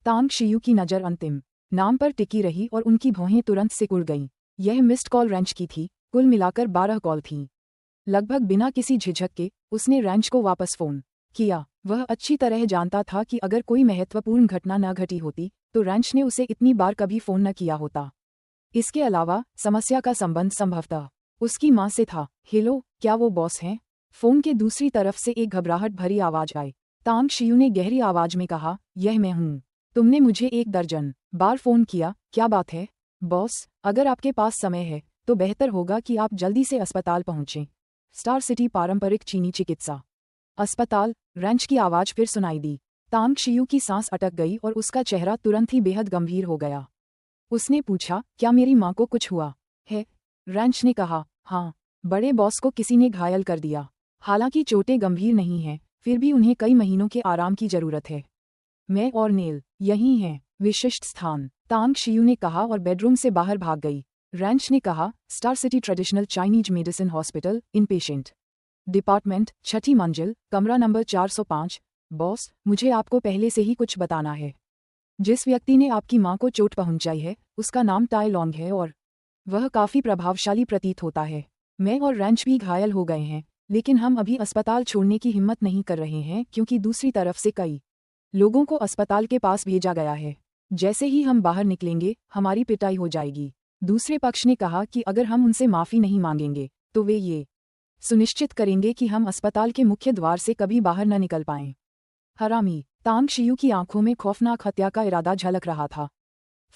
तांग शियू की नज़र अंतिम नाम पर टिकी रही और उनकी भौहें तुरंत सिकुड़ गईं। यह मिस्ड कॉल रैंच की थी। कुल मिलाकर 12 कॉल थीं। लगभग बिना किसी झिझक के उसने रैंच को वापस फ़ोन किया। वह अच्छी तरह जानता था कि अगर कोई महत्वपूर्ण घटना न घटी होती तो रैंच ने उसे इतनी बार कभी फ़ोन न किया होता। इसके अलावा समस्या का संबंध संभवतः उसकी माँ से था। हेलो, क्या वो बॉस हैं? फ़ोन के दूसरी तरफ से एक घबराहट भरी आवाज़ आई। तांग शियू ने गहरी आवाज़ में कहा, यह मैं हूँ। तुमने मुझे 1 दर्जन बार फ़ोन किया, क्या बात है? बॉस, अगर आपके पास समय है तो बेहतर होगा कि आप जल्दी से अस्पताल पहुँचें। स्टार सिटी पारंपरिक चीनी चिकित्सा अस्पताल, रैंच की आवाज़ फिर सुनाई दी। तांग शियू की सांस अटक गई और उसका चेहरा तुरंत ही बेहद गंभीर हो गया। उसने पूछा, क्या मेरी माँ को कुछ हुआ है? रैंच ने कहा, हाँ, बड़े बॉस को किसी ने घायल कर दिया। हालांकि चोटें गंभीर नहीं हैं, फिर भी उन्हें कई महीनों के आराम की जरूरत है। मैं और नेल यही हैं, विशिष्ट स्थान, तांग शियू ने कहा और बेडरूम से बाहर भाग गई। रैंच ने कहा, star city traditional Chinese medicine hospital, inpatient department, 6ठी मंजिल, कमरा नंबर 405। बॉस, मुझे आपको पहले से ही कुछ बताना है। जिस व्यक्ति ने आपकी माँ को चोट पहुंचाई है उसका नाम टाई लॉन्ग है और वह काफी प्रभावशाली प्रतीत होता है। मैं और रैंच भी घायल हो गए हैं, लेकिन हम अभी अस्पताल छोड़ने की हिम्मत नहीं कर रहे हैं क्योंकि दूसरी तरफ से कई लोगों को अस्पताल के पास भेजा गया है। जैसे ही हम बाहर निकलेंगे हमारी पिटाई हो जाएगी। दूसरे पक्ष ने कहा कि अगर हम उनसे माफ़ी नहीं मांगेंगे तो वे ये सुनिश्चित करेंगे कि हम अस्पताल के मुख्य द्वार से कभी बाहर न निकल पाएं। हरामी, तांग शियू की आंखों में खौफनाक हत्या का इरादा झलक रहा था।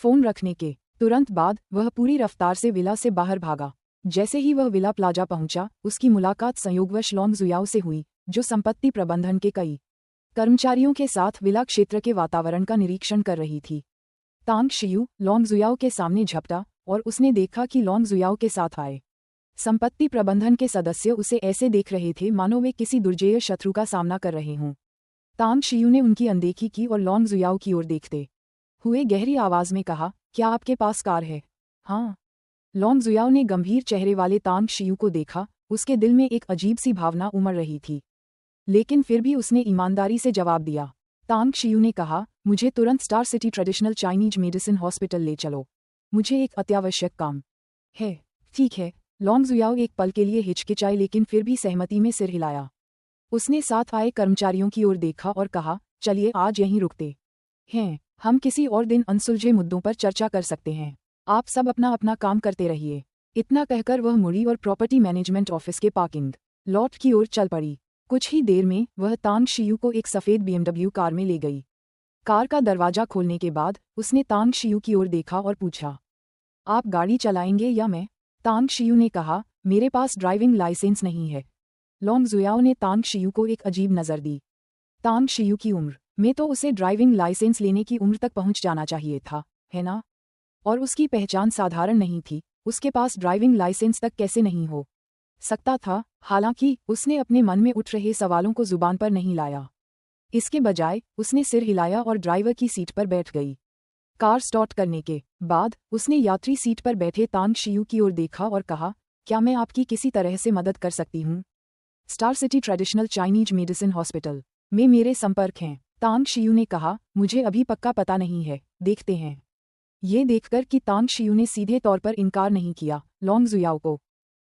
फोन रखने के तुरंत बाद वह पूरी रफ्तार से विला से बाहर भागा। जैसे ही वह विला प्लाजा पहुंचा, उसकी मुलाकात संयोगवश लॉन्ग जुयाओ से हुई, जो संपत्ति प्रबंधन के कई कर्मचारियों के साथ विला क्षेत्र के वातावरण का निरीक्षण कर रही थी। तांग शियू लॉन्ग जुयाओ के सामने झपटा और उसने देखा कि लॉन्ग जुयाओ के साथ आए संपत्ति प्रबंधन के सदस्य उसे ऐसे देख रहे थे मानो वे किसी दुर्जेय शत्रु का सामना कर रहे हों। तांग शियू ने उनकी अनदेखी की और लॉन्ग जुयाओ की ओर देखते हुए गहरी आवाज में कहा, क्या आपके पास कार है? हाँ। लॉन्ग जुयाओ ने गंभीर चेहरे वाले तांग शियू को देखा। उसके दिल में एक अजीब सी भावना उमड़ रही थी, लेकिन फिर भी उसने ईमानदारी से जवाब दिया, तांग शियू ने कहा, मुझे तुरंत star city traditional Chinese medicine hospital ले चलो, मुझे एक अत्यावश्यक काम है। ठीक है। लॉन्ग जुयाओ एक पल के लिए हिचकिचाई लेकिन फिर भी सहमति में सिर हिलाया। उसने साथ आए कर्मचारियों की ओर देखा और कहा, चलिए आज यहीं रुकते हैं, हम किसी और दिन अनसुलझे मुद्दों पर चर्चा कर सकते हैं। आप सब अपना अपना काम करते रहिए। इतना कहकर वह मुड़ी और प्रॉपर्टी मैनेजमेंट ऑफिस के पार्किंग लॉट की ओर चल पड़ी। कुछ ही देर में वह तांग शियू को एक सफ़ेद BMW कार में ले गई। कार का दरवाजा खोलने के बाद उसने तांग शियू की ओर देखा और पूछा, आप गाड़ी चलाएंगे या मैं? तांग शियू ने कहा, मेरे पास ड्राइविंग लाइसेंस नहीं है। लॉन्ग जुयाओ ने तांग शियू को एक अजीब नज़र दी। तांग शियू की उम्र में तो उसे ड्राइविंग लाइसेंस लेने की उम्र तक पहुंच जाना चाहिए था, है ना? और उसकी पहचान साधारण नहीं थी, उसके पास ड्राइविंग लाइसेंस तक कैसे नहीं हो सकता था? हालांकि उसने अपने मन में उठ रहे सवालों को जुबान पर नहीं लाया। इसके बजाय उसने सिर हिलाया और ड्राइवर की सीट पर बैठ गई। कार स्टार्ट करने के बाद उसने यात्री सीट पर बैठे तांग शियू की ओर देखा और कहा, क्या मैं आपकी किसी तरह से मदद कर सकती हूँ? Star city traditional Chinese medicine hospital में मेरे संपर्क हैं। तांग शियू ने कहा, मुझे अभी पक्का पता नहीं है, देखते हैं। ये देखकर कि तांग शियू ने सीधे तौर पर इनकार नहीं किया, लॉन्ग जुयाओ को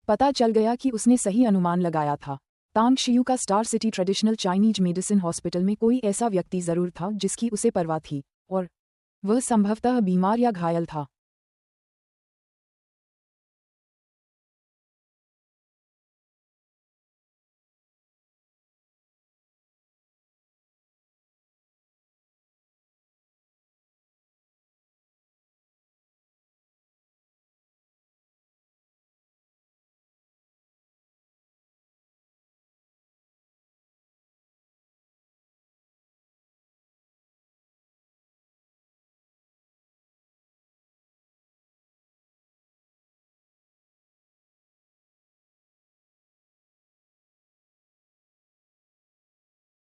पता चल गया कि उसने सही अनुमान लगाया था। तांग शियू का star city traditional Chinese medicine hospital में कोई ऐसा व्यक्ति जरूर था जिसकी उसे परवाह थी, और वह संभवतः बीमार या घायल था।